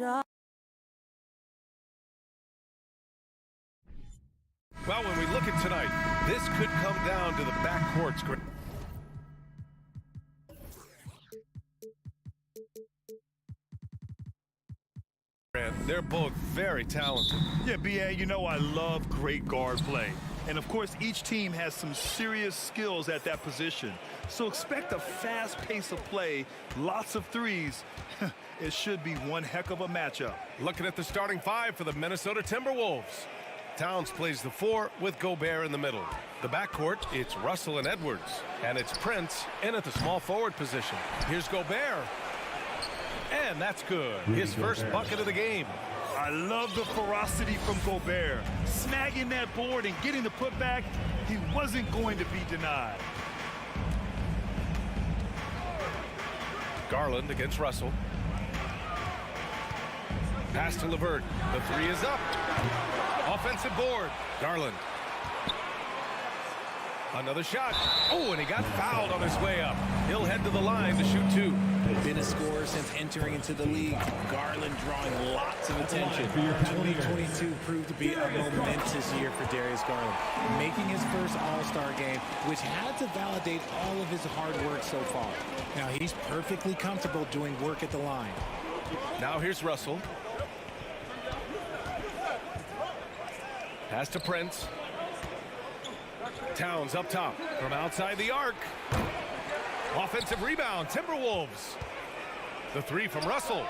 Well, when we look at tonight, this could come down to the backcourts. They're both very talented. Yeah, B.A., you know I love great guard play. And, of course, each team has some serious skills at that position. So expect a fast pace of play, lots of threes. It should be one heck of a matchup. Looking at the starting five for the Minnesota Timberwolves. Towns plays the 4 with Gobert in the middle. The backcourt, it's Russell and Edwards. And it's Prince in at the small forward position. Here's Gobert. And that's good. His first bucket of the game. I love the ferocity from Gobert. Snagging that board and getting the putback, he wasn't going to be denied. Garland against Russell. Pass to LeVert. The 3 is up. Offensive board. Garland. Another shot. Oh, and he got fouled on his way up. He'll head to the line to shoot 2. Been a scorer since entering into the league. Garland drawing lots of attention. 2022 proved to be a momentous year for Darius Garland, making his first All-Star game, which had to validate all of his hard work so far. Now he's perfectly comfortable doing work at the line. Now here's Russell. Pass to Prince. Towns up top from outside the arc. Offensive rebound, Timberwolves. The 3 from Russell.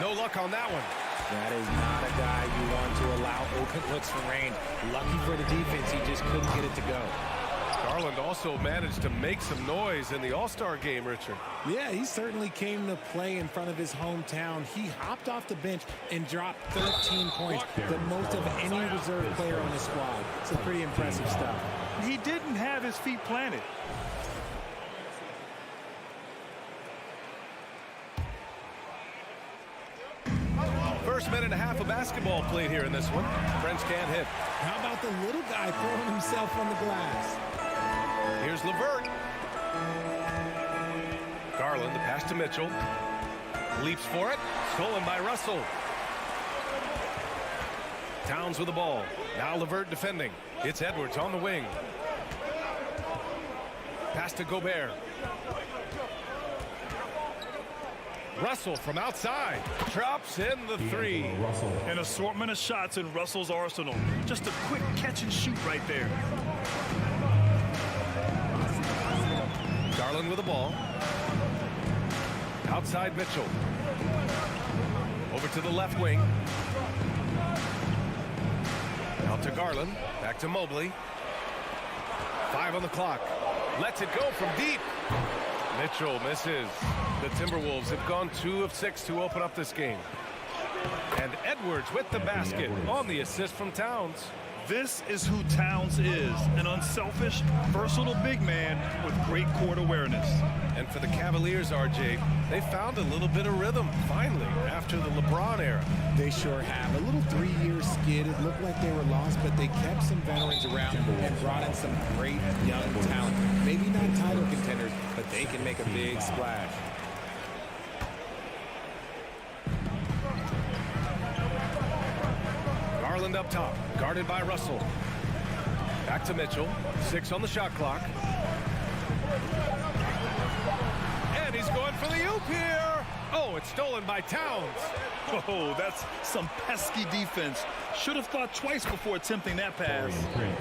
No luck on that one. That is not a guy you want to allow open looks from range. Lucky for the defense, he just couldn't get it to go. Garland also managed to make some noise in the All-Star game, Richard. Yeah, he certainly came to play in front of his hometown. He hopped off the bench and dropped 13 points, the most of any reserve player on his squad. It's pretty impressive stuff. He didn't have his feet planted. First minute and a half of basketball played here in this one. Prince can't hit. How about the little guy throwing himself on the glass? Here's LeVert. Garland, the pass to Mitchell. Leaps for it. Stolen by Russell. Towns with the ball. Now LeVert defending. It's Edwards on the wing. Pass to Gobert. Russell from outside. Drops in the 3. An assortment of shots in Russell's arsenal. Just a quick catch and shoot right there. Garland with the ball. Outside Mitchell. Over to the left wing. Out to Garland. Back to Mobley. 5 on the clock. Lets it go from deep. Mitchell misses. The Timberwolves have gone 2 of 6 to open up this game. And Edwards with the basket on the assist from Towns. This is who Towns is, an unselfish, versatile big man with great court awareness. And for the Cavaliers, RJ, they found a little bit of rhythm, finally, after the LeBron era. They sure have. A little 3-year skid. It looked like they were lost, but they kept some veterans around and brought in some great young talent. Maybe not title contenders, but they can make a big splash. Garland up top, guarded by Russell. Back to Mitchell. 6 on the shot clock. And he's going for the oop here. Oh, it's stolen by Towns. Oh, that's some pesky defense. Should have thought twice before attempting that pass.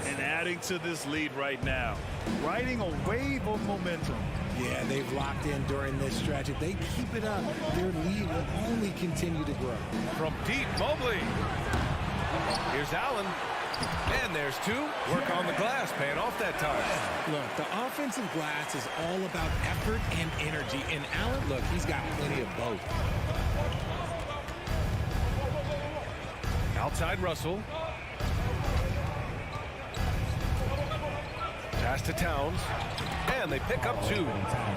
And adding to this lead right now. Riding a wave of momentum. Yeah, they've locked in during this stretch. If they keep it up, their lead will only continue to grow. From deep, Mobley. Here's Allen. And there's 2. Work on the glass, paying off that time. Look, the offensive glass is all about effort and energy. And Allen, look, he's got plenty of both. Outside Russell. Pass to Towns. And they pick up 2.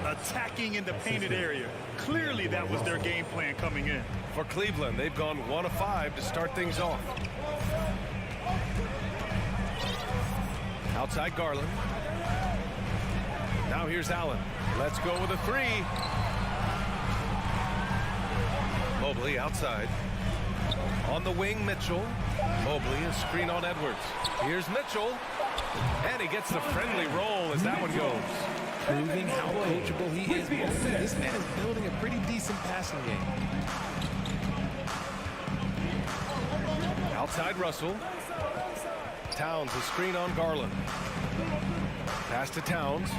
Attacking in the painted area. Clearly that was their game plan coming in. For Cleveland, they've gone 1 of 5 to start things off. Outside Garland. Now here's Allen. Let's go with a 3. Mobley outside. On the wing, Mitchell. Mobley, a screen on Edwards. Here's Mitchell. And he gets the friendly roll as that one goes. Proving how coachable he is. This man is building a pretty decent passing game. Outside Russell. Towns, a screen on Garland. Pass to Towns.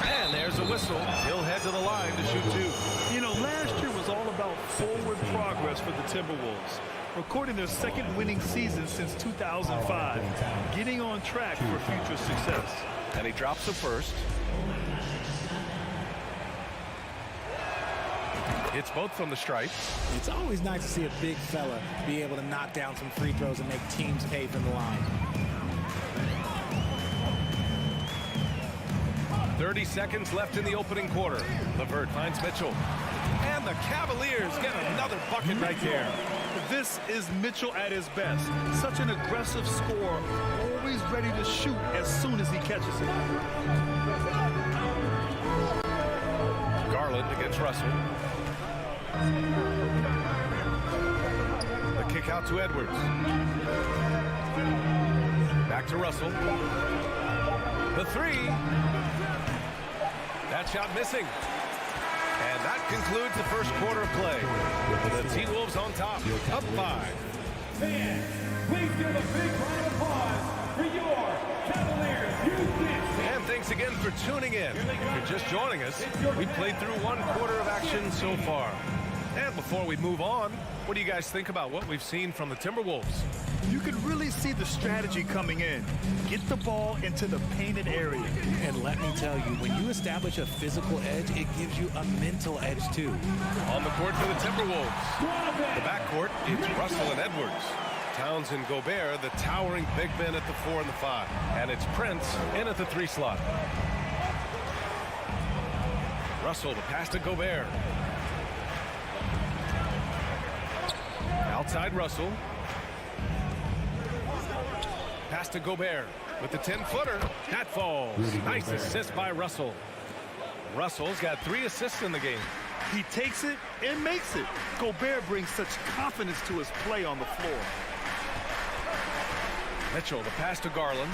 And there's a whistle. He'll head to the line to shoot two. You know, last year was all about forward progress for the Timberwolves, recording their second winning season since 2005, getting on track for future success. And he drops the first. Hits both from the stripe. It's always nice to see a big fella be able to knock down some free throws and make teams pay from the line. 30 seconds left in the opening quarter. LeVert finds Mitchell. And the Cavaliers get another bucket right there. This is Mitchell at his best. Such an aggressive scorer, always ready to shoot as soon as he catches it. Garland against Russell. The kick out to Edwards. Back to Russell. The three. That shot missing. And that concludes the first quarter of play. The T-Wolves on top, up 5. Fans, please give a big round of applause for your Cavaliers. And thanks again for tuning in. If you're just joining us, we played through one quarter of action so far. And before we move on, what do you guys think about what we've seen from the Timberwolves? You can really see the strategy coming in. Get the ball into the painted area. And let me tell you, when you establish a physical edge, it gives you a mental edge too. On the court for the Timberwolves. The backcourt, it's Russell and Edwards. Towns and Gobert, the towering big men at the 4 and the 5. And it's Prince in at the 3 slot. Russell, the pass to Gobert. Outside Russell. Pass to Gobert with the 10-footer. That falls. Nice assist by Russell. Russell's got 3 assists in the game. He takes it and makes it. Gobert brings such confidence to his play on the floor. Mitchell, the pass to Garland.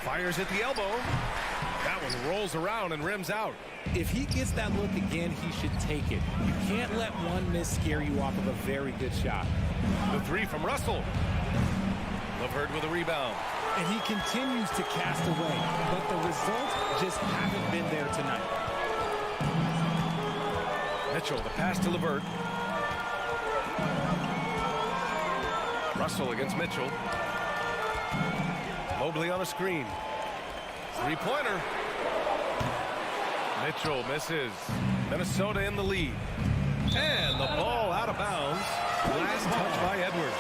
Fires at the elbow. That one rolls around and rims out. If he gets that look again, he should take it. You can't let one miss scare you off of a very good shot. The 3 from Russell. LeVert with a rebound. And he continues to cast away, but the results just haven't been there tonight. Mitchell, the pass to LeVert. Russell against Mitchell. Mobley on a screen. 3-pointer. Mitchell misses. Minnesota in the lead. And the ball out of bounds. Last touch by Edwards.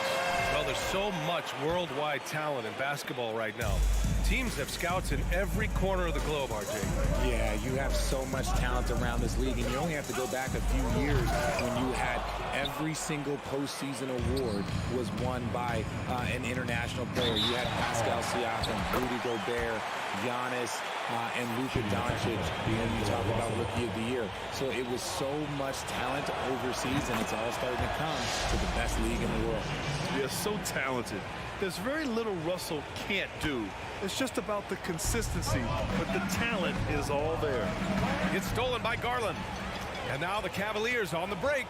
Well, there's so much worldwide talent in basketball right now. Teams have scouts in every corner of the globe, RJ. Yeah, you have so much talent around this league, and you only have to go back a few years when you had every single postseason award was won by an international player. You had Pascal Siakam, Rudy Gobert, Giannis, and Luka Doncic when you talk about Rookie of the Year. So it was so much talent overseas, and it's all starting to come to the best league in the world. They're so talented. There's very little Russell can't do. It's just about the consistency, but the talent is all there. It's stolen by Garland. And now the Cavaliers on the break.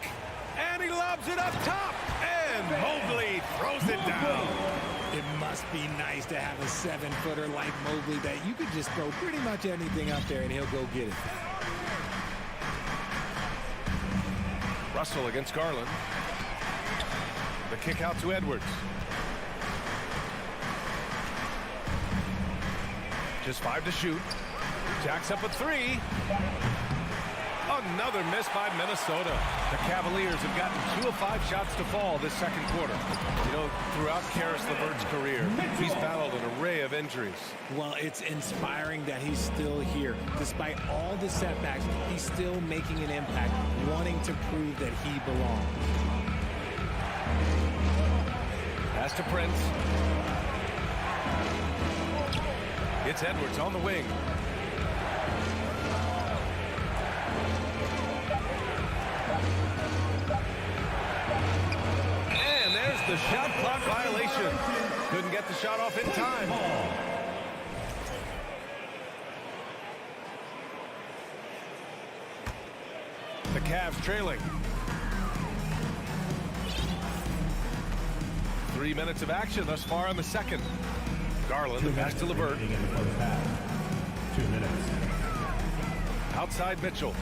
And he lobs it up top. And Mobley throws it down. It must be nice to have a 7-footer like Mobley that you could just throw pretty much anything up there and he'll go get it. Russell against Garland. The kick out to Edwards. Just 5 to shoot. Jacks up a 3. Another miss by Minnesota. The Cavaliers have gotten 2 of 5 shots to fall this second quarter. You know, throughout Karis LeVert's career, he's battled an array of injuries. Well, it's inspiring that he's still here. Despite all the setbacks, he's still making an impact, wanting to prove that he belongs. Pass to Prince. It's Edwards on the wing. And there's the shot clock violation. Couldn't get the shot off in time. The Cavs trailing. 3 minutes of action thus far in the second. Garland back to LeVert. 2 minutes. Outside Mitchell.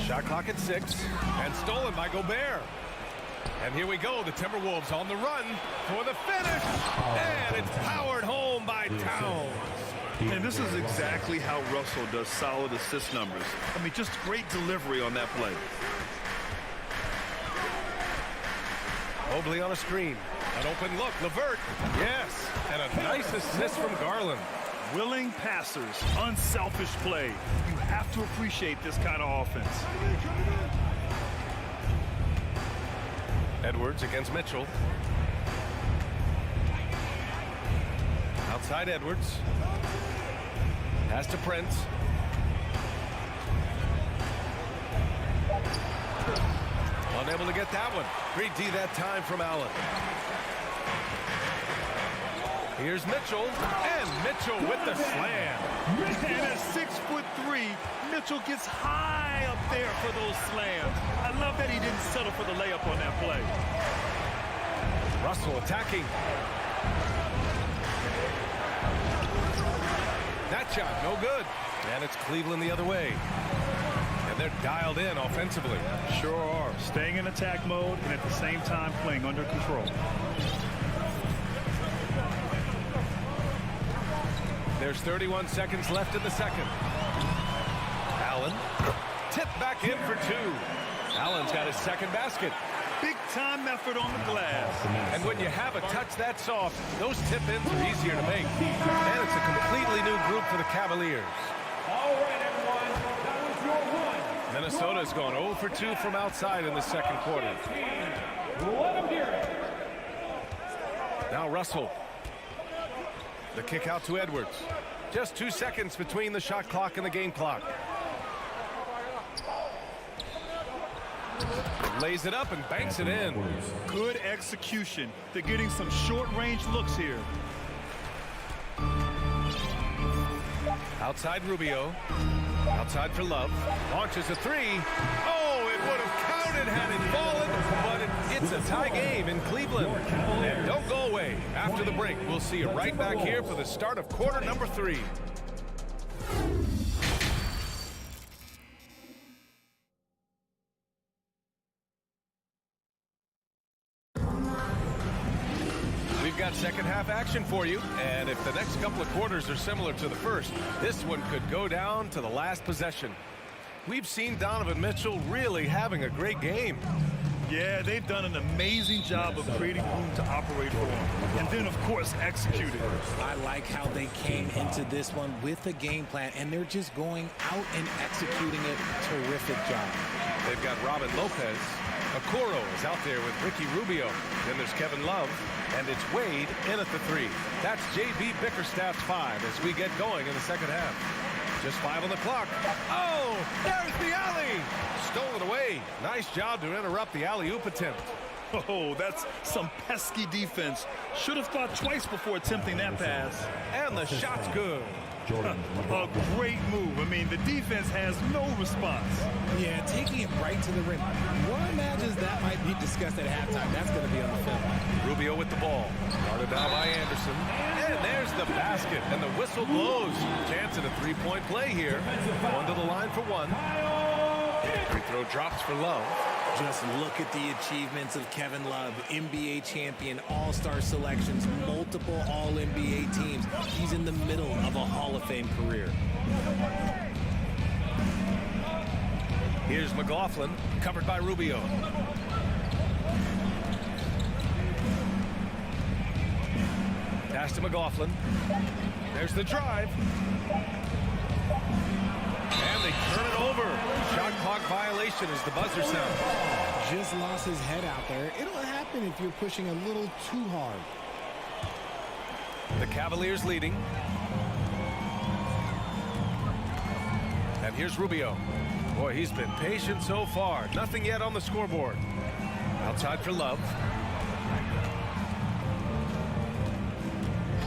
Shot clock at 6. And stolen by Gobert. And here we go. The Timberwolves on the run for the finish. And it's powered home by Towns. And this is exactly how Russell does solid assist numbers. I mean, just great delivery on that play. Mobley on a screen. An open look. LeVert. Yes. And a nice assist from Garland. Willing passers, unselfish play. You have to appreciate this kind of offense. Edwards against Mitchell. Outside Edwards. Pass to Prince. Unable to get that one. Great D that time from Allen. Here's Mitchell. And Mitchell with the slam. And at 6'3", Mitchell gets high up there for those slams. I love that he didn't settle for the layup on that play. Russell attacking. That shot, no good. And it's Cleveland the other way. And they're dialed in offensively. Sure are. Staying in attack mode and at the same time playing under control. There's 31 seconds left in the second. Allen. Tip back in for 2. Allen's got his second basket. Big time effort on the glass. And when you have a touch that soft, those tip-ins are easier to make. And it's a completely new group for the Cavaliers. All right, everyone. That was your one. Minnesota's gone 0 for 2 from outside in the second quarter. Let them hear it. Now Russell. The kick out to Edwards. Just 2 seconds between the shot clock and the game clock. Lays it up and banks it in. Good execution. They're getting some short-range looks here. Outside Rubio. Outside for Love. Launches a 3. Oh, it would have counted had it fallen, but it's a tie game in Cleveland. And don't go away. After the break, we'll see you right back here for the start of quarter number 3. We've got second half action for you, and if the next couple of quarters are similar to the first, this one could go down to the last possession. We've seen Donovan Mitchell really having a great game. Yeah, they've done an amazing job of creating room to operate for him. And then, of course, executed. I like how they came into this one with a game plan, and they're just going out and executing it. Terrific job. They've got Robin Lopez. Okoro is out there with Ricky Rubio. Then there's Kevin Love, and it's Wade in at the 3. That's J.B. Bickerstaff's 5 as we get going in the second half. Just 5 on the clock. Oh, there's the alley. Stolen away. Nice job to interrupt the alley-oop attempt. Oh, that's some pesky defense. Should have thought twice before attempting that pass. And the shot's good. A great move. I mean, the defense has no response. Yeah, taking it right to the rim. One imagines that might be discussed at halftime. That's going to be on the film. Rubio with the ball. Guarded down by Anderson. And there's the basket. And the whistle blows. Chance at a three-point play here. One to the line for 1. Free throw drops for Love. Just look at the achievements of Kevin Love, NBA champion, all-star selections, multiple all-NBA teams. He's in the middle of a Hall of Fame career. Here's McLaughlin, covered by Rubio. Pass to McLaughlin. There's the drive. And they turn it over. Shot clock violation as the buzzer sounds. Just lost his head out there. It'll happen if you're pushing a little too hard. The Cavaliers leading. here's Rubio. Boy, he's been patient so far. Nothing yet on the scoreboard. Outside for Love.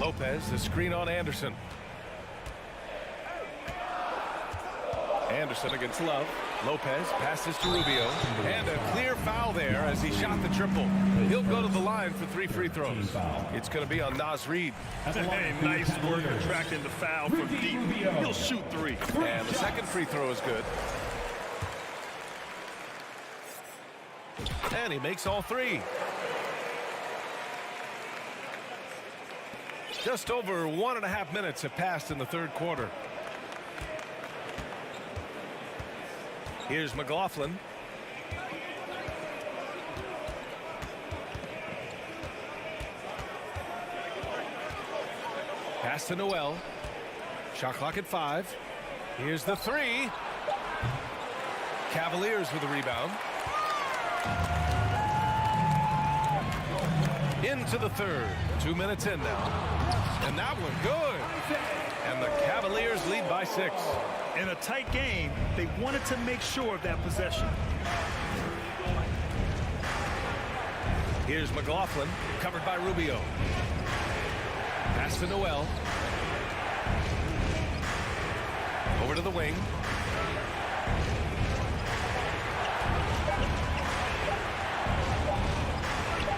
Lopez, the screen on Anderson. Anderson against Love. Lopez passes to Rubio. And a clear foul there as he shot the triple. He'll go to the line for 3 free throws. It's going to be on Naz Reid. Hey, nice work attracting the foul from deep. He'll shoot 3. And the second free throw is good. And he makes all 3. Just over 1.5 minutes have passed in the third quarter. Here's McLaughlin. Pass to Noel. Shot clock at 5. Here's the 3. Cavaliers with a rebound. Into the third. 2 minutes in now. And that one good. And the Cavaliers lead by 6. In a tight game, they wanted to make sure of that possession. Here's McLaughlin, covered by Rubio. Pass to Noel. Over to the wing.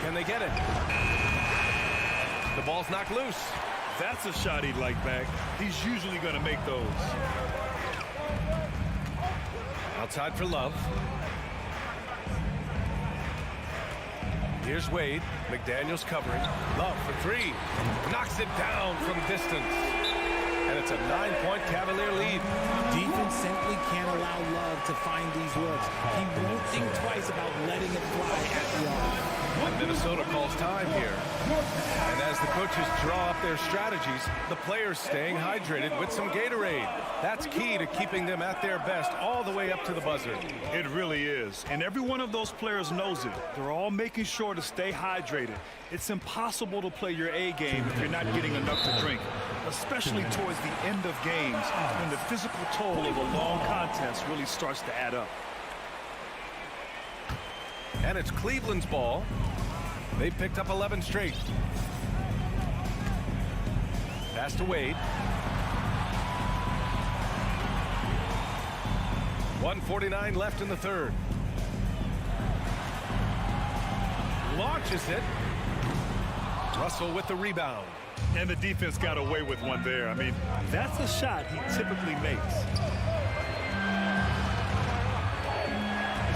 Can they get it? The ball's knocked loose. That's a shot he'd like back. He's usually going to make those. Outside for Love. Here's Wade. McDaniels covering. Love for 3. Knocks it down from distance. And it's a 9-point Cavalier lead. Defense simply can't allow Love to find these looks. He won't think twice about letting it fly at the arm. And Minnesota calls time here. And as the coaches draw up their strategies, the players staying hydrated with some Gatorade. That's key to keeping them at their best all the way up to the buzzer. It really is. And every one of those players knows it. They're all making sure to stay hydrated. It's impossible to play your A game if you're not getting enough to drink, especially towards the end of games when the physical toll of a long contest really starts to add up. And it's Cleveland's ball. They picked up 11 straight. Pass to Wade. 1:49 left in the third. Launches it. Russell with the rebound. And the defense got away with one there. I mean, that's a shot he typically makes.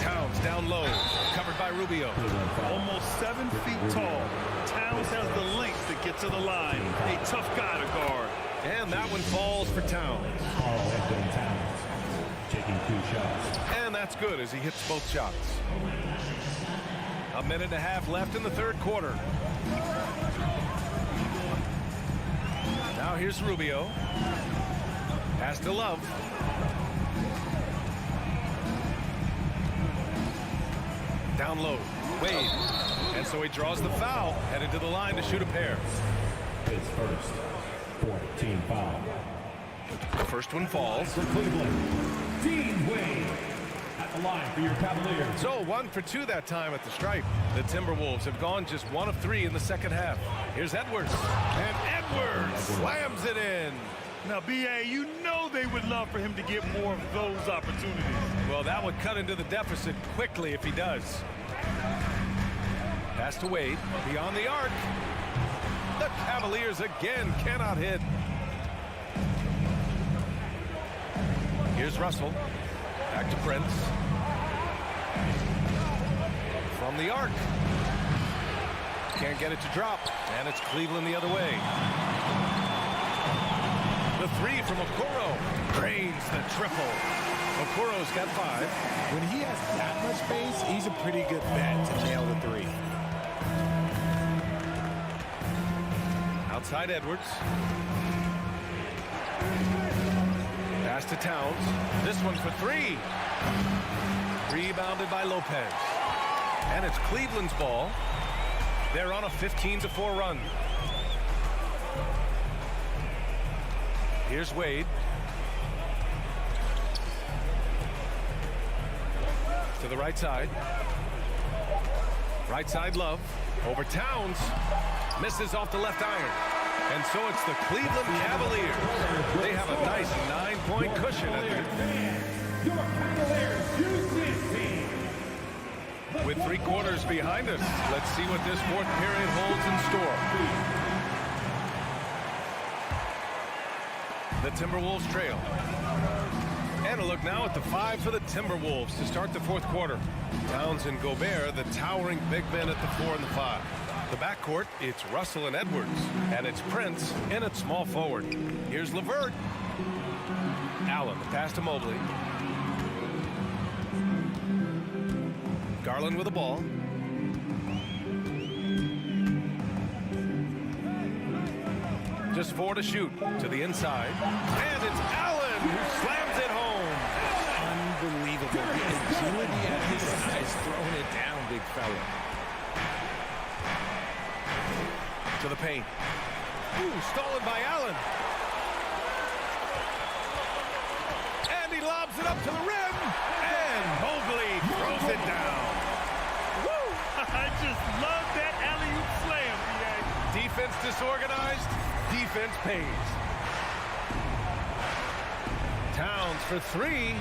Towns down low, covered by Rubio. Almost 7 feet tall. Towns has the length to get to the line. A tough guy to guard. And that one falls for Towns. Towns taking 2 shots. And that's good as he hits both shots. 1.5 minutes left in the third quarter. Now here's Rubio. Pass to Love. Down low. Wade. And so he draws the foul, headed to the line to shoot a pair. His first 14 foul. The first one falls. For Cleveland, Dean Wade at the line for your Cavaliers. So 1 for 2 that time at the stripe. The Timberwolves have gone just 1 of 3 in the second half. Here's Edwards. And Edwards slams it in. Now, B.A., you know they would love for him to get more of those opportunities. Well, that would cut into the deficit quickly if he does. Pass to Wade. Beyond the arc. The Cavaliers again cannot hit. Here's Russell. Back to Prince. From the arc. Can't get it to drop. And it's Cleveland the other way. The 3 from Okoro. Drains the triple. Okoro's got 5. When he has that much space, he's a pretty good bet to nail the 3. Outside Edwards. Pass to Towns. This one for 3. Rebounded by Lopez. And it's Cleveland's ball. They're on a 15-4 run. Here's Wade. To the right side. Right side Love. Over Towns. Misses off the left iron. And so it's the Cleveland Cavaliers. They have a nice 9-point cushion at the Your Cavaliers use this team. With 3 quarters behind us, let's see what this fourth period holds in store. The Timberwolves trail. And a look now at the 5 for the Timberwolves to start the fourth quarter. Towns and Gobert, the towering big men at the 4 and the 5. The backcourt, it's Russell and Edwards. And it's Prince in at small forward. Here's LeVert. Allen, the pass to Mobley. Garland with the ball. Just 4 to shoot. To the inside. And it's Allen who slams it home. Unbelievable. The agility at his size, throwing it down, big fella. To the paint. Ooh, stolen by Allen. And he lobs it up to the rim. And Mobley throws it down. Woo! I just love that alley-oop slam, B.A. Defense disorganized. Defense pays. Towns for 3.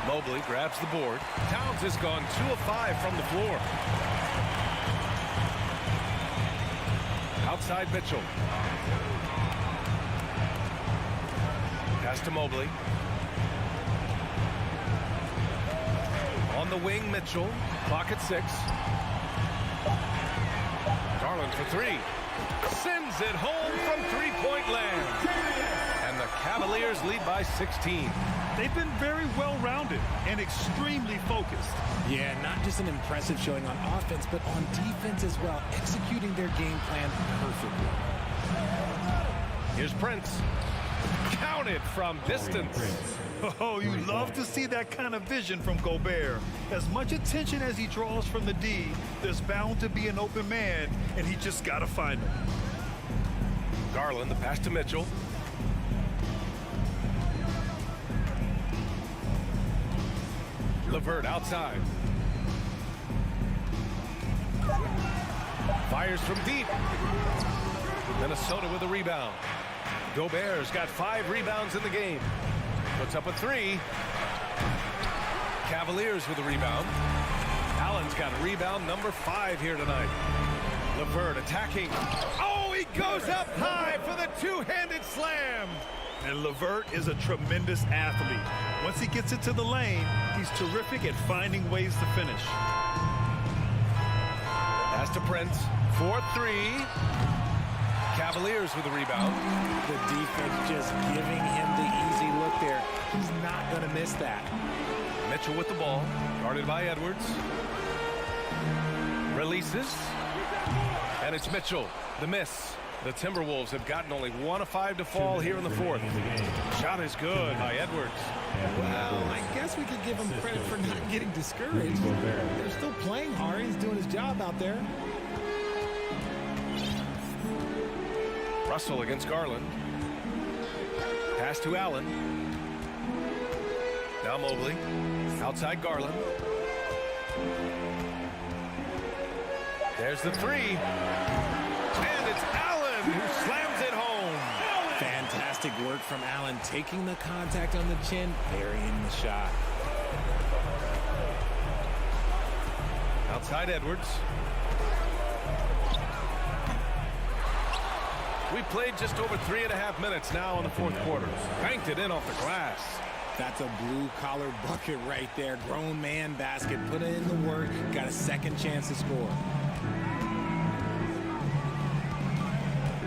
Mobley grabs the board. Towns has gone 2 of 5 from the floor. Outside Mitchell. Pass to Mobley. On the wing, Mitchell. Clock at 6. Garland for 3. Sends it home from 3-point land. And the Cavaliers lead by 16. They've been very well-rounded and extremely focused. Yeah, not just an impressive showing on offense, but on defense as well, executing their game plan perfectly. Here's Prince. Counted from distance. Oh, you love to see that kind of vision from Gobert. As much attention as he draws from the D, there's bound to be an open man, and he just got to find him. Garland, the pass to Mitchell. LeVert outside. Fires from deep. Minnesota with a rebound. Gobert's got 5 rebounds in the game. Puts up a 3. Cavaliers with a rebound. Allen's got a rebound number 5 here tonight. LeVert attacking. Oh, he goes up high for the 2-handed slam. And LeVert is a tremendous athlete. Once he gets into the lane, he's terrific at finding ways to finish. Pass to Prince. 4-3. Cavaliers with a rebound. The defense just giving him the easy look there. He's not going to miss that. Mitchell with the ball. Guarded by Edwards. Releases. And it's Mitchell. The miss. The Timberwolves have gotten only 1 of 5 to fall here in the fourth. Shot is good by Edwards. Well, I guess we could give him credit for not getting discouraged. They're still playing hard. He's doing his job out there. Russell against Garland. Pass to Allen. Now Mobley. Outside Garland. There's the 3. And it's Allen who slams it home. Fantastic work from Allen, taking the contact on the chin, burying the shot. Outside Edwards. We played just over 3.5 minutes now in the fourth quarter. Banked it in off the glass. That's a blue-collar bucket right there. Grown man basket. Put in the work. Got a second chance to score.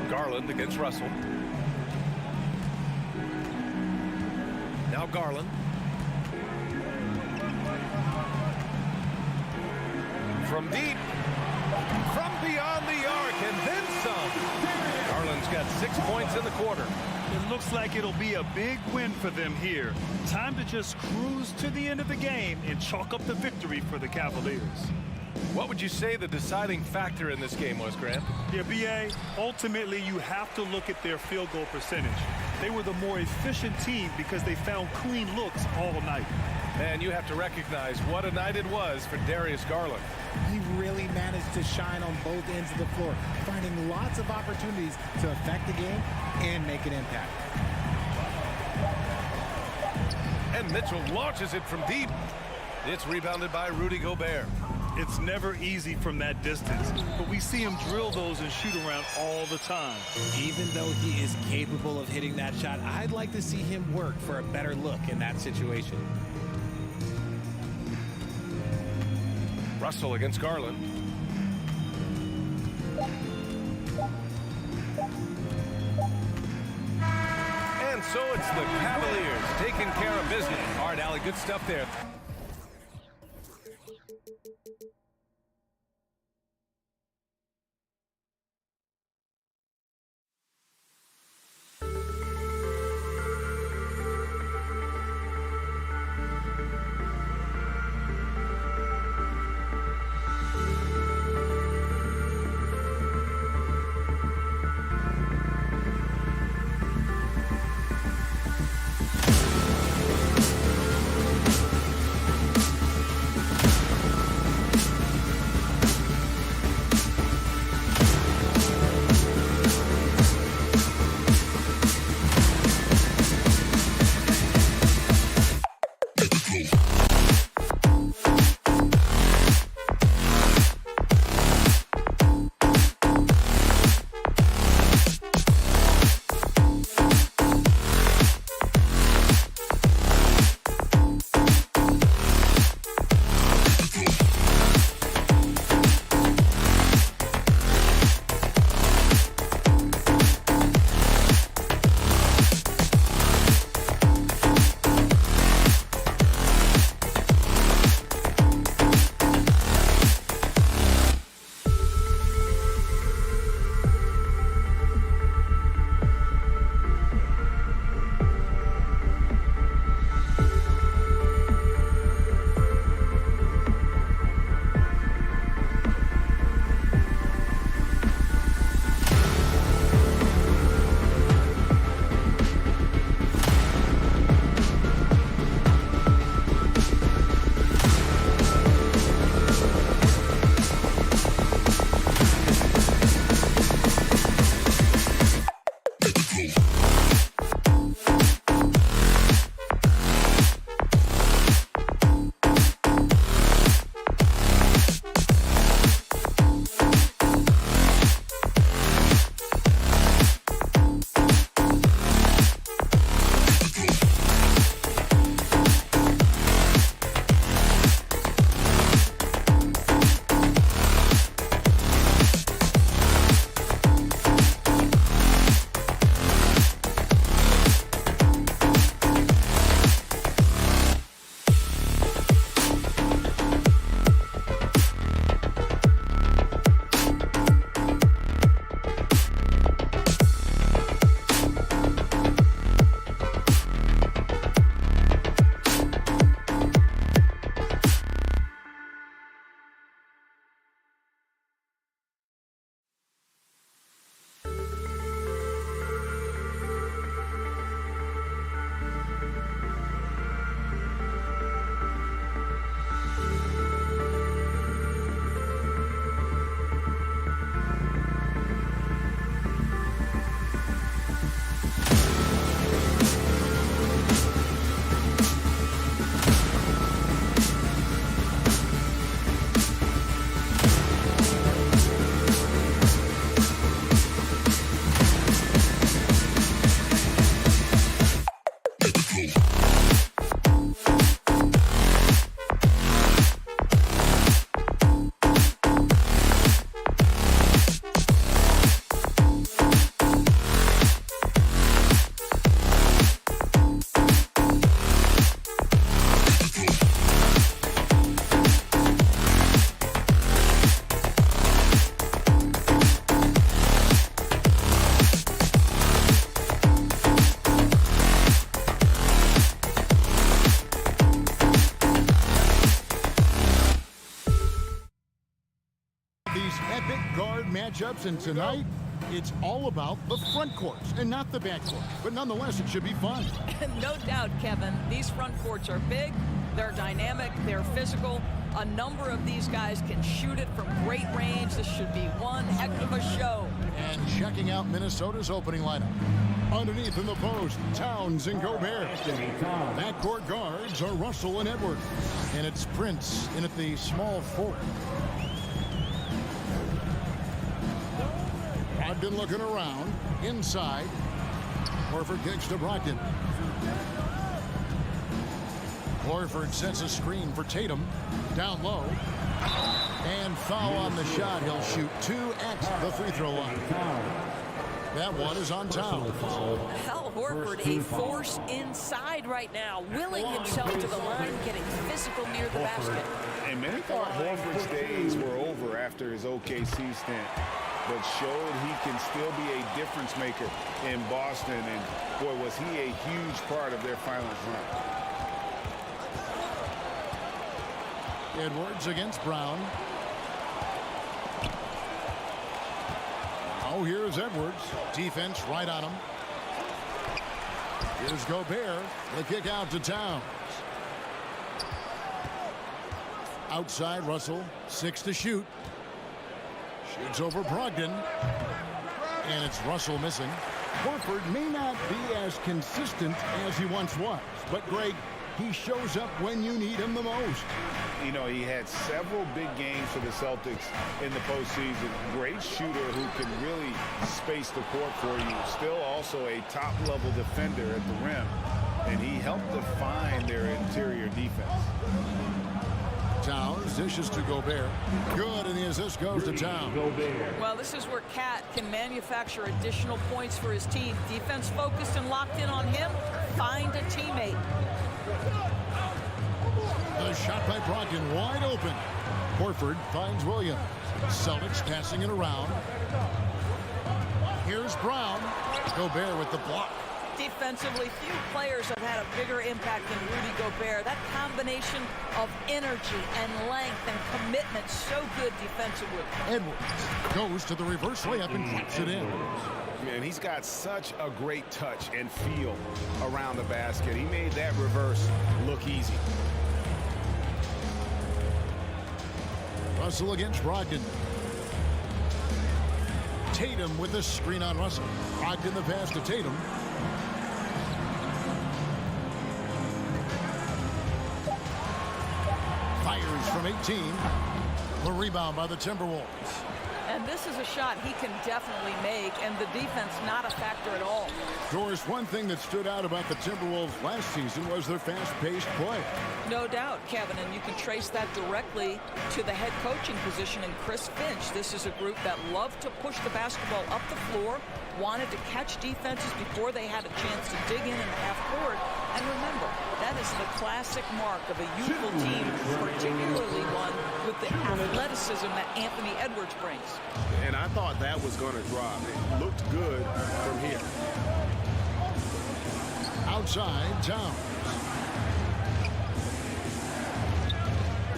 Garland against Russell. Now Garland. From deep. From beyond the arc and then some. Garland's got 6 points in the quarter. It looks like it'll be a big win for them here. Time to just cruise to the end of the game and chalk up the victory for the Cavaliers. What would you say the deciding factor in this game was, Grant? Yeah, B.A., ultimately you have to look at their field goal percentage. They were the more efficient team because they found clean looks all night. And you have to recognize what a night it was for Darius Garland. He really managed to shine on both ends of the floor, finding lots of opportunities to affect the game and make an impact. And Mitchell launches it from deep. It's rebounded by Rudy Gobert. It's never easy from that distance, but we see him drill those and shoot around all the time. Even though he is capable of hitting that shot, I'd like to see him work for a better look in that situation. Russell against Garland. And so it's the Cavaliers taking care of business. All right, Allie, good stuff there. matchups, and tonight It's all about the front courts and not the back court. But nonetheless, it should be fun. No doubt, Kevin. These front courts are big, they're dynamic, they're physical. A number of these guys can shoot it from great range. This should be one heck of a show. And checking out Minnesota's opening lineup. Underneath in the post, Towns and Gobert. Backcourt guards are Russell and Edwards. And it's Prince in at the small forward. Brogdon looking around. Inside. Horford kicks to Brogdon. Horford sets a screen for Tatum. Down low. And foul on the shot. He'll shoot 2 at the free throw line. That one is on Towns. Al Horford, a force inside right now, willing himself to the line, getting physical near the basket. And many thought Horford's days were over after his OKC stint, but showed he can still be a difference maker in Boston. And boy, was he a huge part of their finals run. Edwards against Brown. Oh, here's Edwards. Defense right on him. Here's Gobert. The kick out to Towns. Outside Russell. 6 to shoot. Shoots over Brogdon. And it's Russell missing. Horford may not be as consistent as he once was. But, Greg, he shows up when you need him the most. You know, he had several big games for the Celtics in the postseason. Great shooter who can really space the court for you. Still also a top-level defender at the rim. And he helped define their interior defense. Towns dishes to Gobert. Good, and the assist goes to Towns. Well, this is where Cat can manufacture additional points for his team. Defense focused and locked in on him. Find a teammate. The shot by Brogdon wide open. Horford finds Williams. Celtics passing it around. Here's Brown. Gobert with the block. Defensively, few players have had a bigger impact than Rudy Gobert. That combination of energy and length and commitment, so good defensively. Edwards goes to the reverse layup and drops it in. Man, he's got such a great touch and feel around the basket. He made that reverse look easy. Russell against Brogdon. Tatum with the screen on Russell. Brogdon the pass to Tatum. Fires from 18. The rebound by the Timberwolves. And this is a shot he can definitely make, and the defense not a factor at all. Doris, one thing that stood out about the Timberwolves last season was their fast-paced play. No doubt, Kevin, and you can trace that directly to the head coaching position in Chris Finch. This is a group that loved to push the basketball up the floor, wanted to catch defenses before they had a chance to dig in the half court. And remember, that is the classic mark of a youthful team, particularly one with the athleticism that Anthony Edwards brings. And I thought that was going to drop. It looked good from here. Outside, Towns.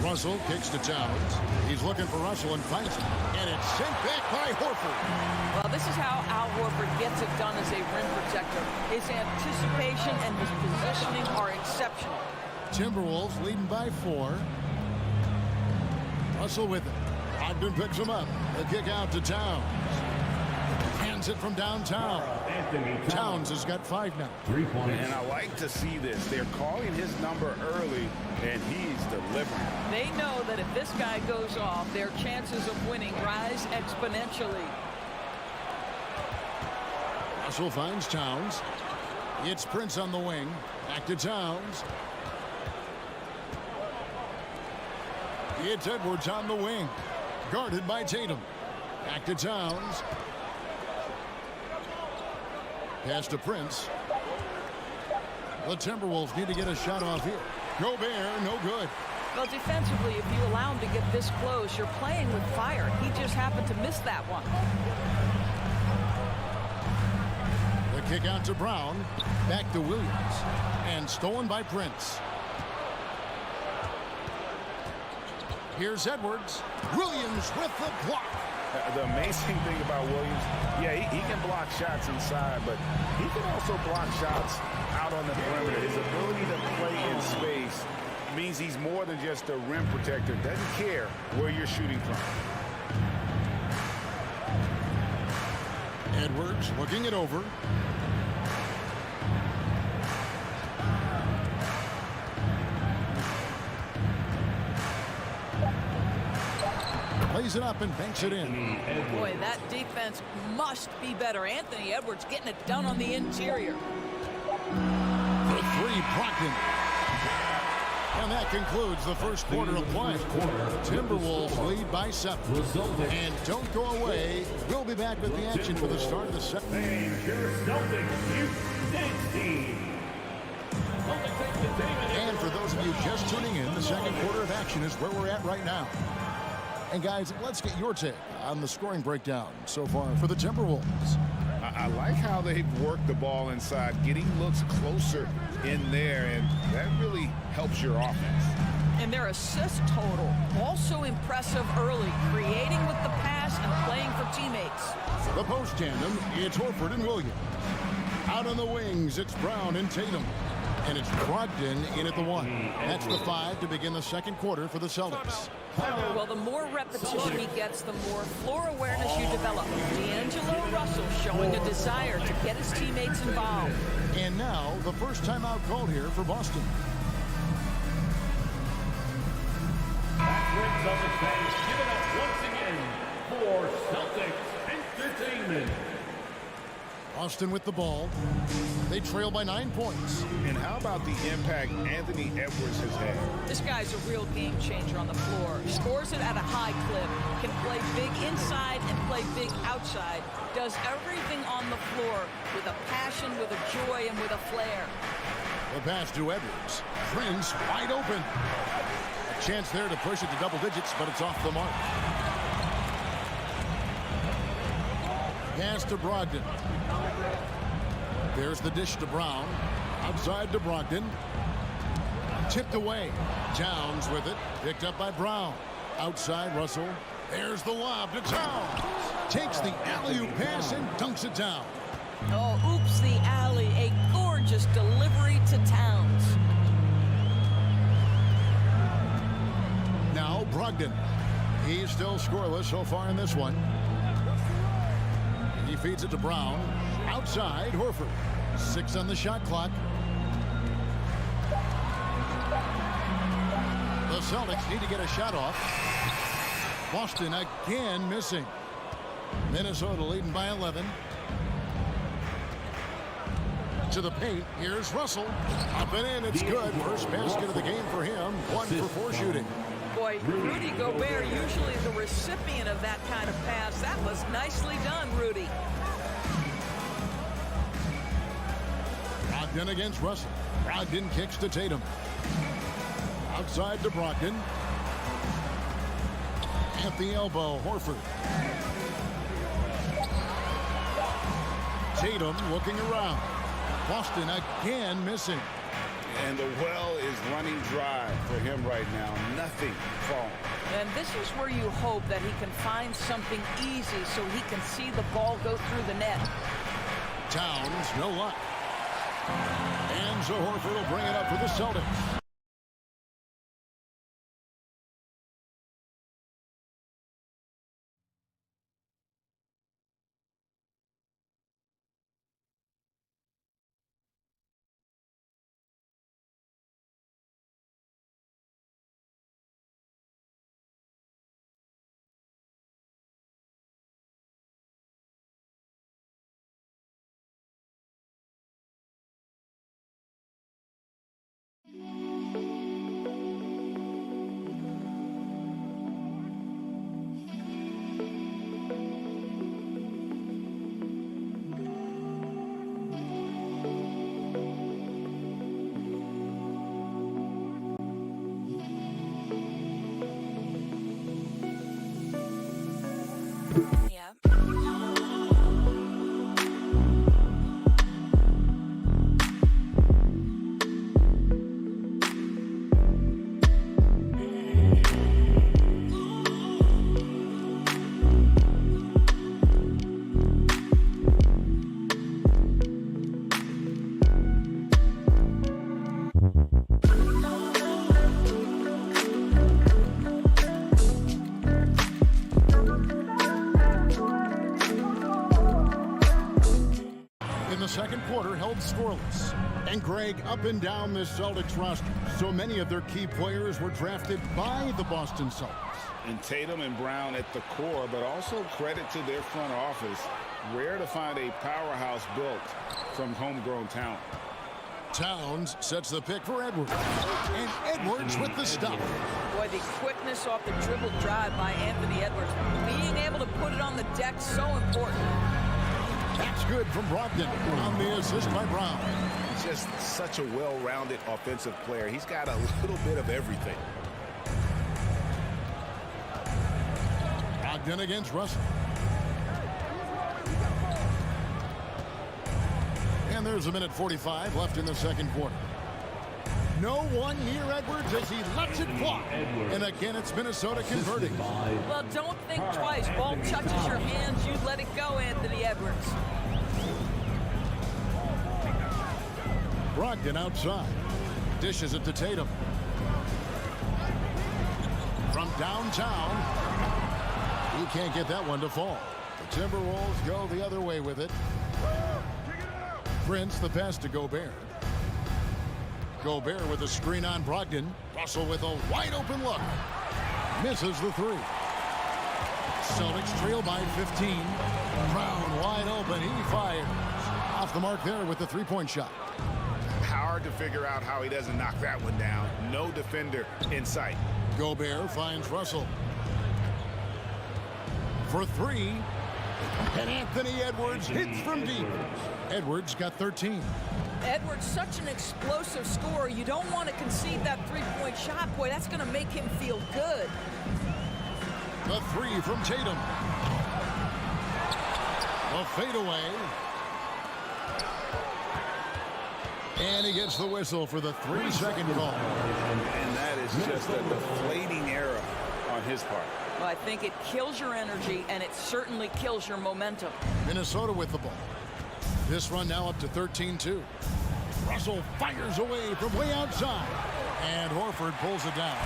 Russell kicks to Towns. He's looking for Russell and finds him. And it's sent back by Horford. Well, this is how Al Horford gets it done as a rim protector. His anticipation and his positioning are exceptional. Timberwolves leading by 4. Russell with it. Brogdon picks him up. The kick out to Towns. Hands it from downtown. Towns has got 5 now. 3 points. And I like to see this. They're calling his number early, and he's delivering. They know that if this guy goes off, their chances of winning rise exponentially. Russell finds Towns. It's Prince on the wing. Back to Towns. It's Edwards on the wing. Guarded by Tatum. Back to Towns. Pass to Prince. The Timberwolves need to get a shot off here. Gobert, no good. Well, defensively, if you allow him to get this close, you're playing with fire. He just happened to miss that one. The kick out to Brown. Back to Williams. And stolen by Prince. Here's Edwards. Williams with the block. The amazing thing about Williams, yeah, he can block shots inside, but he can also block shots out on the perimeter. His ability to play in space means he's more than just a rim protector. Doesn't care where you're shooting from. Edwards looking it over. Plays it up and banks it in. Boy, that defense must be better. Anthony Edwards getting it done on the interior. The three, Brogdon. And that concludes the first quarter of play. Timberwolves lead by 7. And don't go away. We'll be back with the action for the start of the second. And for those of you just tuning in, the second quarter of action is where we're at right now. And guys, let's get your take on the scoring breakdown so far for the Timberwolves. I like how they've worked the ball inside, getting looks closer in there, and that really helps your offense. And their assist total, also impressive early, creating with the pass and playing for teammates. The post tandem, it's Horford and Williams. Out on the wings, it's Brown and Tatum. And it's Brogdon in at the 1. That's the 5 to begin the second quarter for the Celtics. Well, the more repetition he gets, the more floor awareness you develop. D'Angelo Russell showing a desire to get his teammates involved. And now, the first timeout called here for Boston. That's right, Celtics fans. Give it up once again for Celtics Entertainment. Boston with the ball. They trail by 9 points. And how about the impact Anthony Edwards has had? This guy's a real game changer on the floor. Scores it at a high clip. Can play big inside and play big outside. Does everything on the floor with a passion, with a joy, and with a flair. The pass to Edwards. Prince wide open. A chance there to push it to double digits, but it's off the mark. Pass to Brogdon. There's the dish to Brown. Outside to Brogdon. Tipped away. Towns with it. Picked up by Brown. Outside Russell. There's the lob to Towns. Takes the alley-oop pass and dunks it down. Oh, oops, the alley. A gorgeous delivery to Towns. Now Brogdon. He's still scoreless so far in this one. He feeds it to Brown. Outside, Horford. 6 on the shot clock. The Celtics need to get a shot off. Boston again missing. Minnesota leading by 11. To the paint. Here's Russell. Up and in. It's good. First basket of the game for him. 1 for 4 shooting. Boy, Rudy Gobert, usually the recipient of that kind of pass. That was nicely done, Rudy. Brogdon against Russell. Brogdon kicks to Tatum. Outside to Brogdon. At the elbow, Horford. Tatum looking around. Boston again missing. And the well is running dry for him right now. Nothing falling. And this is where you hope that he can find something easy so he can see the ball go through the net. Towns, no luck. And so Horford will bring it up for the Celtics. scoreless. And Greg, up and down this Celtics roster, so many of their key players were drafted by the Boston Celtics. And Tatum and Brown at the core, but also credit to their front office. Rare to find a powerhouse built from homegrown talent. Towns sets the pick for Edwards. And Edwards with the stop. Boy, the quickness off the dribble drive by Anthony Edwards. Being able to put it on the deck, so important. That's good from Brogdon on the assist by Brown. He's just such a well-rounded offensive player. He's got a little bit of everything. Brogdon against Russell. And there's a minute 45 left in the second quarter. No one near Edwards as he lets it fly. And again, it's Minnesota converting. Well, don't think twice. Ball touches your hands, you let it go, Anthony Edwards. Brogdon outside. Dishes it to Tatum. From downtown. He can't get that one to fall. The Timberwolves go the other way with it. Prince the pass to Gobert. Gobert with a screen on Brogdon. Russell with a wide open look. Misses the three. Celtics trail by 15. Brown wide open. He fires. Off the mark there with the three-point shot. Hard to figure out how he doesn't knock that one down. No defender in sight. Gobert finds Russell. For three. And Anthony Edwards hits from deep. Edwards got 13. Edwards, such an explosive scorer. You don't want to concede that three-point shot. Boy, that's going to make him feel good. The three from Tatum. A fadeaway. And he gets the whistle for the 3-second call. And that is just a deflating error on his part. Well, I think it kills your energy, and it certainly kills your momentum. Minnesota with the ball. This run now up to 13-2. Russell fires away from way outside. And Horford pulls it down.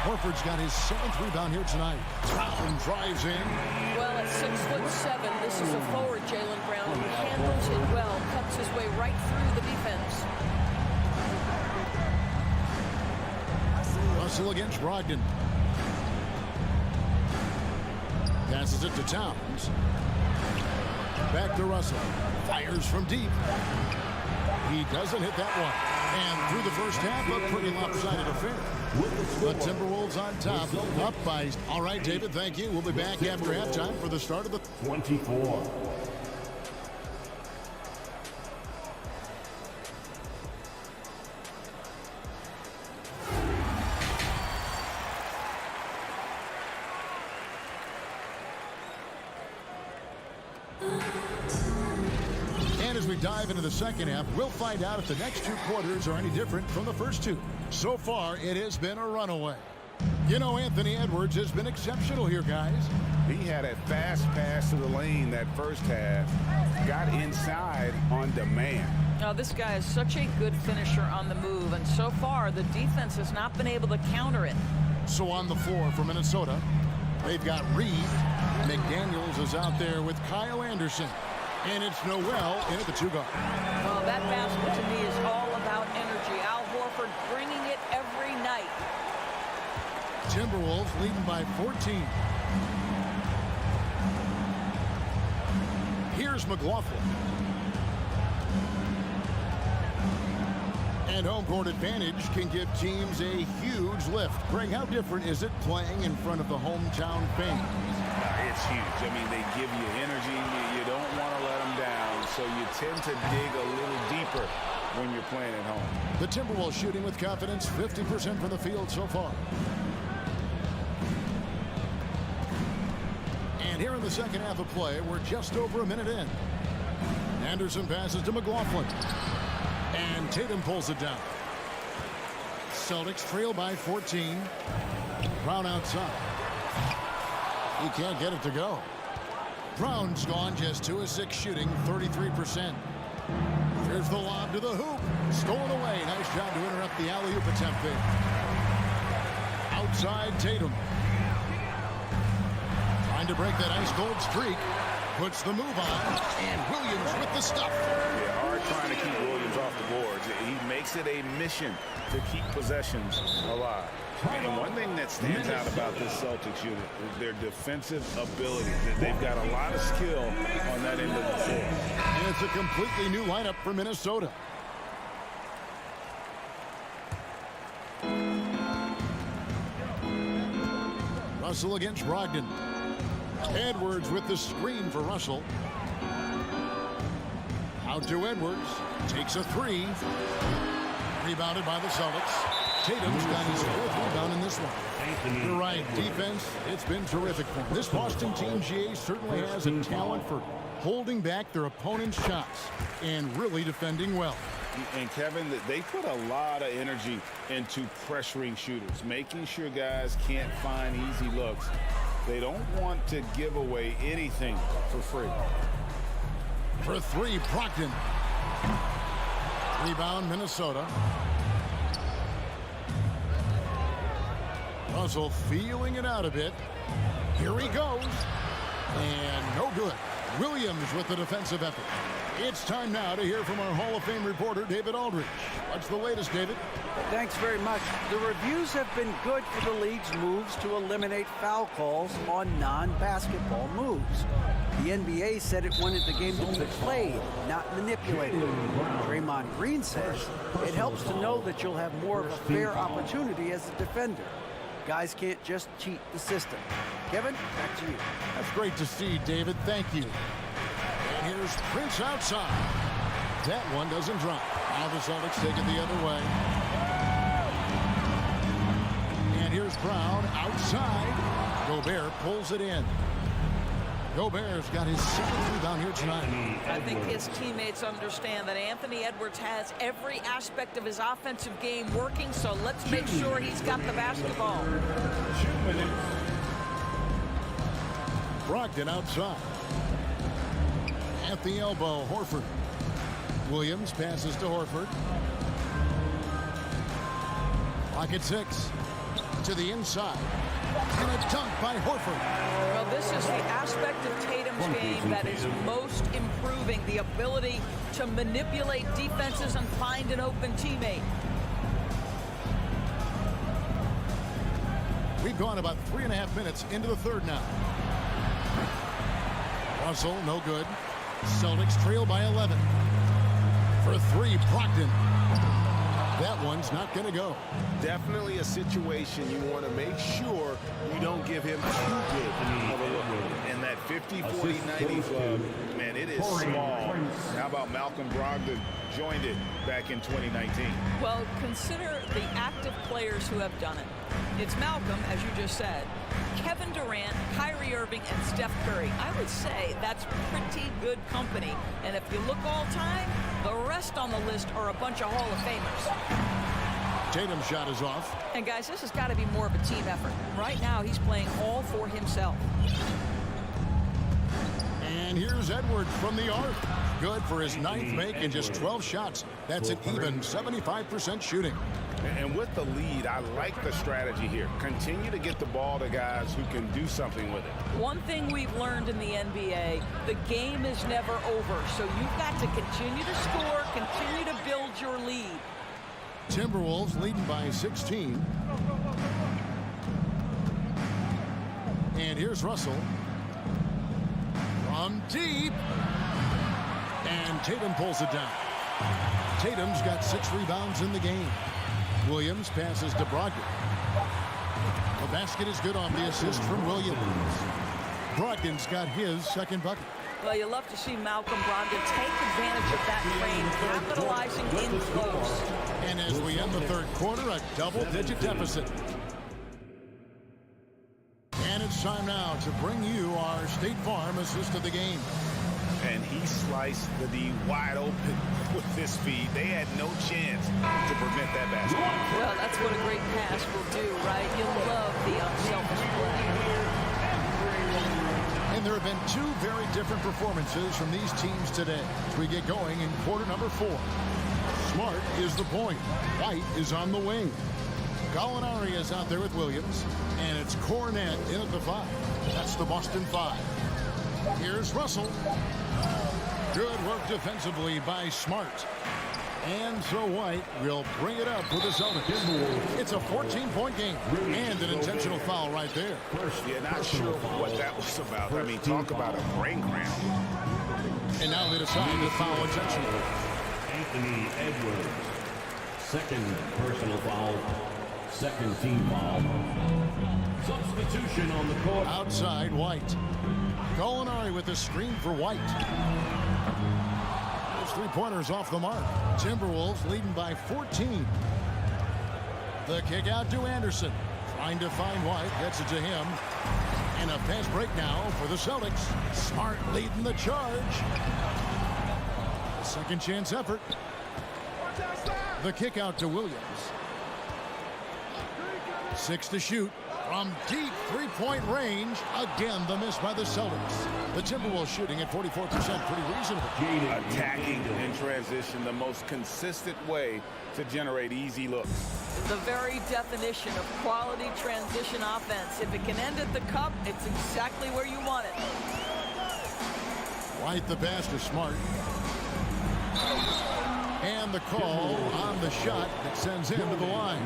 Horford's got his 7th rebound here tonight. Brown drives in. Well, at 6'7", this is a forward, Jaylen Brown. He handles it well, cuts his way right through the defense. Russell against Brogdon. Passes it to Towns. Back to Russell. Fires from deep. He doesn't hit that one. And through the first half, a pretty lopsided affair. The Timberwolves on top, up by... All right, David, thank you. We'll be back after halftime for the start of the... 24. As we dive into the second half, we'll find out if the next two quarters are any different from the first two. So far, it has been a runaway. You know, Anthony Edwards has been exceptional here, guys. He had a fast pass to the lane that first half. Got inside on demand. Now, this guy is such a good finisher on the move, and so far, the defense has not been able to counter it. So on the floor for Minnesota, they've got Reed. McDaniels is out there with Kyle Anderson. And it's Noel in at the two-guard. Well, that basket to me is all about energy. Al Horford bringing it every night. Timberwolves leading by 14. Here's McLaughlin. And home court advantage can give teams a huge lift. Greg, how different is it playing in front of the hometown fans? It's huge. I mean, they give you energy. You don't want to let them down, so you tend to dig a little deeper when you're playing at home. The Timberwolves shooting with confidence, 50% from the field so far. And here in the second half of play, we're just over a minute in. Anderson passes to McLaughlin. And Tatum pulls it down. Celtics trail by 14. Brown outside. He can't get it to go. Brown's gone just 2 of 6 shooting, 33%. Here's the lob to the hoop. Stolen away. Nice job to interrupt the alley-oop attempt there. Outside Tatum. Trying to break that ice-cold streak. puts the move on, and Williams with the stuff. Yeah, hard trying to keep Williams off the boards. He makes it a mission to keep possessions alive. And one thing that stands out about this Celtics unit is their defensive ability. They've got a lot of skill on that end of the floor. And it's a completely new lineup for Minnesota. Russell against Brogdon. Edwards with the screen for Russell. Out to Edwards. Takes a three. Rebounded by the Celtics. Tatum's got his fourth rebound in this one. You're right. Defense, it's been terrific for him. This Boston team, GA, certainly has a talent for holding back their opponent's shots and really defending well. And Kevin, they put a lot of energy into pressuring shooters, making sure guys can't find easy looks. They don't want to give away anything for free. For three, Brogdon. Rebound, Minnesota. Russell feeling it out a bit. Here he goes. And no good. Williams with the defensive effort. It's time now to hear from our Hall of Fame reporter, David Aldridge. What's the latest, David? Thanks very much. The reviews have been good for the league's moves to eliminate foul calls on non-basketball moves. The NBA said it wanted the game to be played, not manipulated. Draymond Green says it helps to know that you'll have more of a fair opportunity as a defender. Guys can't just cheat the system. Kevin, back to you. That's great to see, David. Thank you. And here's Prince outside. That one doesn't drop. Now the Celtics take it the other way. And here's Brown outside. Gobert pulls it in. Gobert's got his second rebound here tonight. I think his teammates understand that Anthony Edwards has every aspect of his offensive game working, so let's make sure he's got the basketball. Brogdon outside. At the elbow, Horford. Williams passes to Horford. Clock at 6. To the inside. And a dunk by Horford. Well, this is the aspect of Tatum's game that is most improving, the ability to manipulate defenses and find an open teammate. We've gone about 3.5 minutes into the third now. Russell, no good. Celtics trail by 11. For three, Brogdon. That one's not going to go. Definitely a situation you want to make sure you don't give him too good of a look. And that 50, 40, 90 club, man, it is small. How about Malcolm Brogdon joined it back in 2019? Well, consider the active players who have done it. It's Malcolm, as you just said, Kevin Durant, Kyrie Irving, and Steph Curry. I would say that's pretty good company. And if you look all time, the rest on the list are a bunch of Hall of Famers. Tatum's shot is off. And guys, this has got to be more of a team effort. Right now, he's playing all for himself. And here's Edwards from the arc. Good for his 9th make in just 12 shots. That's an even 75% shooting. And with the lead, I like the strategy here. Continue to get the ball to guys who can do something with it. One thing we've learned in the NBA, the game is never over. So you've got to continue to score, continue to build your lead. Timberwolves leading by 16. And here's Russell. From deep. And Tatum pulls it down. Tatum's got 6 rebounds in the game. Williams passes to Brogdon. The basket is good on the assist from Williams. Brogdon's got his second bucket. Well, you love to see Malcolm Brogdon take advantage of that frame, capitalizing in close. And as we end the third quarter, a double-digit deficit. And it's time now to bring you our State Farm assist of the game. And he sliced the D wide open with his feet. They had no chance to prevent that basket. Well, that's what a great pass will do, right? You love the unselfish play. And there have been 2 very different performances from these teams today as we get going in quarter number 4. Smart is the point. White is on the wing. Gallinari is out there with Williams. And it's Cornette in at the 5. That's the Boston 5. Here's Russell. Good work defensively by Smart. And so White will bring it up for the Celtics. It's a 14-point game and an intentional foul right there. Yeah, not sure what that was about. I mean, talk about a brain cramp. And now they decide to foul intentionally. Anthony Edwards. Second personal foul. Second team foul. Substitution on the court. Outside White. Gallinari with the screen for White. Those three-pointers off the mark. Timberwolves leading by 14. The kick out to Anderson. Trying to find White. Gets it to him. And a fast break now for the Celtics. Smart leading the charge. A second chance effort. The kick out to Williams. 6 to shoot. From deep three-point range, again the miss by the Celtics. The Timberwolves shooting at 44%, pretty reasonable. Attacking in transition, the most consistent way to generate easy looks. The very definition of quality transition offense. If it can end at the cup, it's exactly where you want it. White the pass to Smart. And the call on the shot that sends him to the line.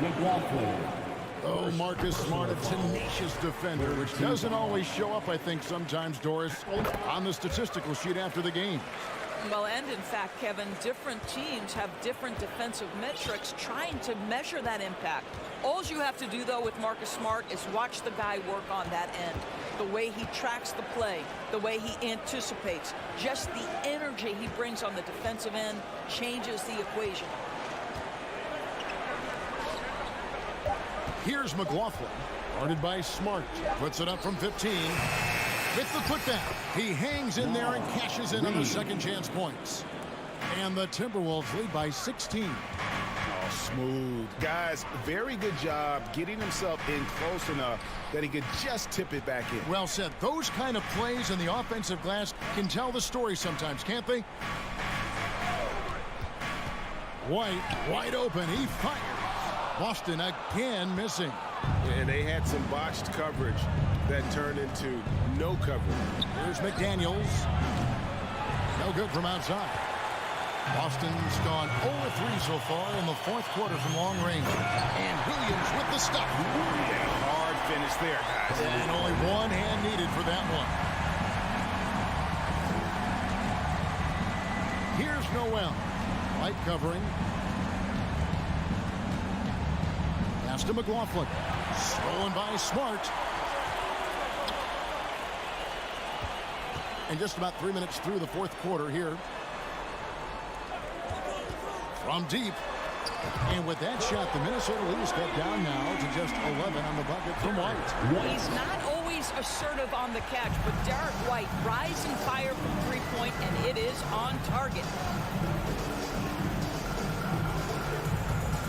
Oh, Marcus Smart, a tenacious defender, which doesn't always show up, I think, sometimes, Doris, on the statistical sheet after the game. Well, and in fact, Kevin, different teams have different defensive metrics trying to measure that impact. All you have to do, though, with Marcus Smart is watch the guy work on that end. The way he tracks the play, the way he anticipates, just the energy he brings on the defensive end changes the equation. Here's McLaughlin, guarded by Smart. Puts it up from 15. With the putdown, he hangs in there and cashes in on the second chance points. And the Timberwolves lead by 16. Oh, smooth. Guys, very good job getting himself in close enough that he could just tip it back in. Well said. Those kind of plays in the offensive glass can tell the story sometimes, can't they? White, wide open. He fires. Boston again missing. And they had some botched coverage that turned into no coverage. Here's McDaniels. No good from outside. Boston's gone 0-3 so far in the fourth quarter from long range. And Williams with the stop. And a hard finish there, guys. And only one hand needed for that one. Here's Noel. White covering. Pass to McLaughlin. Stolen by Smart. And just about 3 minutes through the fourth quarter here. From deep. And with that shot, the Minnesota Leafs cut down now to just 11 on the bucket from White. He's not always assertive on the catch, but Derek White rise and fire from three-point, and it is on target.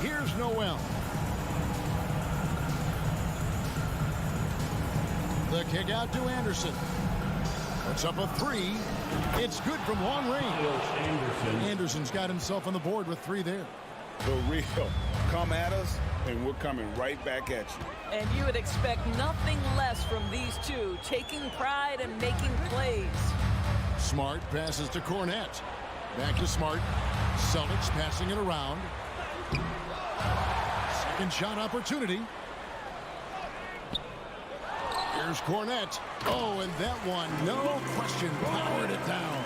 Here's Noel. The kick out to Anderson. Puts up a three. It's good from long range. Anderson's got himself on the board with 3 there. The real. Come at us, and we're coming right back at you. And you would expect nothing less from these two, taking pride and making plays. Smart passes to Cornette. Back to Smart. Celtics passing it around. Second shot opportunity. Here's Cornette. Oh, and that one, no question, powered it down.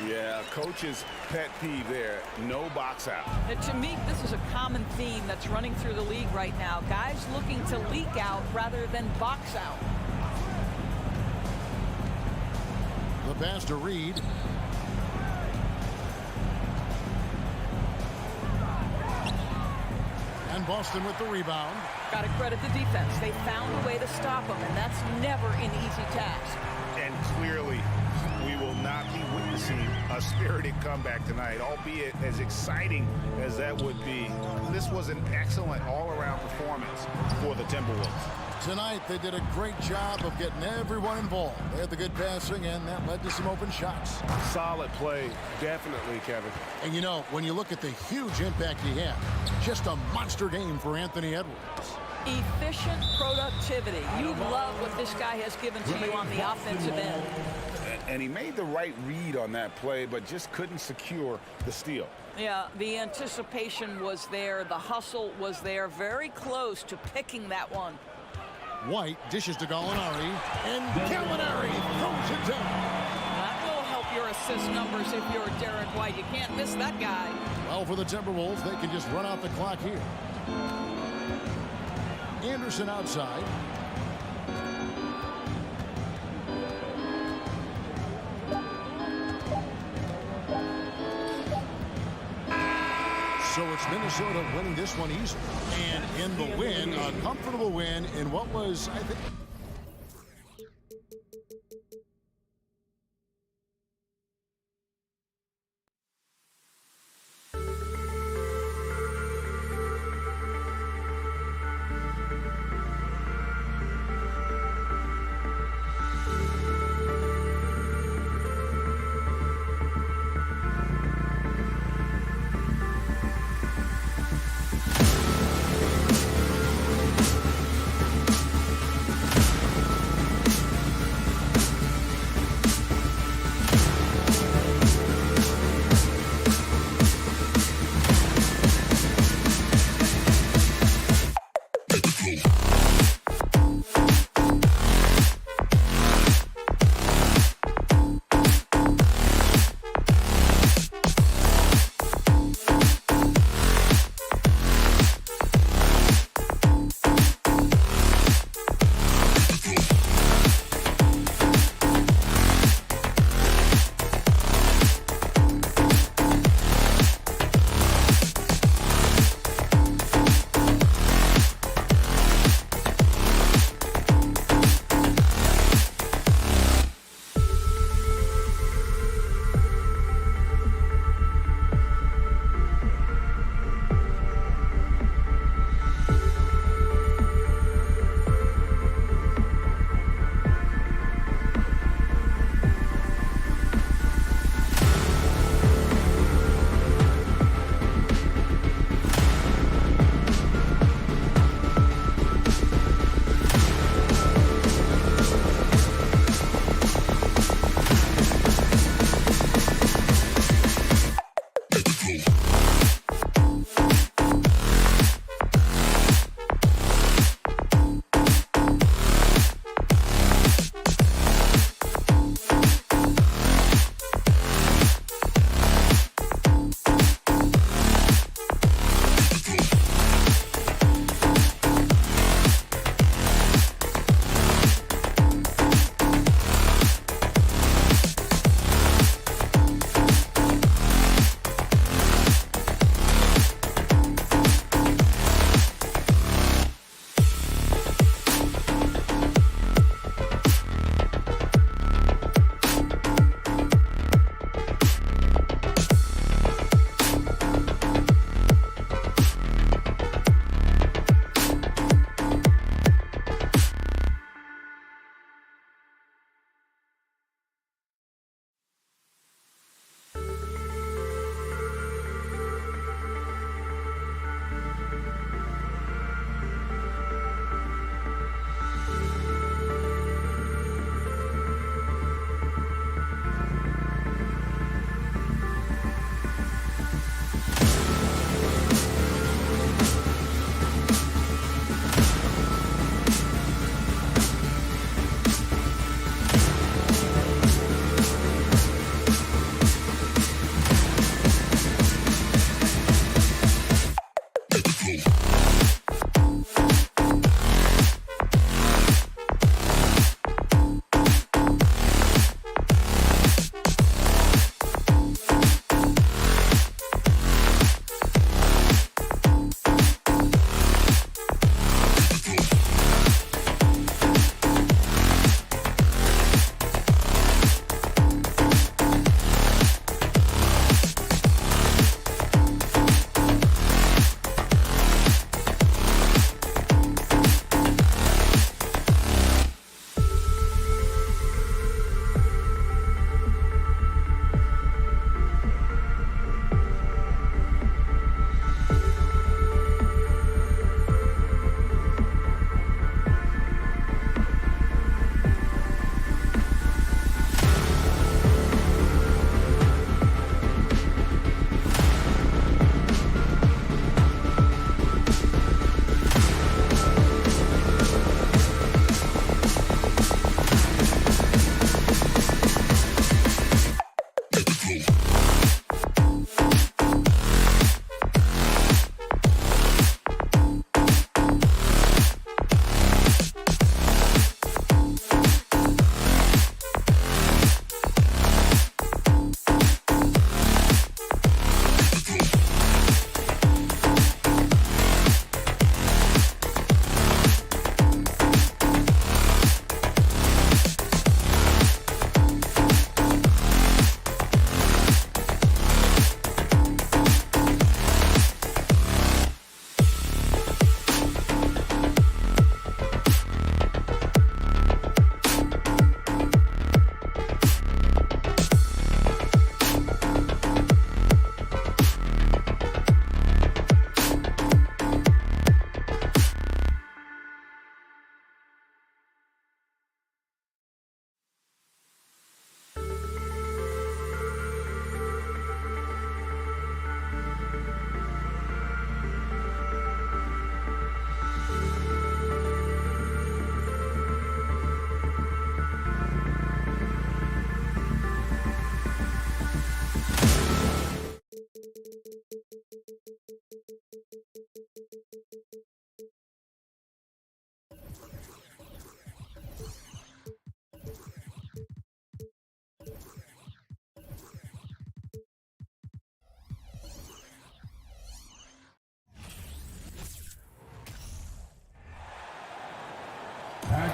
Yeah, coach's pet peeve there. No box out. And to me, this is a common theme that's running through the league right now. Guys looking to leak out rather than box out. The pass to Reed. And Boston with the rebound. Got to credit the defense. They found a way to stop them, and that's never an easy task. And clearly, we will not be witnessing a spirited comeback tonight, albeit as exciting as that would be. This was an excellent all-around performance for the Timberwolves. Tonight, they did a great job of getting everyone involved. They had the good passing, and that led to some open shots. Solid play, definitely, Kevin. And you know, when you look at the huge impact he had, just a monster game for Anthony Edwards. Efficient productivity. You love what this guy has given to you on the offensive end. And he made the right read on that play, but just couldn't secure the steal. Yeah, the anticipation was there. The hustle was there. Very close to picking that one. White dishes to Gallinari, and Gallinari throws it down. That will help your assist numbers if you're Derek White. You can't miss that guy. Well, for the Timberwolves, they can just run out the clock here. Anderson outside. So it's Minnesota winning this one easily. And in the win, a comfortable win in what was, I think...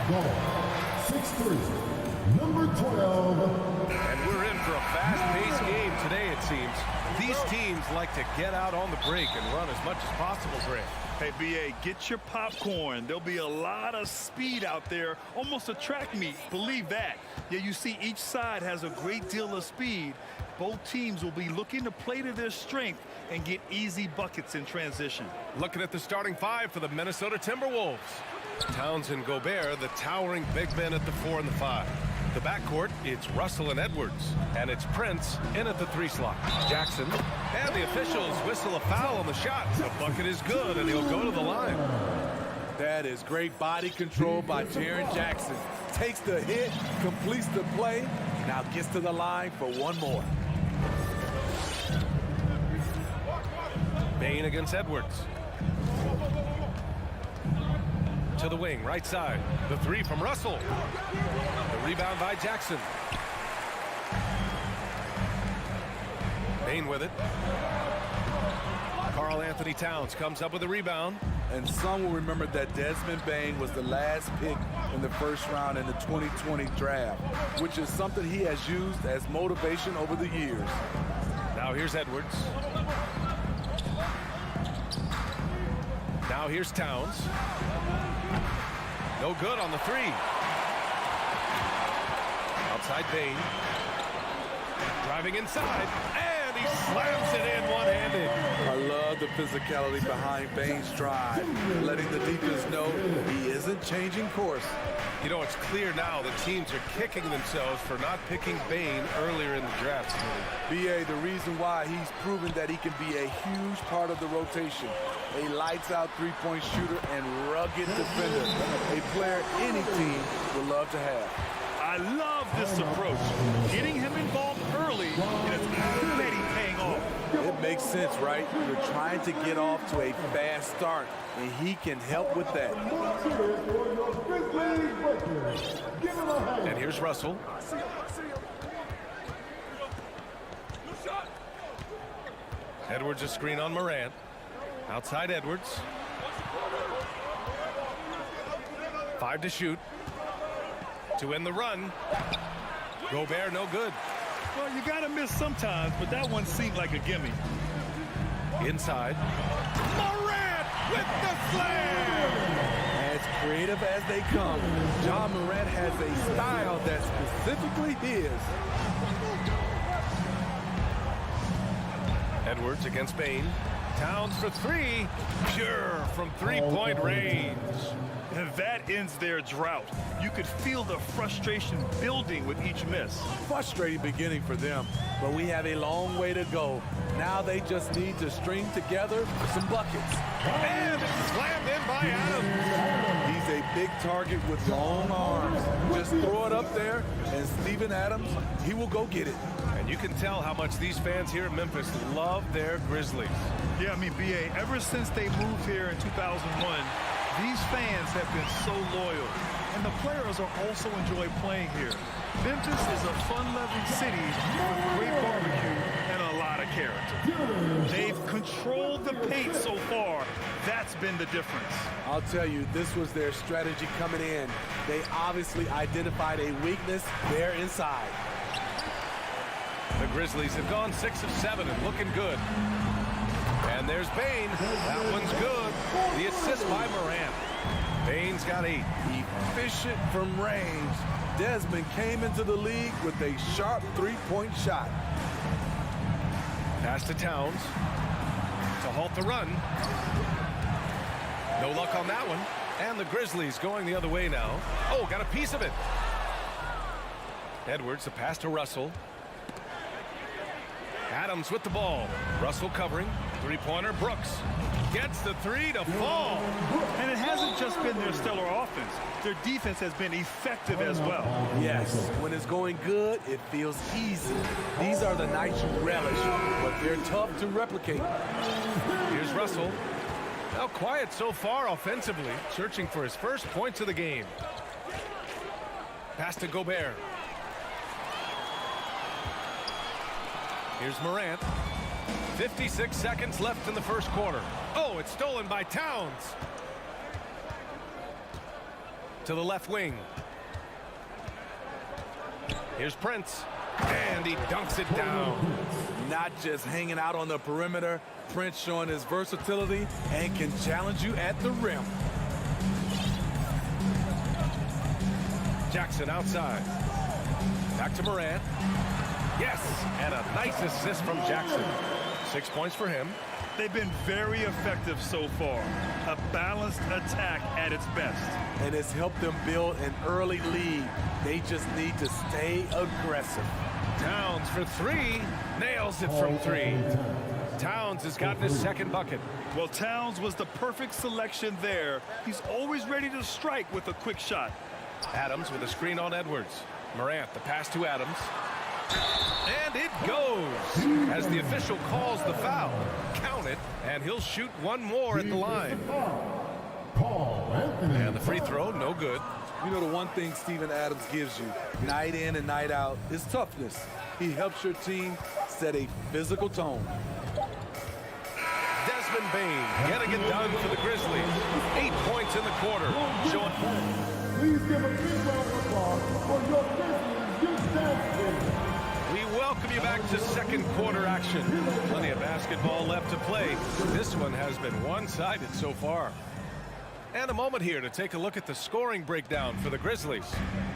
Ball. 6'3", number 12. And we're in for a fast-paced game today, it seems. These teams like to get out on the break and run as much as possible, Grant. Hey, BA, get your popcorn. There'll be a lot of speed out there, almost a track meet. Believe that. Yeah, you see each side has a great deal of speed. Both teams will be looking to play to their strength and get easy buckets in transition. Looking at the starting five for the Minnesota Timberwolves. Towns and Gobert, the towering big men at the 4 and the 5. The backcourt, it's Russell and Edwards. And it's Prince in at the 3 slot. Jackson. And the officials whistle a foul on the shot. The bucket is good, and he'll go to the line. That is great body control by Jaren Jackson. Takes the hit, completes the play, now gets to the line for one more. Bane against Edwards. To the wing, right side. The 3 from Russell. The rebound by Jackson. Bane with it. Karl Anthony Towns comes up with a rebound. And some will remember that Desmond Bane was the last pick in the first round in the 2020 draft, which is something he has used as motivation over the years. Now here's Edwards. Now here's Towns. No good on the 3. Outside Bane. Driving inside. And he slams it in one-handed. I love the physicality behind Bane's drive, letting the defense know he isn't changing course. You know, it's clear now that teams are kicking themselves for not picking Bane earlier in the draft. BA, the reason why he's proven that he can be a huge part of the rotation. A lights-out three-point shooter and rugged defender. A player any team would love to have. I love this approach. Getting him involved early is already paying off. It makes sense, right? You're trying to get off to a fast start, and he can help with that. And here's Russell. Edwards a screen on Morant. Outside Edwards. 5 to shoot. To end the run. Gobert no good. Well, you gotta miss sometimes, but that one seemed like a gimme. Inside. Morant with the slam! As creative as they come, John Morant has a style that's specifically his. Edwards against Bane. Towns for 3. Pure from three-point range. And that ends their drought. You could feel the frustration building with each miss. Frustrating beginning for them, but we have a long way to go. Now they just need to string together some buckets. And it's slammed in by Adams. He's a big target with long arms. Just throw it up there, and Steven Adams, he will go get it. And you can tell how much these fans here in Memphis love their Grizzlies. Yeah, I mean, BA, ever since they moved here in 2001, these fans have been so loyal, and the players are also enjoy playing here. Memphis is a fun-loving city with great barbecue and a lot of character. They've controlled the paint so far. That's been the difference. I'll tell you, this was their strategy coming in. They obviously identified a weakness there inside. The Grizzlies have gone 6 of 7 and looking good. And there's Bane. That one's good. The assist by Morant. Bane's got 8. Efficient from range. Desmond came into the league with a sharp three-point shot. Pass to Towns to halt the run. No luck on that one. And the Grizzlies going the other way now. Oh, got a piece of it. Edwards, the pass to Russell. Adams with the ball. Russell covering. Three-pointer, Brooks. Gets the 3 to fall. And it hasn't just been their stellar offense. Their defense has been effective as well. Yes, when it's going good, it feels easy. These are the nights you relish, but they're tough to replicate. Here's Russell. Now quiet so far offensively, searching for his first points of the game. Pass to Gobert. Here's Morant. 56 seconds left in the first quarter. Oh, it's stolen by Towns. to the left wing. Here's Prince, and he dunks it down. Not just hanging out on the perimeter, Prince showing his versatility and can challenge you at the rim. Jackson outside. Back to Morant. Yes, and a nice assist from Jackson. 6 points for him. They've been very effective so far. A balanced attack at its best. And it's helped them build an early lead. They just need to stay aggressive. Towns for three. Nails it from three. Towns has gotten his second bucket. Well, Towns was the perfect selection there. He's always ready to strike with a quick shot. Adams with a screen on Edwards. Morant, the pass to Adams. And it goes as the official calls the foul. Count it, and he'll shoot one more at the line. And the free throw, no good. You know, the one thing Steven Adams gives you, night in and night out, is toughness. He helps your team set a physical tone. Desmond Bane getting it done for the Grizzlies. 8 points in the quarter. Please give a big round of applause for your Grizzlies youth dance team. We welcome you back to second quarter action. Plenty of basketball left to play. This one has been one-sided so far. And a moment here to take a look at the scoring breakdown for the Grizzlies.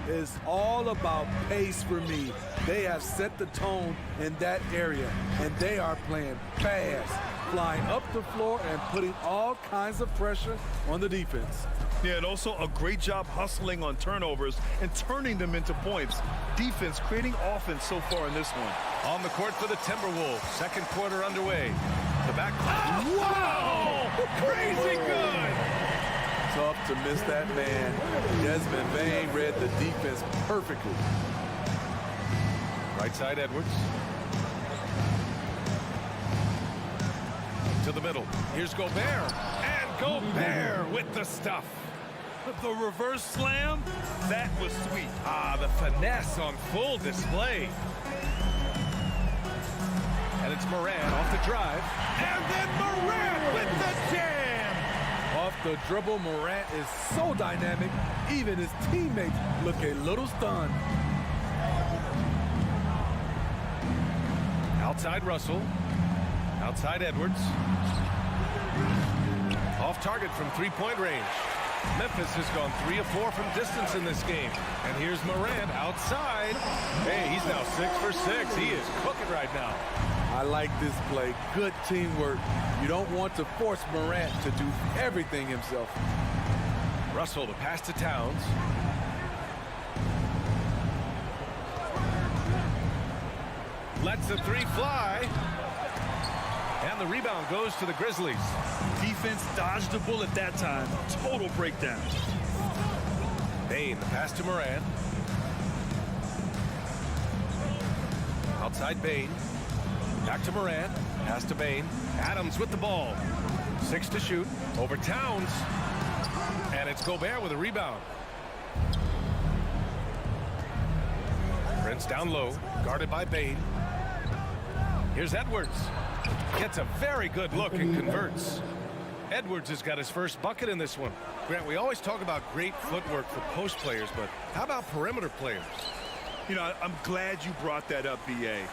It's all about pace for me. They have set the tone in that area, and they are playing fast, flying up the floor and putting all kinds of pressure on the defense. Yeah, and also a great job hustling on turnovers and turning them into points. Defense creating offense so far in this one. On the court for the Timberwolves. Second quarter underway. The back. Oh, wow! Crazy good! Tough to miss that man. Desmond Bane read the defense perfectly. Right side Edwards. To the middle. Here's Gobert. And Gobert with the stuff. The reverse slam, that was sweet. Ah, the finesse on full display. And it's Morant off the drive. And then Morant with the jam. Off the dribble, Morant is so dynamic, even his teammates look a little stunned. Outside Russell. Outside Edwards. Off target from three-point range. Memphis has gone 3 of 4 from distance in this game. And here's Morant outside. Hey, he's now 6 for 6. He is cooking right now. I like this play. Good teamwork. You don't want to force Morant to do everything himself. Russell, the pass to Towns. Lets the three fly. And the rebound goes to the Grizzlies. Defense dodged a bullet that time. Total breakdown. Bane, the pass to Morant. Outside Bane. Back to Morant. Pass to Bane. Adams with the ball. 6 to shoot. Over Towns. And it's Gobert with a rebound. Prince down low. Guarded by Bane. Here's Edwards. Gets a very good look and converts. Edwards has got his first bucket in this one. Grant, we always talk about great footwork for post players, but how about perimeter players? You know, I'm glad you brought that up, B.A.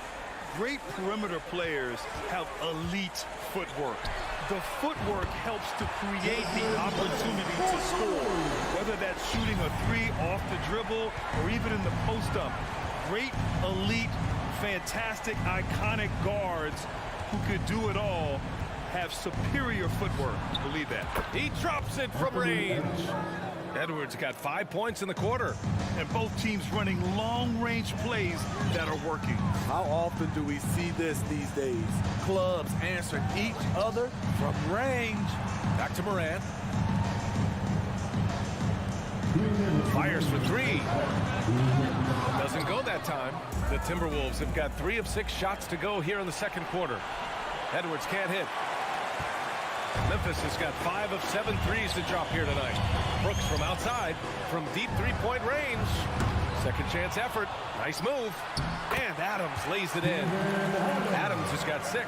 Great perimeter players have elite footwork. The footwork helps to create the opportunity to score, whether that's shooting a three off the dribble or even in the post-up. Great, elite, fantastic, iconic guards who could do it all have superior footwork. Believe that. He drops it from range. Edwards got 5 points in the quarter. And both teams running long-range plays that are working. How often do we see this these days? Clubs answering each other from range. Back to Morant. Fires for three. Doesn't go that time. The Timberwolves have got 3 of 6 shots to go here in the second quarter. Edwards can't hit. Memphis has got 5 of 7 threes to drop here tonight. Brooks from outside, from deep three-point range. Second chance effort. Nice move. And Adams lays it in. Adams has got 6.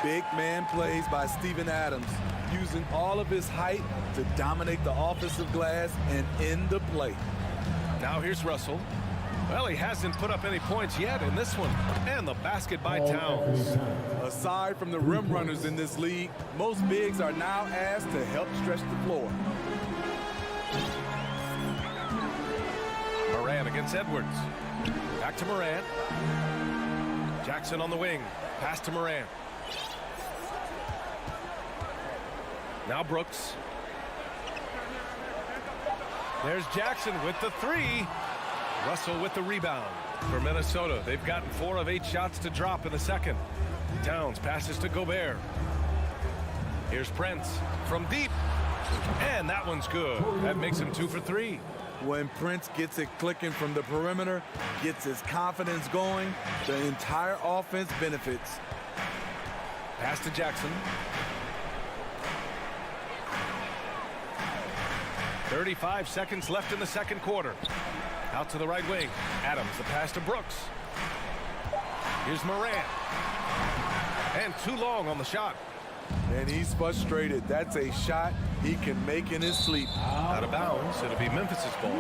Big man plays by Steven Adams, using all of his height to dominate the offensive glass and end the play. Now here's Russell. Well, he hasn't put up any points yet in this one. And the basket by Towns. Aside from the rim runners in this league, most bigs are now asked to help stretch the floor. Morant against Edwards. Back to Morant. Jackson on the wing. Pass to Morant. Now Brooks. There's Jackson with the three. Russell with the rebound. For Minnesota, they've gotten 4 of 8 shots to drop in the second. Towns passes to Gobert. Here's Prince from deep. And that one's good. That makes him 2 for 3. When Prince gets it clicking from the perimeter, gets his confidence going, the entire offense benefits. Pass to Jackson. 35 seconds left in the second quarter. Out to the right wing. Adams, the pass to Brooks. Here's Morant. And too long on the shot. And he's frustrated. That's a shot he can make in his sleep. Out of bounds. It'll be Memphis's ball.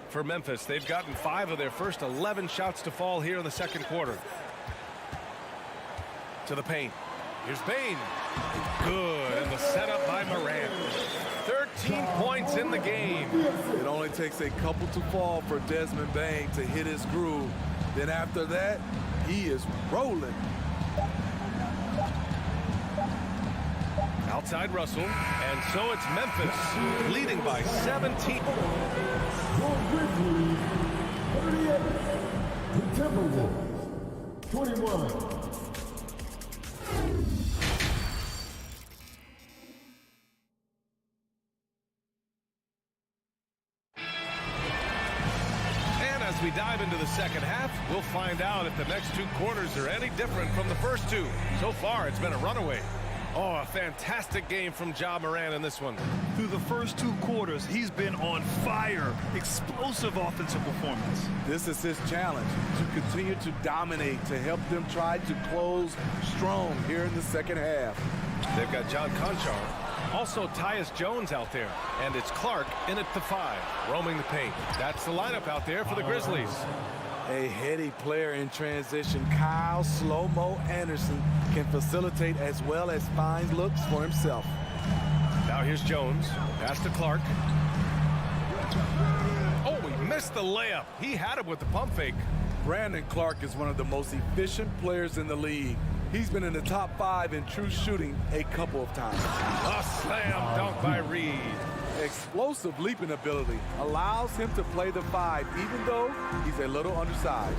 For Memphis, they've gotten 5 of their first 11 shots to fall here in the second quarter. To the paint. Here's Bane. Good. And the setup by Morant. 13 points in the game. It only takes a couple to fall for Desmond Bane to hit his groove. Then after that, he is rolling. Outside Russell. And so it's Memphis leading by 17. Grizzlies, 38. The Timberwolves, 21. As we dive into the second half, we'll find out if the next 2 quarters are any different from the first 2. So far, it's been a runaway. Oh, a fantastic game from Ja Morant in this one. Through the first 2 quarters, he's been on fire. Explosive offensive performance. This is his challenge, to continue to dominate, to help them try to close strong here in the second half. They've got John Conchar. Also Tyus Jones out there. And it's Clark in at the 5, roaming the paint. That's the lineup out there for the Grizzlies. A heady player in transition. Kyle Slow-Mo Anderson can facilitate as well as find looks for himself. Now here's Jones. Pass to Clark. Oh, he missed the layup. He had him with the pump fake. Brandon Clark is one of the most efficient players in the league. He's been in the top 5 in true shooting a couple of times. A slam dunk by Reed. Explosive leaping ability allows him to play the 5, even though he's a little undersized.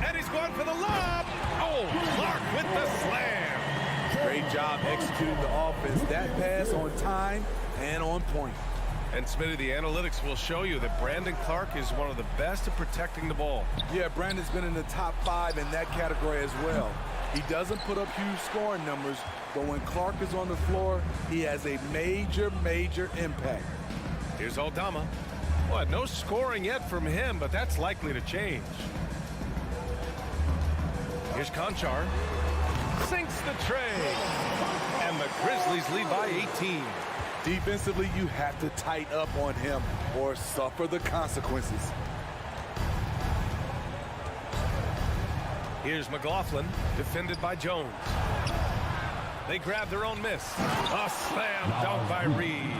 And he's going for the lob. Oh, Clark with the slam. Great job executing the offense. That pass on time and on point. And Smitty, the analytics will show you that Brandon Clark is one of the best at protecting the ball. Yeah, Brandon's been in the top 5 in that category as well. He doesn't put up huge scoring numbers, but when Clark is on the floor, he has a major, major impact. Here's Aldama. Well, no scoring yet from him, but that's likely to change. Here's Conchar. Sinks the tray. And the Grizzlies lead by 18. Defensively, you have to tighten up on him or suffer the consequences. Here's McLaughlin, defended by Jones. They grab their own miss. A slam dunk by Reed.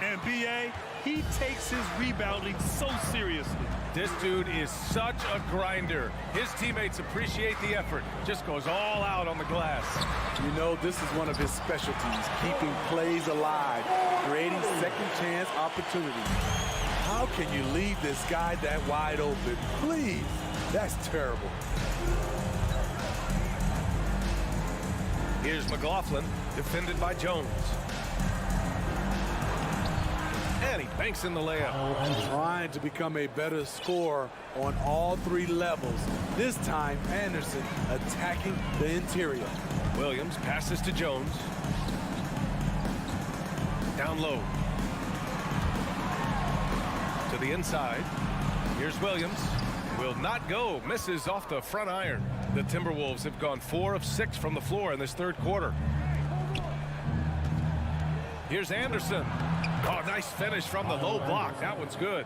And B.A., he takes his rebounding so seriously. This dude is such a grinder. His teammates appreciate the effort. Just goes all out on the glass. You know, this is one of his specialties, keeping plays alive, creating second chance opportunities. How can you leave this guy that wide open? Please, that's terrible. Here's McLaughlin, defended by Jones. And he banks in the layup. Trying to become a better scorer on all 3 levels. This time, Anderson attacking the interior. Williams passes to Jones. Down low. To the inside. Here's Williams. Will not go. Misses off the front iron. The Timberwolves have gone 4 of 6 from the floor in this third quarter. Here's Anderson. Oh, nice finish from the low block. That one's good.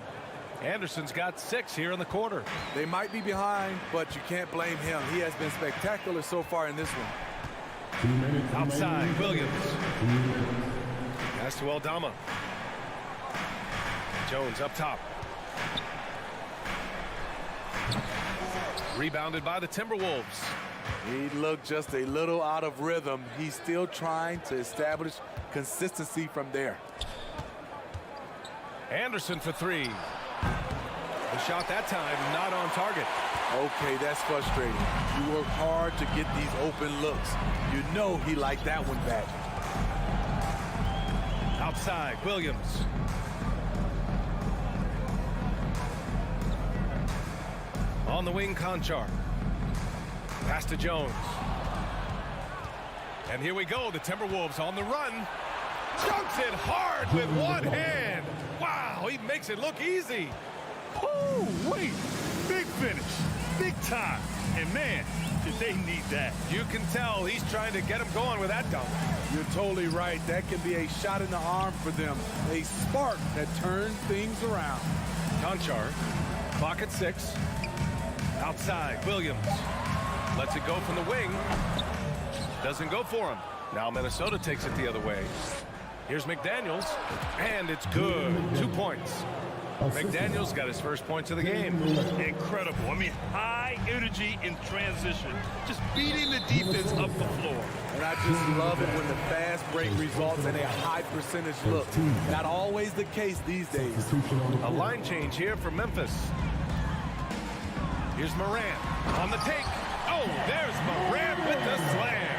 Anderson's got 6 here in the quarter. They might be behind, but you can't blame him. He has been spectacular so far in this one. Outside, Williams. Pass to Aldama. Jones up top. Rebounded by the Timberwolves. He looked just a little out of rhythm. He's still trying to establish consistency from there. Anderson for 3. The shot that time not on target. Okay, that's frustrating. You work hard to get these open looks. You know he liked that one back. Outside, Williams. On the wing, Conchar. Pass to Jones. And here we go. The Timberwolves on the run. Dunks it hard with one hand. Wow, he makes it look easy. Oh, wait. Big finish. Big time. And, man, did they need that. You can tell he's trying to get him going with that dunk. You're totally right. That can be a shot in the arm for them. A spark that turns things around. Conchar. Clock at 6. Outside, Williams. Lets it go from the wing. Doesn't go for him. Now Minnesota takes it the other way. Here's McDaniels. And it's good. 2 points. McDaniels got his first points of the game. Incredible. I mean, high energy in transition. Just beating the defense up the floor. And I just love it when the fast break results in a high percentage look. Not always the case these days. A line change here for Memphis. Here's Morant on the take. Oh, there's Morant with the slam.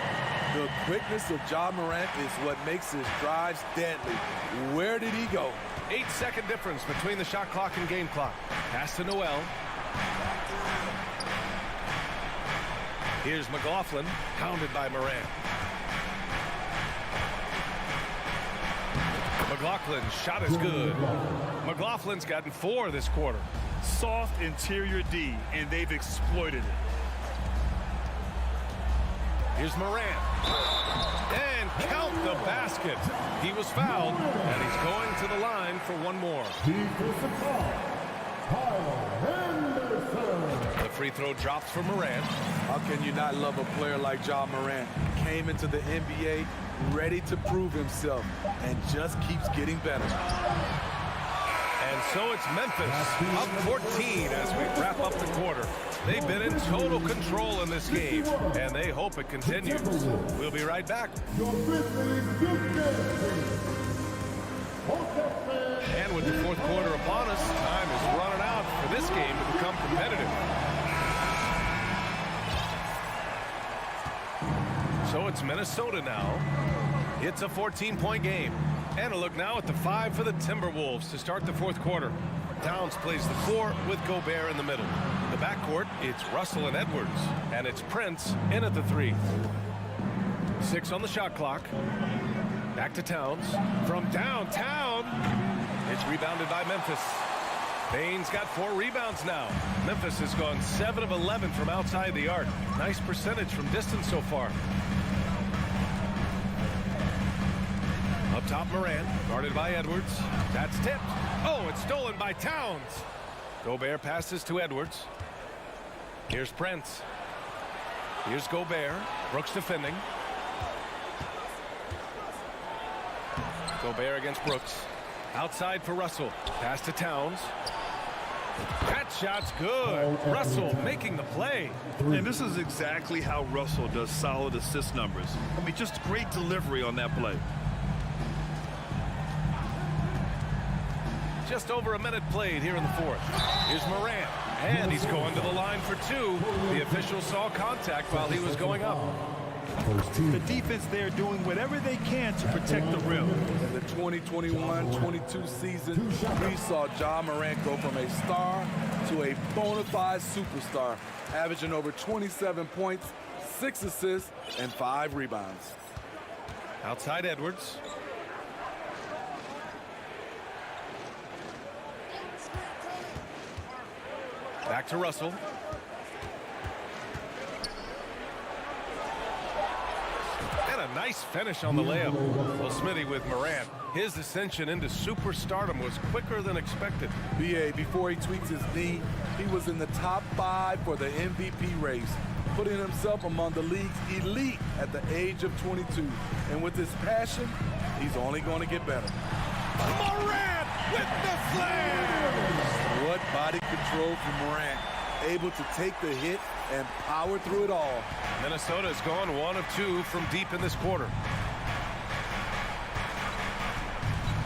The quickness of Ja Morant is what makes his drives deadly. Where did he go? 8-second difference between the shot clock and game clock. Pass to Noel. Here's McLaughlin, hounded by Morant. McLaughlin's shot is good. McLaughlin's gotten 4 this quarter. Soft interior D, and they've exploited it. Here's Morant. And count the basket. He was fouled, and he's going to the line for one more. The free throw drops for Morant. How can you not love a player like Ja Morant? Came into the NBA ready to prove himself and just keeps getting better. And so it's Memphis up 14 as we wrap up the quarter. They've been in total control in this game, and they hope it continues. We'll be right back. And with the fourth quarter upon us, time is running out for this game to become competitive. So it's Minnesota now. It's a 14-point game. And a look now at the 5 for the Timberwolves to start the fourth quarter. Towns plays the 4 with Gobert in the middle. In the backcourt, it's Russell and Edwards. And it's Prince in at the 3. 6 on the shot clock. Back to Towns. From downtown, it's rebounded by Memphis. Bane's got 4 rebounds now. Memphis has gone 7 of 11 from outside the arc. Nice percentage from distance so far. Up top, Morant, guarded by Edwards. That's tipped. Oh, it's stolen by Towns. Gobert passes to Edwards. Here's Prince. Here's Gobert. Brooks defending. Gobert against Brooks. Outside for Russell. Pass to Towns. That shot's good. Russell making the play. And this is exactly how Russell does solid assist numbers. I mean, just great delivery on that play. Just over a minute played here in the fourth. Here's Morant, and he's going to the line for 2. The official saw contact while he was going up. The defense there doing whatever they can to protect the rim. In the 2021-22 season, we saw Ja Morant go from a star to a bona fide superstar, averaging over 27 points, 6 assists, and 5 rebounds. Outside Edwards. Back to Russell. And a nice finish on the layup. Well, Smitty with Morant. His ascension into superstardom was quicker than expected. BA, before he tweaks his knee, he was in the top 5 for the MVP race, putting himself among the league's elite at the age of 22. And with his passion, he's only going to get better. Morant with the slam! What body control from Morant. Able to take the hit and power through it all. Minnesota's gone 1 of 2 from deep in this quarter.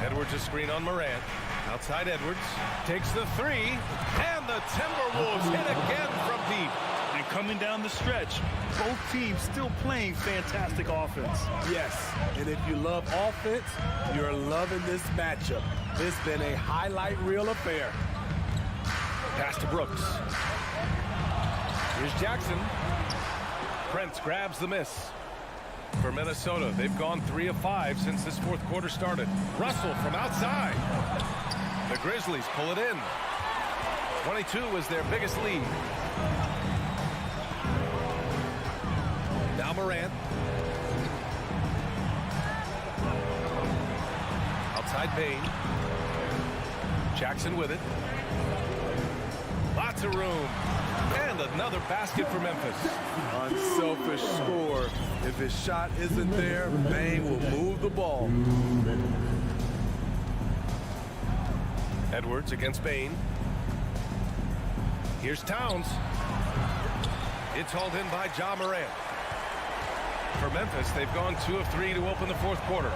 Edwards a screen on Morant. Outside Edwards. Takes the 3. And the Timberwolves hit again from deep. And coming down the stretch, both teams still playing fantastic offense. Yes, and if you love offense, you're loving this matchup. It's been a highlight reel affair. Pass to Brooks. Here's Jackson. Prince grabs the miss. For Minnesota, they've gone 3 of 5 since this fourth quarter started. Russell from outside. The Grizzlies pull it in. 22 was their biggest lead. Now Morant. Outside Bain. Jackson with it. Lots of room. And another basket for Memphis. Unselfish score. If his shot isn't there, Bain will move the ball. Edwards against Bain. Here's Towns. It's hauled in by Ja Morant. For Memphis, they've gone 2 of 3 to open the fourth quarter.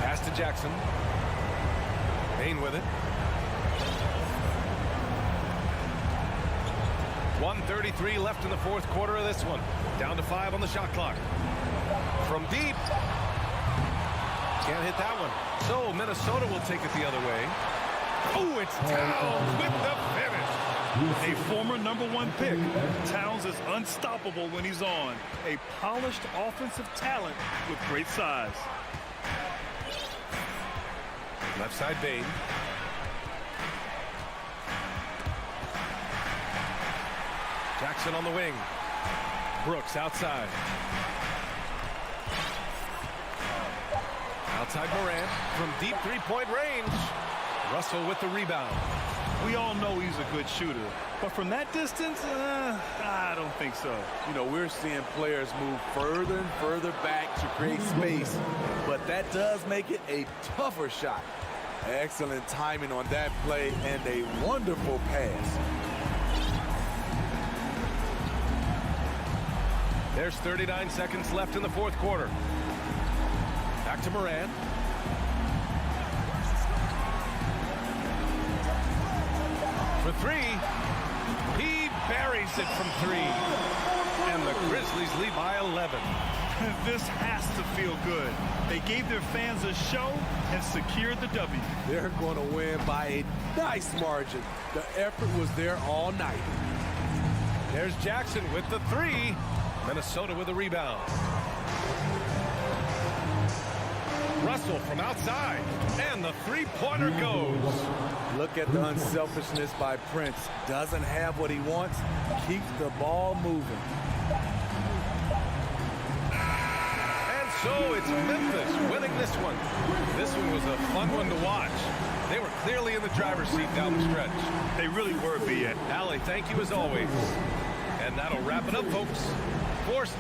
Pass to Jackson. Bain with it. 1:33 left in the fourth quarter of this one. Down to 5 on the shot clock. From deep. Can't hit that one. So Minnesota will take it the other way. Oh, it's Towns with the finish. A former #1 pick, Towns is unstoppable when he's on. A polished offensive talent with great size. Left side Bain. Jackson on the wing. Brooks outside. Outside Morant from deep three-point range. Russell with the rebound. We all know he's a good shooter, but from that distance, I don't think so. You know, we're seeing players move further and further back to create space, but that does make it a tougher shot. Excellent timing on that play and a wonderful pass. There's 39 seconds left in the fourth quarter. Back to Morant. For 3. He buries it from 3. And the Grizzlies lead by 11. This has to feel good. They gave their fans a show and secured the W. They're going to win by a nice margin. The effort was there all night. There's Jackson with the 3. Minnesota with a rebound. Russell from outside. And the three-pointer goes. Look at the unselfishness by Prince. Doesn't have what he wants. Keeps the ball moving. And so it's Memphis winning this one. This one was a fun one to watch. They were clearly in the driver's seat down the stretch. They really were, B.A. Allie, thank you as always. And that'll wrap it up, folks. Force.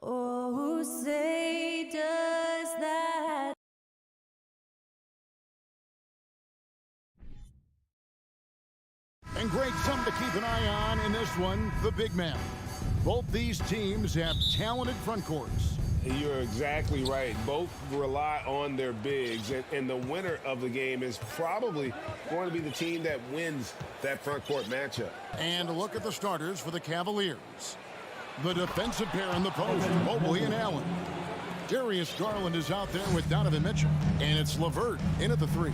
Oh, say does that. And great something to keep an eye on in this one, the big man. Both these teams have talented front courts. You're exactly right. Both rely on their bigs, and the winner of the game is probably going to be the team that wins that front court matchup. And a look at the starters for the Cavaliers. The defensive pair in the post, Mobley and Allen. Darius Garland is out there with Donovan Mitchell. And it's LeVert in at the 3.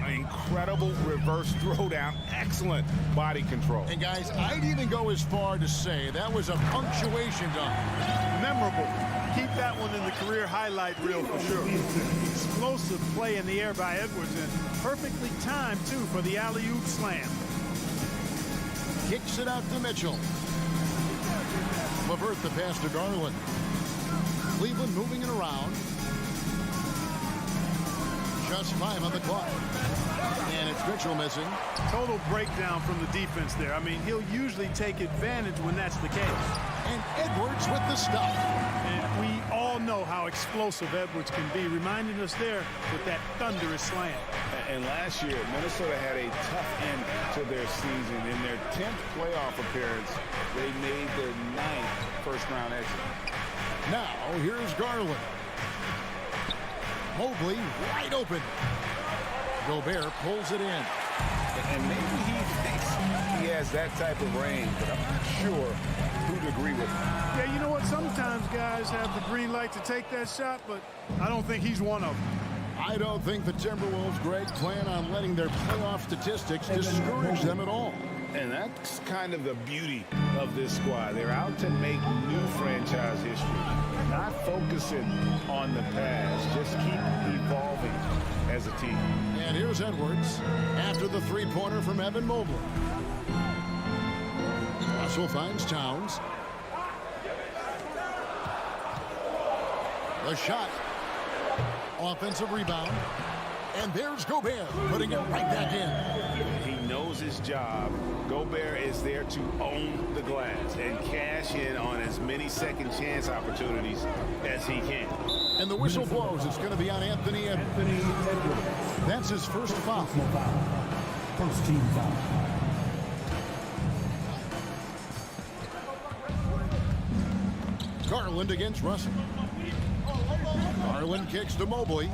An incredible reverse throwdown. Excellent body control. And guys, I'd even go as far to say that was a punctuation dunk. Memorable. Keep that one in the career highlight reel for sure. Explosive play in the air by Edwards, and perfectly timed, too, for the alley-oop slam. Kicks it out to Mitchell. LeVert the pass to Garland. Cleveland moving it around. Just 5 on the clock. And it's Mitchell missing. Total breakdown from the defense there. I mean, he'll usually take advantage when that's the case. And Edwards with the stop. And we all know how explosive Edwards can be, reminding us there with that thunderous slam. And last year, Minnesota had a tough end to their season. In their 10th playoff appearance, they made their 9th first-round exit. Now, here's Garland. Mobley wide open. Gobert pulls it in. And maybe he thinks he has that type of range, but I'm not sure who'd agree with him. Yeah, you know what? Sometimes guys have the green light to take that shot, but I don't think he's one of them. I don't think the Timberwolves, Greg, plan on letting their playoff statistics discourage them at all. And that's kind of the beauty of this squad. They're out to make new franchise history, not focusing on the past, just keep evolving as a team. And here's Edwards after the three-pointer from Evan Mobley. Russell finds Towns. The shot. Offensive rebound. And there's Gobert putting it right back in. He knows his job. Gobert is there to own the glass and cash in on as many second chance opportunities as he can. And the whistle blows. It's going to be on Anthony Edwards. That's his first foul. First team foul. Garland against Russell. Garland kicks to Mobley.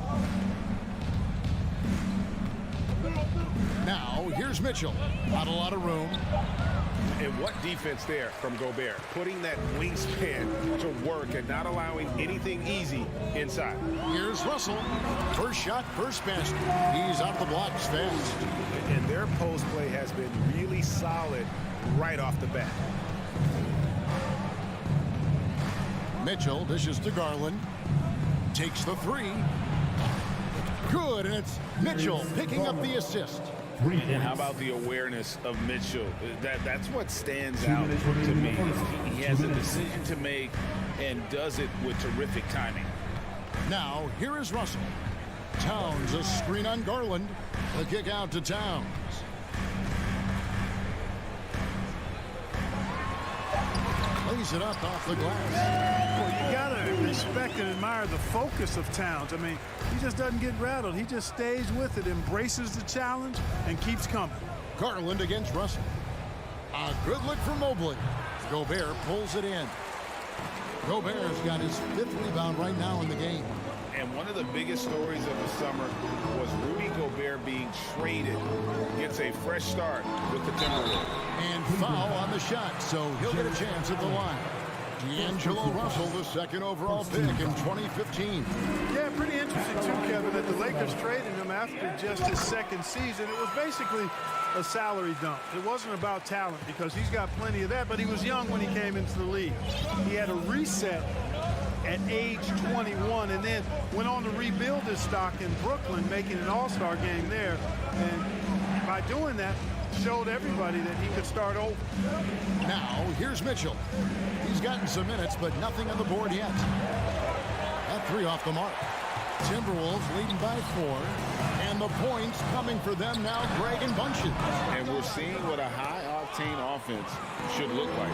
Now, here's Mitchell. Not a lot of room. And what defense there from Gobert, putting that wingspan to work and not allowing anything easy inside. Here's Russell. First shot, first basket. He's out the blocks fast. And their post play has been really solid right off the bat. Mitchell dishes to Garland. Takes the 3. Good, and it's Mitchell picking up the assist. And how about the awareness of Mitchell? That's what stands out to me. He has a decision to make and does it with terrific timing. Now, here is Russell. Towns, a screen on Garland. The kick out to Towns. Lays it up off the glass. Well, you got to respect and admire the focus of Towns. I mean, he just doesn't get rattled. He just stays with it, embraces the challenge, and keeps coming. Garland against Russell. A good look from Mobley. Gobert pulls it in. Gobert's got his 5th rebound right now in the game. And one of the biggest stories of the summer was Rudy Gobert being traded. Gets a fresh start with the Timberwolves. And foul on the shot, so he'll get a chance at the line. D'Angelo Russell, the 2nd overall pick in 2015. Yeah, pretty interesting, too, Kevin, that the Lakers traded him after just his 2nd season. It was basically a salary dump. It wasn't about talent because he's got plenty of that, but he was young when he came into the league. He had a reset at age 21 and then went on to rebuild his stock in Brooklyn, making an all-star game there. And by doing that, showed everybody that he could start over. Now, here's Mitchell. He's gotten some minutes, but nothing on the board yet. That 3 off the mark. Timberwolves leading by 4. And the points coming for them now, Greg, in bunches. And we're seeing what a high-octane offense should look like.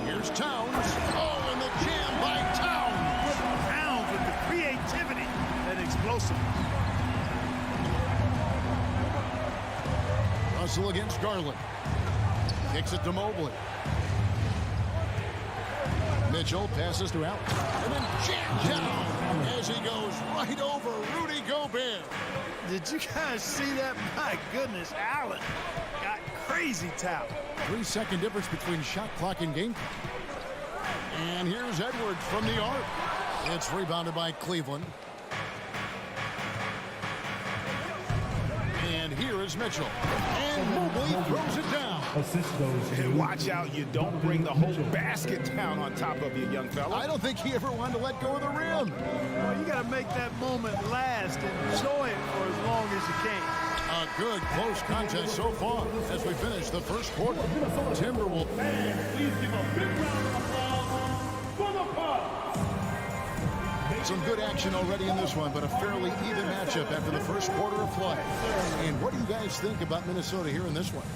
Here's Towns. Oh, and the jam by Towns. Towns with the creativity and explosiveness. Russell against Garland. Kicks it to Mobley. Mitchell passes to Allen. And then jam down as he goes right over Rudy Gobert. Did you guys see that? My goodness, Allen got crazy talent. 3-second difference between shot clock and game clock. And here's Edwards from the arc. It's rebounded by Cleveland. And here is Mitchell. And Mobley throws it down. Assist goes to And watch out, you don't bring the whole basket down on top of you, young fella. I don't think he ever wanted to let go of the rim. Well, you got to make that moment last and enjoy it for as long as you can. A good close contest so far as we finish the first quarter. Timberwolves. Please give a big round of applause for the Bucks. Some good action already in this one, but a fairly even matchup after the first quarter of play. And what do you guys think about Minnesota here in this one?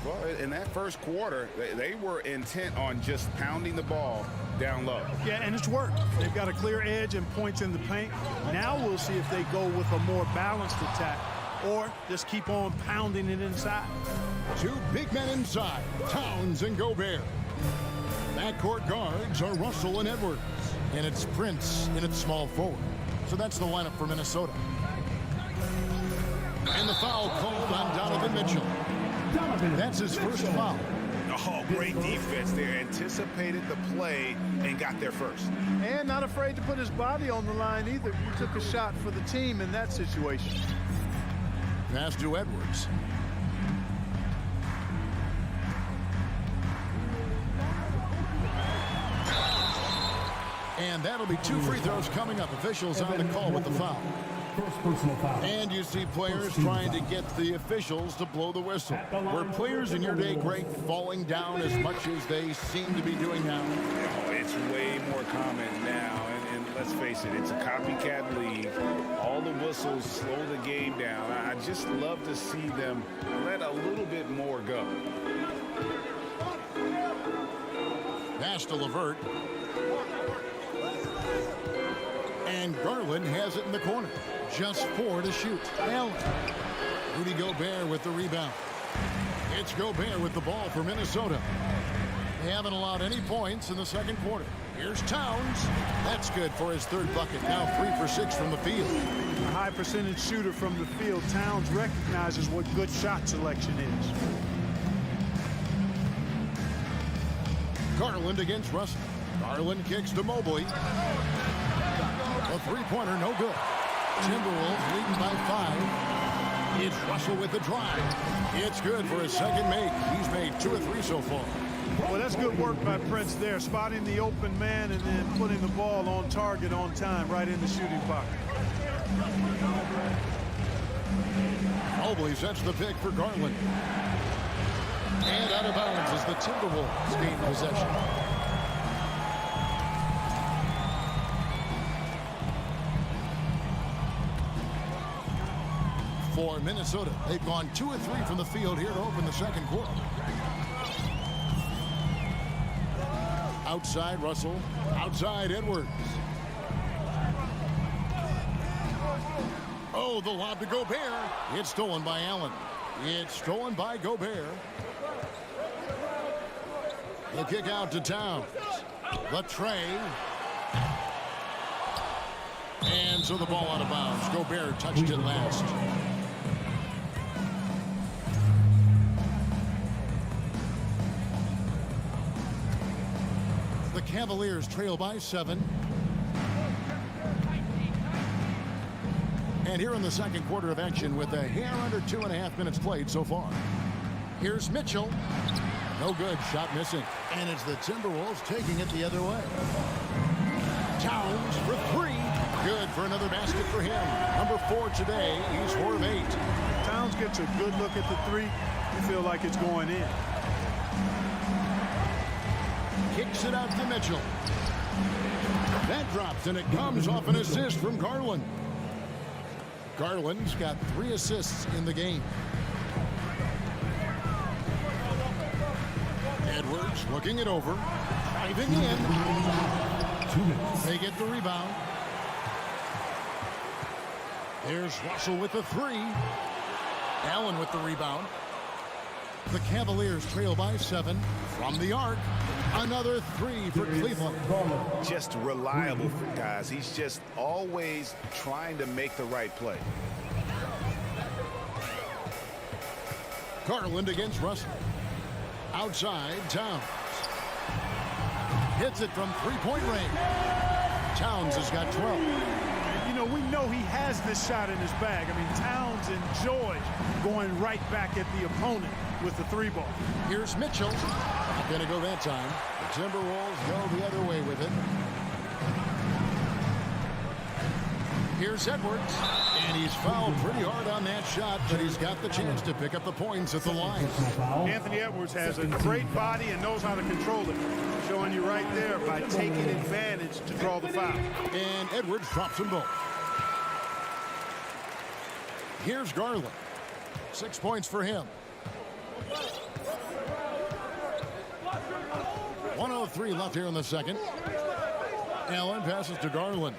Well, in that first quarter, they were intent on just pounding the ball down low. Yeah, and it's worked. They've got a clear edge and points in the paint. Now we'll see if they go with a more balanced attack or just keep on pounding it inside. Two big men inside, Towns and Gobert. Backcourt guards are Russell and Edwards. And it's Prince in its small forward. So that's the lineup for Minnesota. And the foul called on Donovan Mitchell. That's his first foul. Oh, great defense there. Anticipated the play and got there first. And not afraid to put his body on the line either. He took a shot for the team in that situation. Pass to Edwards. And that'll be 2 free throws coming up. Officials on the call with the foul. First personal foul. And you see players trying to get the officials to blow the whistle. Were players in your day, Greg, falling down as much as they seem to be doing now? Oh, it's way more common now. And let's face it, it's a copycat league. All the whistles slow the game down. I just love to see them let a little bit more go. Pass to LeVert. And Garland has it in the corner. Just 4 to shoot. Allen. Rudy Gobert with the rebound. It's Gobert with the ball for Minnesota. They haven't allowed any points in the second quarter. Here's Towns. That's good for his third bucket. Now 3 for 6 from the field. A high percentage shooter from the field. Towns recognizes what good shot selection is. Garland against Russell. Garland kicks to Mobley. A three-pointer, no good. Timberwolves leading by 5. It's Russell with the drive. It's good for his second make. He's made 2 or 3 so far. Well, that's good work by Prince there, spotting the open man and then putting the ball on target on time, right in the shooting pocket. Mobley sets the pick for Garland. And out of bounds as the Timberwolves gain possession. For Minnesota, they've gone 2 or 3 from the field here to open the second quarter. Outside Russell, outside Edwards. Oh, the lob to Gobert. It's stolen by Allen. It's stolen by Gobert. The kick out to Towns. Latre. And so the ball out of bounds. Gobert touched it last. The Cavaliers trail by 7. And here in the second quarter of action with a hair under 2.5 minutes played so far. Here's Mitchell. No good. Shot missing. And it's the Timberwolves taking it the other way. Towns for 3. Good for another basket for him. Number 4 today. He's 4 of 8. Towns gets a good look at the 3. You feel like it's going in. Kicks it out to Mitchell. That drops, and it comes off an assist from Garland. Garland's got 3 assists in the game. Edwards looking it over. Driving in. They get the rebound. There's Russell with the 3. Allen with the rebound. The Cavaliers trail by 7 from the arc. Another 3 for Cleveland. Just reliable for guys. He's just always trying to make the right play. Garland against Russell. Outside, Towns. Hits it from 3-point range. Towns has got 12. You know, we know he has this shot in his bag. I mean, Towns enjoys going right back at the opponent with the 3 ball. Here's Mitchell. Not going to go that time. The Timberwolves go the other way with it. Here's Edwards. And he's fouled pretty hard on that shot, but he's got the chance to pick up the points at the line. Anthony Edwards has a great body and knows how to control it. Showing you right there by taking advantage to draw the foul. And Edwards drops them both. Here's Garland. 6 points for him. 1:03 left here in the second. Allen passes to Garland.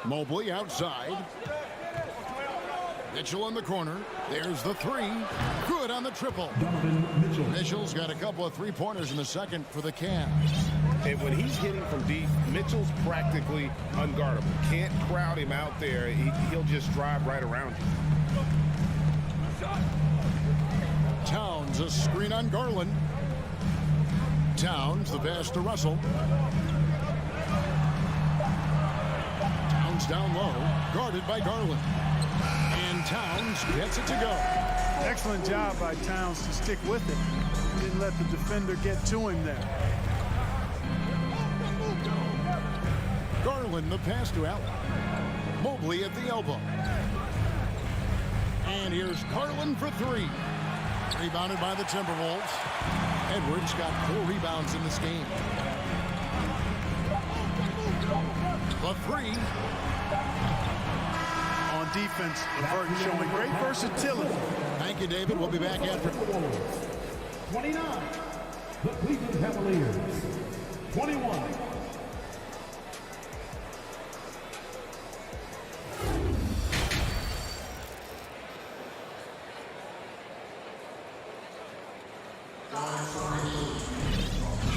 Mobley outside. Mitchell in the corner. There's the 3. Good on the triple. Mitchell's got a couple of 3-pointers in the second for the Cavs. And when he's hitting from deep, Mitchell's practically unguardable. Can't crowd him out there. He'll just drive right around you. Towns, a screen on Garland. Towns, the pass to Russell. Towns down low, guarded by Garland. And Towns gets it to go. Excellent job by Towns to stick with it. Didn't let the defender get to him there. Garland, the pass to Allen. Mobley at the elbow. And here's Garland for 3. Rebounded by the Timberwolves. Edwards got 4 rebounds in this game. The 3. On defense, Burton showing great versatility. Thank you, David. We'll be back after. 29, the Cleveland Cavaliers. 21.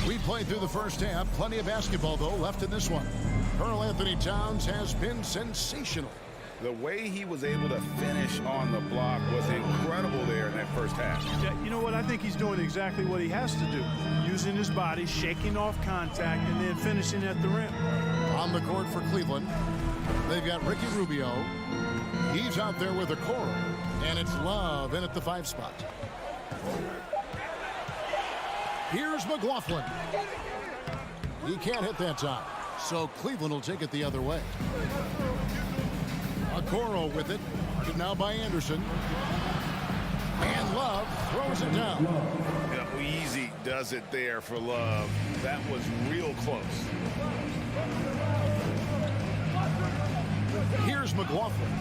We played through the first half. Plenty of basketball, though, left in this one. Karl Anthony Towns has been sensational. The way he was able to finish on the block was incredible there in that first half. Yeah, you know what? I think he's doing exactly what he has to do. Using his body, shaking off contact, and then finishing at the rim. On the court for Cleveland, they've got Ricky Rubio. He's out there with a core, and it's Love in at the 5 spot. Here's McLaughlin. He can't hit that time, so Cleveland will take it the other way. Okoro with it, guarded now by Anderson. And Love throws it down. Yeah, easy does it there for Love. That was real close. Here's McLaughlin.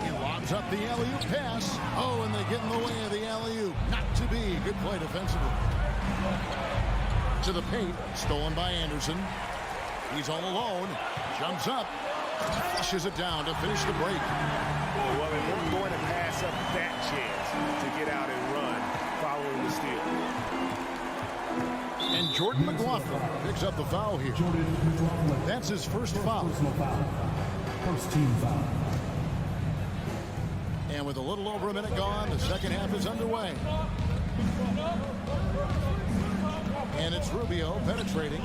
He lobs up the alley-oop pass. Oh, and they get in the way of the alley-oop. Not to be. Good play defensively. To the paint, stolen by Anderson. He's all alone. Jumps up. Flushes it down to finish the break. Well, they weren't going to pass up that chance to get out and run following the steal. And Jordan McLaughlin picks up the foul here. That's his first foul. First team foul. And with a little over a minute gone, the second half is underway. And it's Rubio penetrating.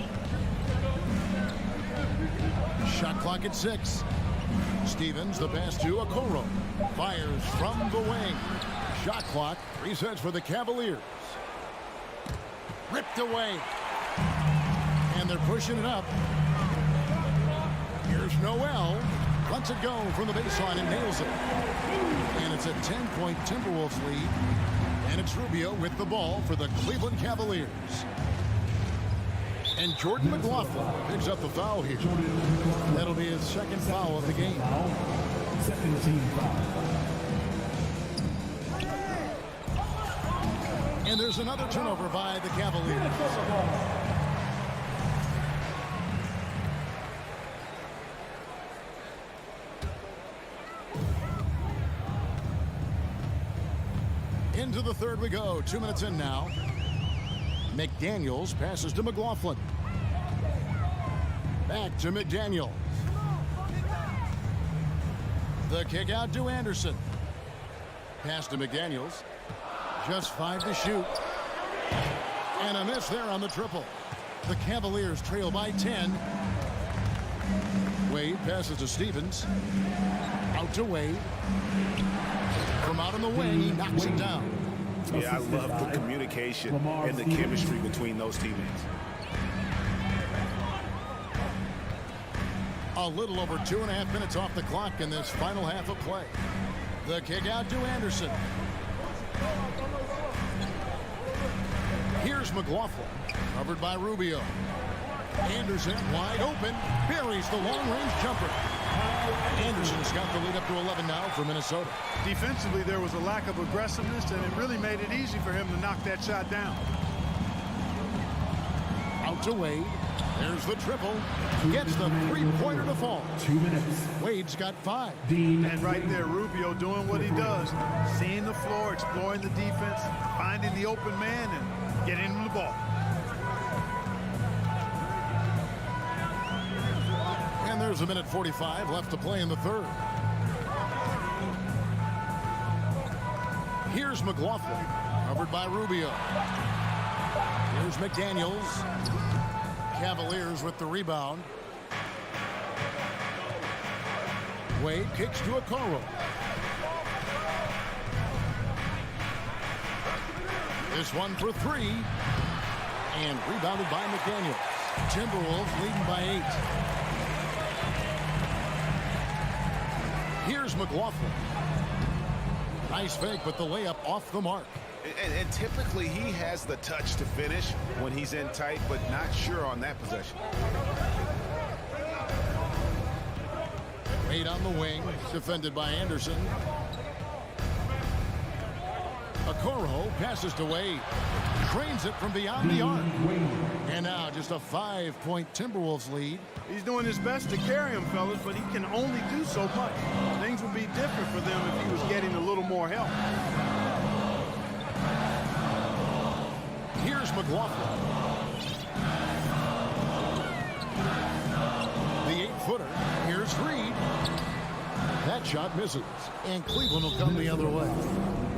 Shot clock at 6. Stevens, the pass to Okoro. Fires from the wing. Shot clock resets for the Cavaliers. Ripped away. And they're pushing it up. Here's Noel. Lets it go from the baseline and nails it. And it's a 10-point Timberwolves lead. And it's Rubio with the ball for the Cleveland Cavaliers. And Jordan McLaughlin picks up the foul here. That'll be his second foul of the game. Second team foul. And there's another turnover by the Cavaliers. Into the third we go. 2 minutes in now. McDaniels passes to McLaughlin. Back to McDaniels. The kick out to Anderson. Pass to McDaniels. Just 5 to shoot. And a miss there on the triple. The Cavaliers trail by 10. Wade passes to Stevens. Out to Wade. From out on the wing, he knocks it down. Yeah, I love the communication and the chemistry between those teammates. A little over 2.5 minutes off the clock in this final half of play. The kick out to Anderson. Here's McLaughlin, covered by Rubio. Anderson wide open, buries the long-range jumper. Anderson's got the lead up to 11 now for Minnesota. Defensively, there was a lack of aggressiveness, and it really made it easy for him to knock that shot down. Out to Wade. There's the triple. Gets the three-pointer to fall. 2 minutes. Wade's got 5. And right there, Rubio doing what he does. Seeing the floor, exploring the defense, finding the open man, and getting him the ball. And there's a minute 45 left to play in the third. Here's McLaughlin, covered by Rubio. Here's McDaniels. Cavaliers with the rebound. Wade kicks to Okoro. This one for 3. And rebounded by McDaniels. Timberwolves leading by 8. Here's McLaughlin. Nice fake, but the layup off the mark. And typically he has the touch to finish when he's in tight, but not sure on that possession. Wade on the wing, defended by Anderson. Okoro passes to Wade. Drains it from beyond the arc. And now just a 5-point Timberwolves lead. He's doing his best to carry him, fellas, but he can only do so much. Things would be different for them if he was getting a little more help. Here's McLaughlin. The 8-footer. Here's Reed. That shot misses. And Cleveland will come the other way.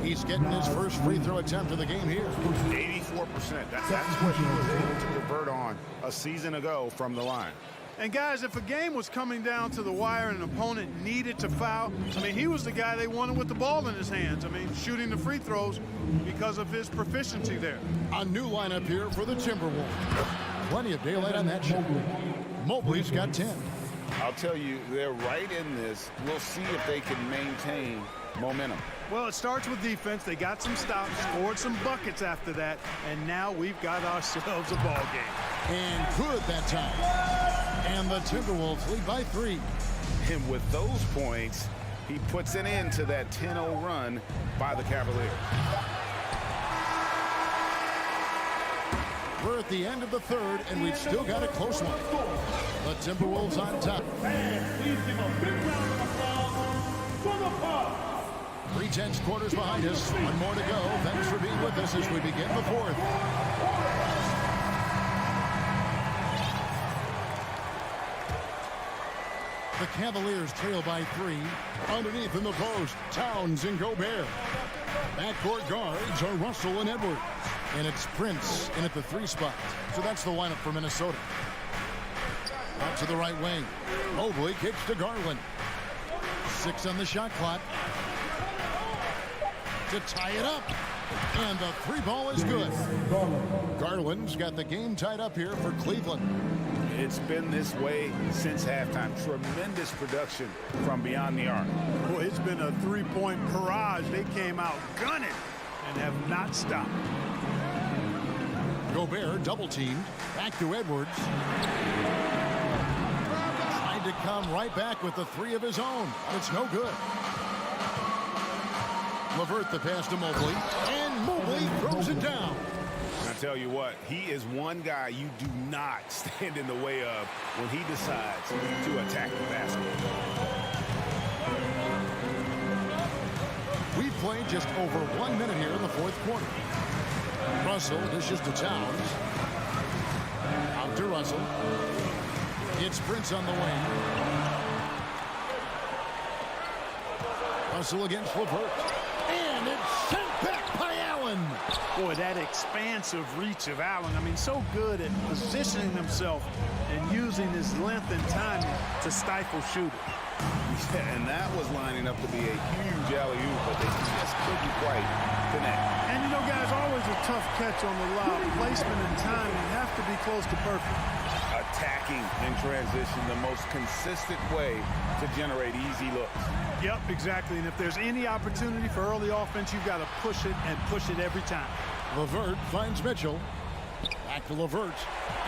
He's getting his first free throw attempt of the game here. 84%. That's what he was able to revert on a season ago from the line. And guys, if a game was coming down to the wire and an opponent needed to foul, I mean, he was the guy they wanted with the ball in his hands. I mean, shooting the free throws because of his proficiency there. A new lineup here for the Timberwolves. Plenty of daylight on that shot. Mobley's got 10. I'll tell you, they're right in this. We'll see if they can maintain momentum. Well, it starts with defense. They got some stops, scored some buckets after that, and now we've got ourselves a ball game. And good that time. And the Timberwolves lead by 3. And with those points, he puts an end to that 10-0 run by the Cavaliers. We're at the end of the third, and we've still got a close one. The Timberwolves on top. Please give a big round of applause for the Bucks. 3/10 quarters behind us. One more to go. Thanks for being with us as we begin the fourth. The Cavaliers trail by 3. Underneath in the post, Towns and Gobert. Backcourt guards are Russell and Edwards. And it's Prince in at the 3 spot. So that's the lineup for Minnesota. Out to the right wing. Mobley kicks to Garland. 6 on the shot clock. To tie it up. And the 3 ball is good. Garland's got the game tied up here for Cleveland. It's been this way since halftime. Tremendous production from beyond the arc. Boy, it's been a 3-point barrage. They came out gunning and have not stopped. Gobert double teamed. Back to Edwards. Trying to come right back with the three of his own. It's no good. LeVert the pass to Mobley. And Mobley throws it down. I tell you what, he is one guy you do not stand in the way of when he decides to attack the basket. We've played just over 1 minute here in the fourth quarter. Russell dishes to Towns. Out to Russell. It's Prince on the wing. Russell against LeVert. And it's sent back by Allen. Boy, that expansive reach of Allen. I mean, so good at positioning himself and using his length and timing to stifle shooters. Yeah, and that was lining up to be a huge alley-oop, but they just couldn't quite connect. And, you know, guys, always a tough catch on the lob. Placement and timing have to be close to perfect. Attacking in transition, the most consistent way to generate easy looks. Yep, exactly. And if there's any opportunity for early offense, you've got to push it and push it every time. LeVert finds Mitchell. Back to LeVert.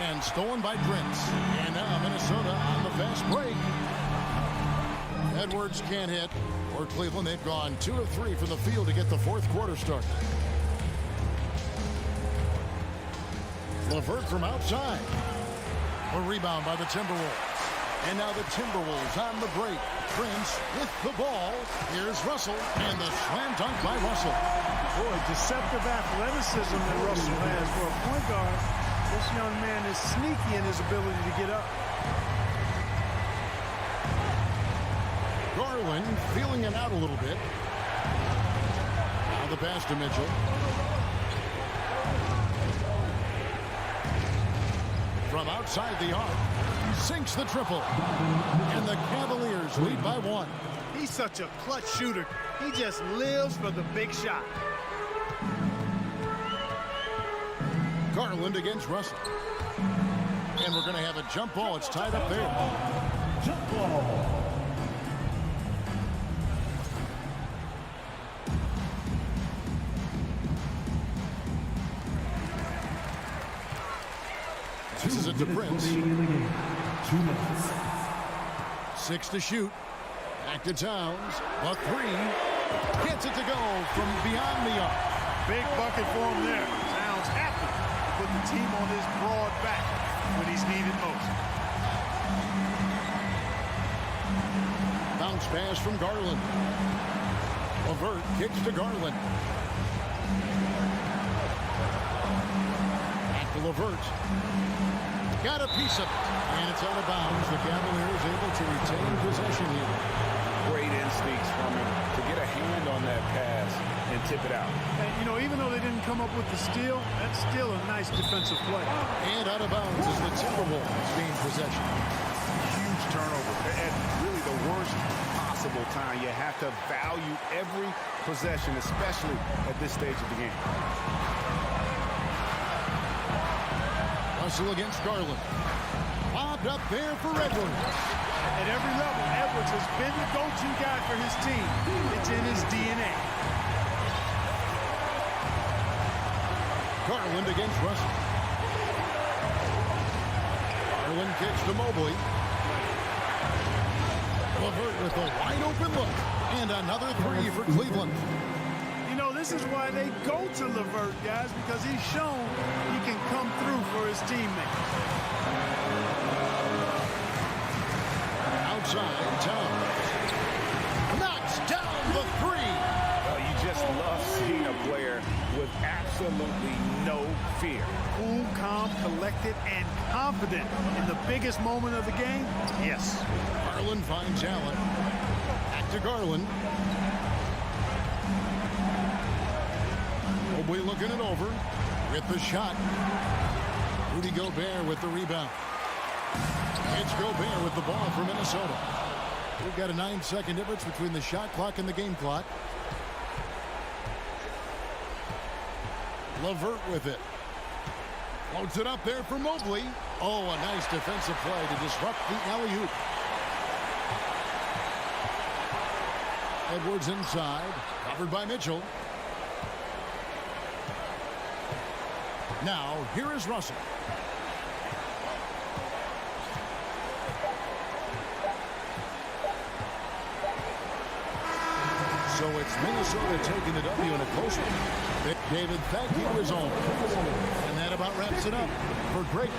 And stolen by Prince. And now Minnesota on the fast break. Edwards can't hit. For Cleveland, they've gone 2 of 3 from the field to get the fourth quarter started. LeVert from outside. A rebound by the Timberwolves. And now the Timberwolves on the break. Prince with the ball. Here's Russell. And the slam dunk by Russell. Boy, deceptive athleticism that Russell has for a point guard. This young man is sneaky in his ability to get up. Garland feeling it out a little bit. Now the pass to Mitchell. From outside the arc, sinks the triple. And the Cavaliers lead by 1. He's such a clutch shooter. He just lives for the big shot. Garland against Russell. And we're going to have a jump ball. It's tied up there. Jump ball. This is it to Prince. 2 minutes. 6 to shoot. Back to Towns. A 3. Gets it to go from beyond the arc. Big bucket for him there. Towns happy to put the team on his broad back when he's needed most. Bounce pass from Garland. LeVert kicks to Garland. Back to LeVert. Got a piece of it. And it's out of bounds. The Cavaliers able to retain possession here. Great instincts from him to get a hand on that pass and tip it out. And, you know, even though they didn't come up with the steal, that's still a nice defensive play. And out of bounds as the Timberwolves gain possession. Huge turnover at really the worst possible time. You have to value every possession, especially at this stage of the game. Russell against Garland. Lobbed up there for Edwards. At every level, Edwards has been the go-to guy for his team. It's in his DNA. Garland against Russell. Garland kicks to Mobley. LeVert with a wide open look. And another 3 for Cleveland. You know, this is why they go to LeVert, guys, because he's shown he can come through for his teammates. Outside, Towns. Knocks down the 3. Well, you just love seeing a player with absolutely no fear. Cool, calm, collected, and confident in the biggest moment of the game? Yes. Garland finds Allen. Back to Garland. Mobley looking it over with the shot. Rudy Gobert with the rebound. It's Gobert with the ball for Minnesota. We've got a 9-second difference between the shot clock and the game clock. LeVert with it. Floats it up there for Mobley. Oh, a nice defensive play to disrupt the alley-oop. Edwards inside, covered by Mitchell. Now, here is Russell. So it's Minnesota taking the W in a close one. David, thank you as always. And that about wraps it up for great.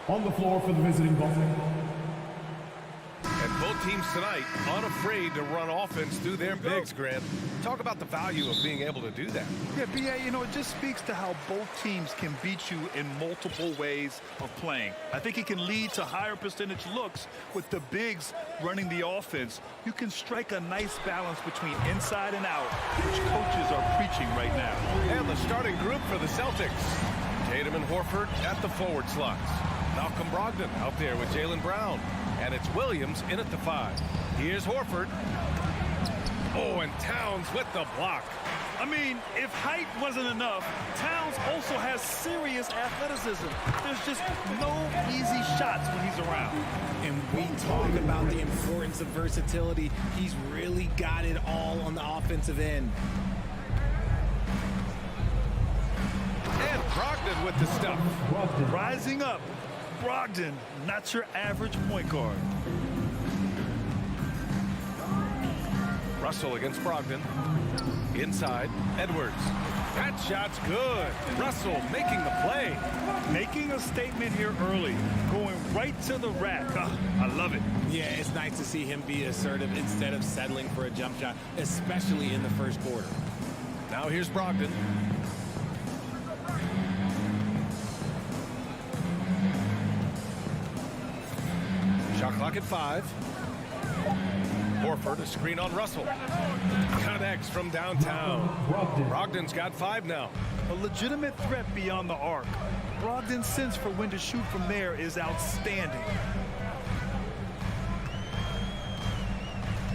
On the floor for the visiting Boston. And both teams tonight unafraid to run offense through their bigs, Grant. Talk about the value of being able to do that. Yeah, B.A., you know, it just speaks to how both teams can beat you in multiple ways of playing. I think it can lead to higher percentage looks with the bigs running the offense. You can strike a nice balance between inside and out, which coaches are preaching right now. And the starting group for the Celtics. Tatum and Horford at the forward slots. Malcolm Brogdon out there with Jaylen Brown. And it's Williams in at the 5. Here's Horford. Oh, and Towns with the block. I mean, if height wasn't enough, Towns also has serious athleticism. There's just no easy shots when he's around. And we talk about the importance of versatility. He's really got it all on the offensive end. And Brogdon with the stuff. Rising up. Brogdon, not your average point guard. Russell against Brogdon. Inside, Edwards. That shot's good. Russell making the play. Making a statement here early. Going right to the rack. I love it. Yeah, it's nice to see him be assertive instead of settling for a jump shot, especially in the first quarter. Now here's Brogdon. Shot clock at 5. Horford, a screen on Russell. Connects from downtown. Brogdon's got 5 now. A legitimate threat beyond the arc. Brogdon's sense for when to shoot from there is outstanding.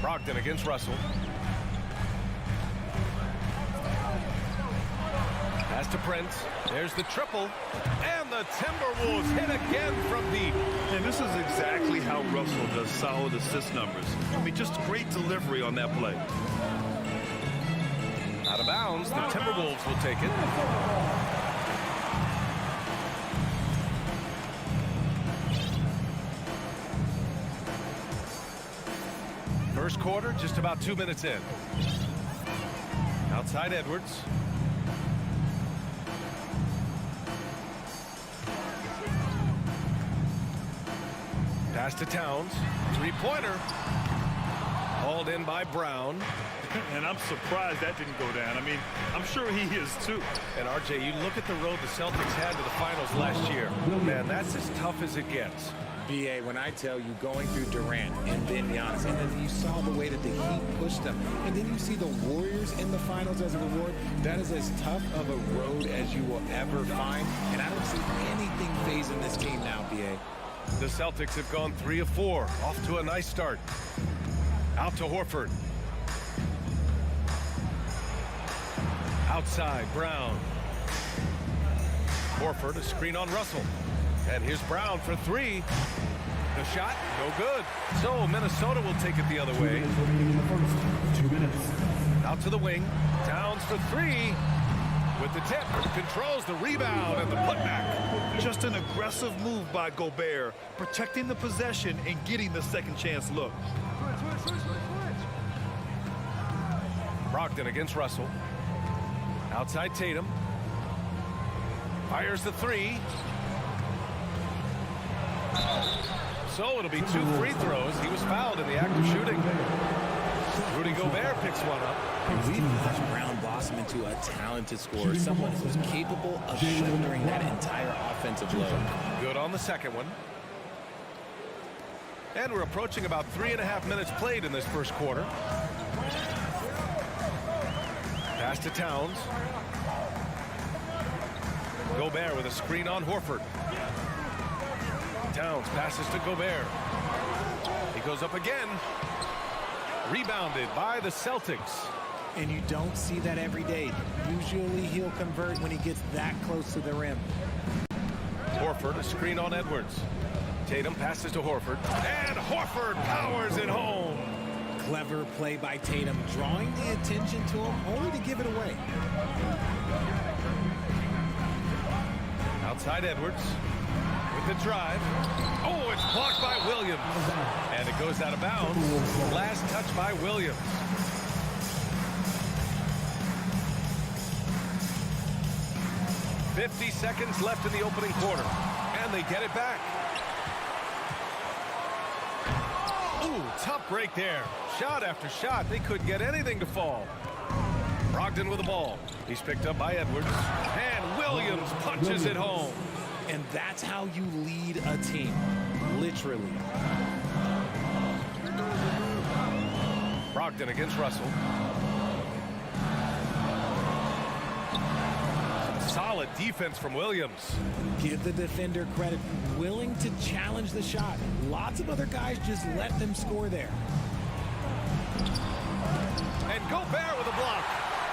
Brogdon against Russell. Pass to Prince. There's the triple. And the Timberwolves hit again from deep. And this is exactly how Russell does solid assist numbers. I mean, just great delivery on that play. Out of bounds, the Timberwolves will take it. First quarter, just about 2 minutes in. Outside Edwards. Pass to Towns. Three-pointer. Hauled in by Brown. And I'm surprised that didn't go down. I mean, I'm sure he is too. And RJ, you look at the road the Celtics had to the finals last year. Man, that's as tough as it gets. BA, when I tell you going through Durant and then Giannis, and then you saw the way that the Heat pushed them, and then you see the Warriors in the finals as a reward, that is as tough of a road as you will ever find. And I don't see anything phasing this game now, BA. The Celtics have gone 3 of 4, off to a nice start. Out to Horford. Outside, Brown. Horford, a screen on Russell. And here's Brown for 3. The shot, no good. So Minnesota will take it the other way. 2 minutes. Out to the wing. Towns for 3. With the tip, controls the rebound and the putback. Just an aggressive move by Gobert, protecting the possession and getting the second chance look. Brogdon against Russell. Outside Tatum. Fires the 3. So it'll be 2 free throws. He was fouled in the act of shooting. Rudy Gobert picks one up. We've watched Brown blossom into a talented scorer, someone who's capable of shouldering that entire offensive load. Good on the second one. And we're approaching about 3.5 minutes played in this first quarter. Pass to Towns. Gobert with a screen on Horford. Towns passes to Gobert. He goes up again. Rebounded by the Celtics. And you don't see that every day. Usually he'll convert when he gets that close to the rim. Horford, a screen on Edwards. Tatum passes to Horford. And Horford powers it home. Clever play by Tatum, drawing the attention to him, only to give it away. Outside Edwards. With the drive. Oh, it's blocked by Williams. And it goes out of bounds. Last touch by Williams. "50 seconds left in the opening quarter. And And they get it back. Ooh, tough break there. Shot after shot. They couldn't get anything to fall. Brogdon with the ball. He's picked up by Edwards. And Williams punches it home. And that's how you lead a team. Literally. Brogdon against Russell. Solid defense from Williams. Give the defender credit. Willing to challenge the shot. Lots of other guys just let them score there. And Gobert with a block.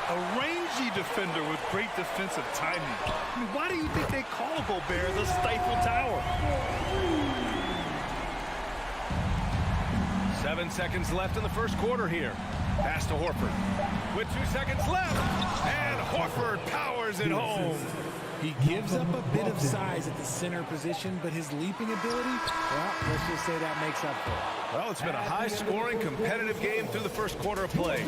A rangy defender with great defensive timing. I mean, why do you think they call Gobert the Stifle Tower? 7 seconds left in the first quarter here. Pass to Horford. With 2 seconds left. And Horford powers it home. He gives up a bit of size at the center position, but his leaping ability, well, let's just say that makes up for it. Well, it's been a high-scoring, competitive game through the first quarter of play.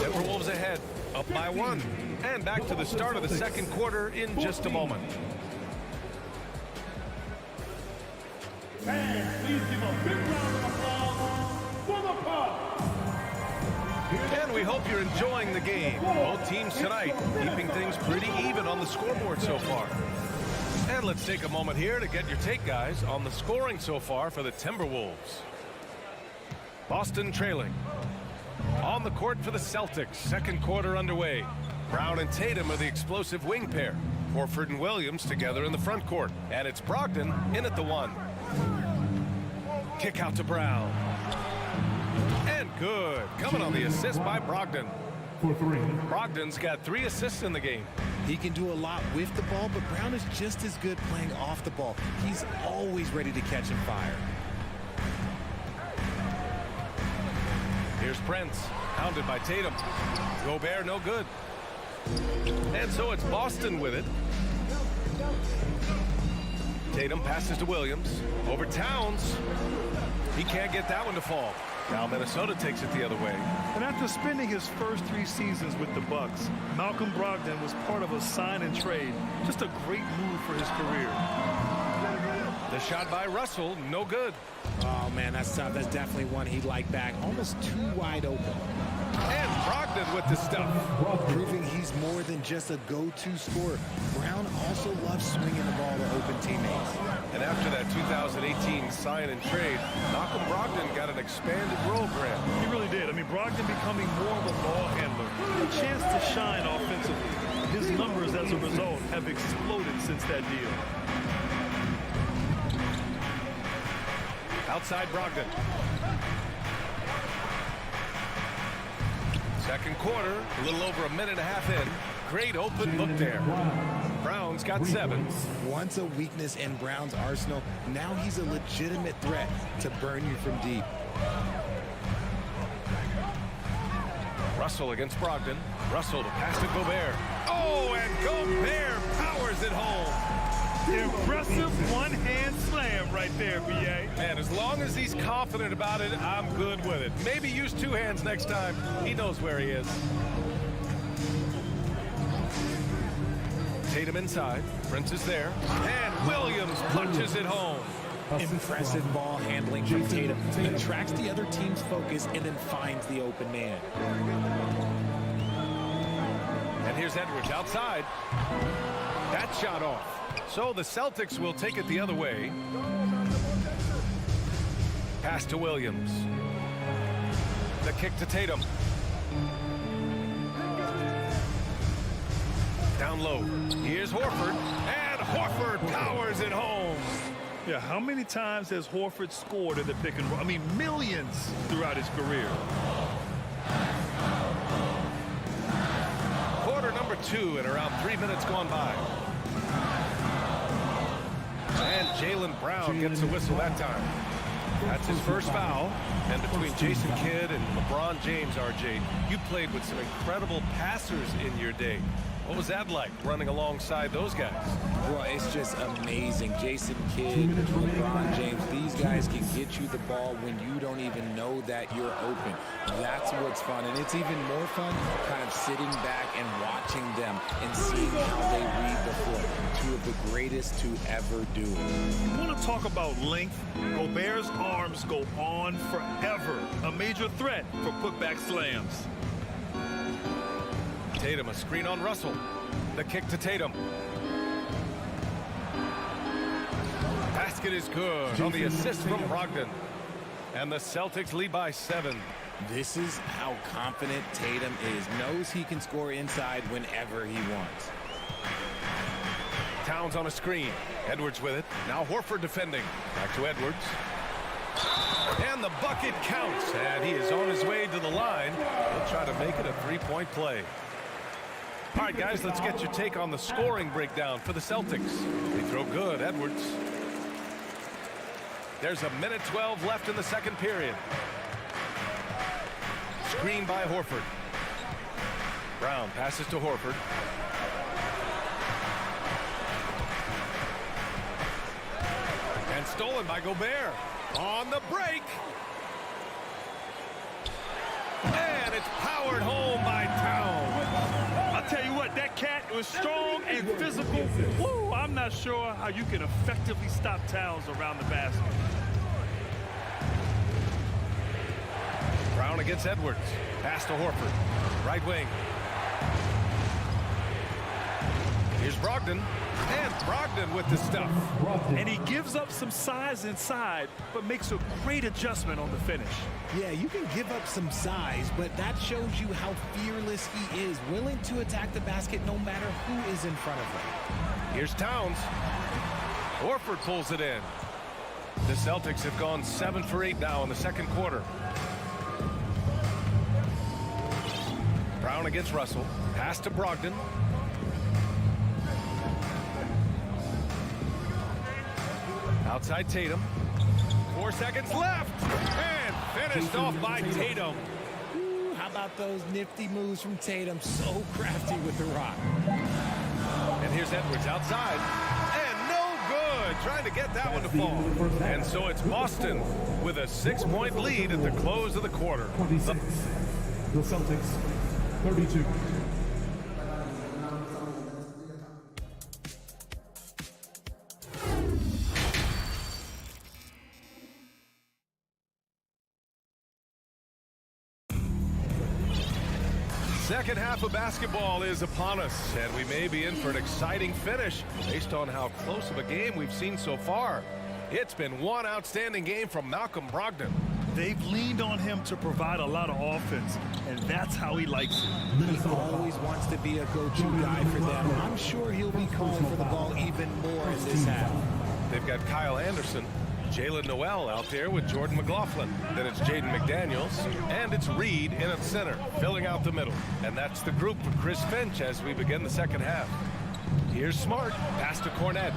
Timberwolves ahead, up by 1. And back to the start of the second quarter in just a moment. Fans, please give a big round of applause for the Bucks. And we hope you're enjoying the game. Both teams tonight keeping things pretty even on the scoreboard so far. And let's take a moment here to get your take, guys, on the scoring so far for the Timberwolves. Boston trailing. On the court for the Celtics. Second quarter underway. Brown and Tatum are the explosive wing pair. Horford and Williams together in the front court. And it's Brogdon in at the 1. Kick out to Brown. And good. Coming on the assist by Brogdon. Brogdon's got 3 assists in the game. He can do a lot with the ball, but Brown is just as good playing off the ball. He's always ready to catch and fire. Here's Prince, hounded by Tatum. Gobert no good. And so it's Boston with it. Tatum passes to Williams. Over Towns. He can't get that one to fall. Now Minnesota takes it the other way. And after spending his first 3 seasons with the Bucks, Malcolm Brogdon was part of a sign and trade. Just a great move for his career. The shot by Russell, no good. Oh, man, that's tough. That's definitely one he'd like back. Almost too wide open. And Brogdon with the stuff. Proving he's more than just a go-to scorer. Brown also loves swinging the ball to open teammates. And after that 2018 sign and trade, Malcolm Brogdon got an expanded role grab. He really did. I mean, Brogdon becoming more of a ball handler. A chance to shine offensively. His numbers as a result have exploded since that deal. Outside Brogdon. Second quarter, a little over a minute and a half in. Great open look there. Brown's got 7. Once a weakness in Brown's arsenal, now he's a legitimate threat to burn you from deep. Russell against Brogdon. Russell to pass to Gobert. Oh, and Gobert powers it home. Impressive one-hand slam right there, B.A. Man, as long as he's confident about it, I'm good with it. Maybe use 2 hands next time. He knows where he is. Tatum inside. Prince is there. And Williams punches it home. Impressive ball handling from Tatum. He attracts the other team's focus and then finds the open man. And here's Edwards outside. That shot off. So the Celtics will take it the other way. Pass to Williams. The kick to Tatum. Down low. Here's Horford. And Horford powers it home. Yeah, how many times has Horford scored in the pick and roll? I mean, millions throughout his career. Quarter number 2 and around 3 minutes gone by. And Jaylen Brown gets the whistle that time. That's his first foul. And between Jason Kidd and LeBron James, RJ, you played with some incredible passers in your day. What was that like, running alongside those guys? Well, it's just amazing. Jason Kidd, LeBron James, these guys can get you the ball when you don't even know that you're open. That's what's fun. And it's even more fun kind of sitting back and watching them and seeing how they read the floor. 2 of the greatest to ever do it. talk about length, Gobert's arms go on forever. A major threat for putback slams. Tatum, a screen on Russell. The kick to Tatum. Basket is good on the assist from Brogdon. And the Celtics lead by 7. This is how confident Tatum is. Knows he can score inside whenever he wants. Towns on a screen. Edwards with it. Now Horford defending. Back to Edwards. And the bucket counts. And he is on his way to the line. He'll try to make it a three-point play. All right, guys, let's get your take on the scoring breakdown for the Celtics. They throw good. Edwards. There's a minute 12 left in the second period. Screen by Horford. Brown passes to Horford. And stolen by Gobert. On the break. And it's powered home by Towns. I'll tell you what, that cat was strong and physical. Woo, I'm not sure how you can effectively stop Towns around the basket. Brown against Edwards. Pass to Horford. Right wing. Here's Brogdon. And Brogdon with the stuff. And he gives up some size inside, but makes a great adjustment on the finish. Yeah, you can give up some size, but that shows you how fearless he is, willing to attack the basket no matter who is in front of him. Here's Towns. Horford pulls it in. The Celtics have gone 7 for 8 now in the second quarter. Brown against Russell. Pass to Brogdon. Outside Tatum. 4 seconds left. And finished off by Tatum. Ooh, how about those nifty moves from Tatum? So crafty with the rock. And here's Edwards outside. And no good. Trying to get that one to fall. And so it's Boston with a 6-point lead at the close of the quarter. 26. The Celtics, 32. Second half of basketball is upon us, and we may be in for an exciting finish based on how close of a game we've seen so far. It's been one outstanding game from Malcolm Brogdon. They've leaned on him to provide a lot of offense, and that's how he likes it. He always wants to be a go-to guy for them. I'm sure he'll be calling for the ball even more in this half. They've got Kyle Anderson, Jalen Noel out there with Jordan McLaughlin. Then it's Jaden McDaniels, and it's Reed in at center, filling out the middle. And that's the group for Chris Finch as we begin the second half. Here's Smart, pass to Cornette.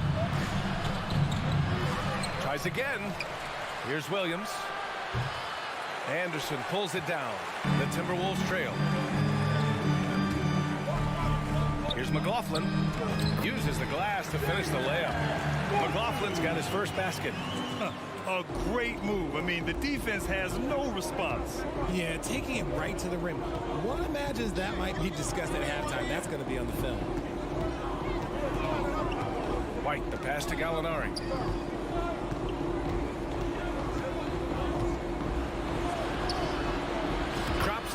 Tries again. Here's Williams. Anderson pulls it down. The Timberwolves trail. Here's McLaughlin. Uses the glass to finish the layup. McLaughlin's got his first basket. A great move. I mean, the defense has no response. Yeah, taking it right to the rim. One imagines that might be discussed at halftime. That's going to be on the film. White, the pass to Gallinari.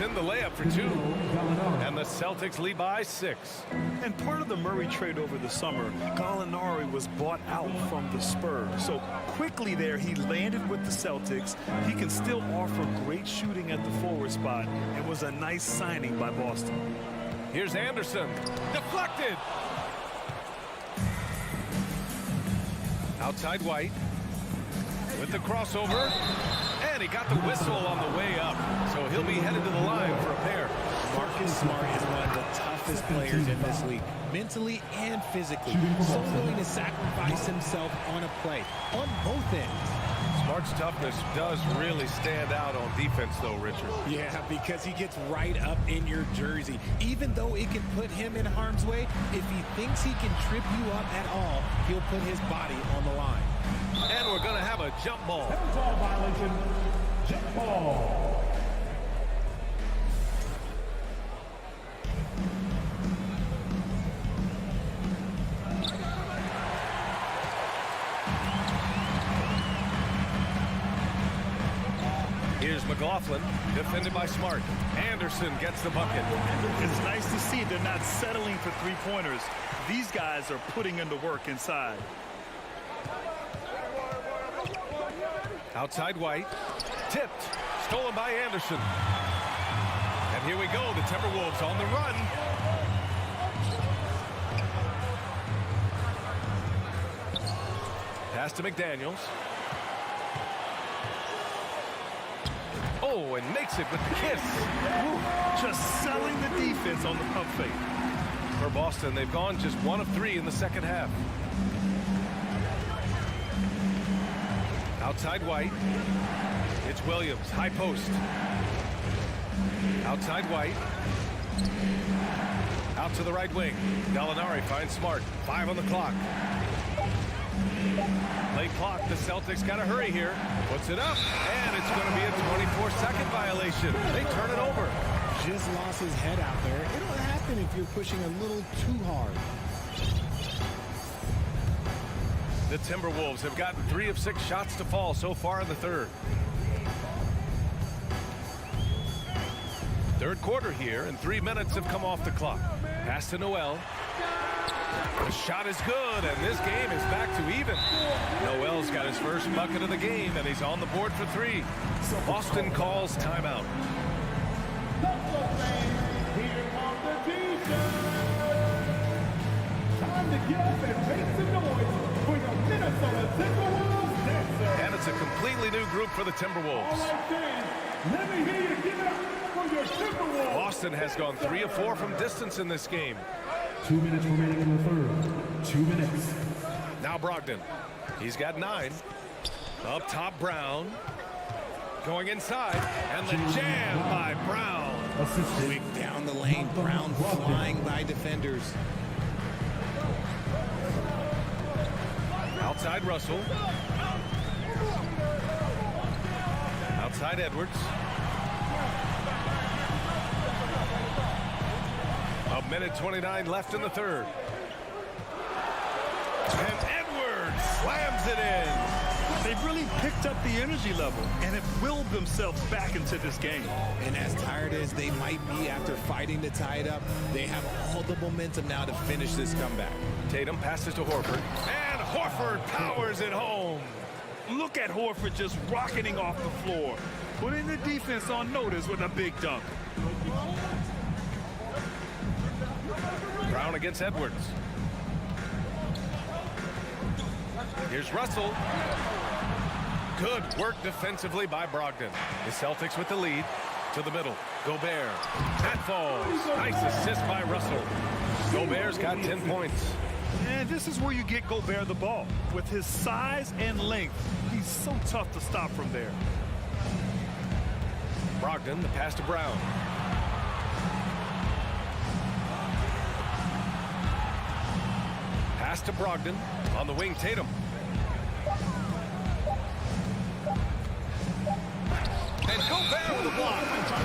In the layup for 2, and the Celtics lead by 6. And part of the Murray trade over the summer, Gallinari was bought out from the Spurs. So quickly there, he landed with the Celtics. He can still offer great shooting at the forward spot, and was a nice signing by Boston. Here's Anderson, deflected. Outside White with the crossover. And he got the whistle on the way up, so he'll be headed to the line for a pair. Marcus Smart is one of the toughest players in this league, mentally and physically. So willing to sacrifice himself on a play, on both ends. Smart's toughness does really stand out on defense, though, Richard. Yeah, because he gets right up in your jersey. Even though it can put him in harm's way, if he thinks he can trip you up at all, he'll put his body on the line. And we're going to have a jump ball. Ball violation. Jump ball. Here's McLaughlin, defended by Smart. Anderson gets the bucket. It's nice to see they're not settling for three-pointers. These guys are putting in the work inside. Outside White. Tipped. Stolen by Anderson. And here we go. The Timberwolves on the run. Pass to McDaniels. Oh, and makes it with the kiss. Ooh, just selling the defense on the pump fake. For Boston, they've gone just 1 of 3 in the second half. Outside White. It's Williams, high post. Outside White. Out to the right wing. Gallinari finds Smart. 5 on the clock. Late clock. The Celtics got to hurry here. Puts it up, and it's going to be a 24-second violation. They turn it over. Just lost his head out there. It'll happen if you're pushing a little too hard. The Timberwolves have gotten 3 of 6 shots to fall so far in the third. Third quarter here, and 3 minutes have come off the clock. Pass to Noel. The shot is good, and this game is back to even. Noel's got his first bucket of the game, and he's on the board for 3. Boston calls timeout. Here comes the defense. Time to get up and make some noise for your Minnesota Timberwolves dancer. And it's a completely new group for the Timberwolves. All right, fans, let me hear you give it up for your Timberwolves. Boston has gone 3 of 4 from distance in this game. 2 minutes remaining in the third. 2 minutes. Now Brogdon. He's got 9. Up top, Brown. Going inside, and the jam by Brown. Quick down the lane. Brown flying by defenders. Outside Russell. Outside Edwards. A minute 29 left in the third. And Edwards slams it in. They've really picked up the energy level and have willed themselves back into this game. And as tired as they might be after fighting to tie it up, they have all the momentum now to finish this comeback. Tatum passes to Horford. And Horford powers it home. Look at Horford just rocketing off the floor, putting the defense on notice with a big dunk. Brown against Edwards. Here's Russell. Good work defensively by Brogdon. The Celtics with the lead. To the middle. Gobert. That falls. Nice assist by Russell. Gobert's got 10 points. And this is where you get Gobert the ball. With his size and length, he's so tough to stop from there. Brogdon, the pass to Brown. Pass to Brogdon. On the wing, Tatum. And Gobert with a block.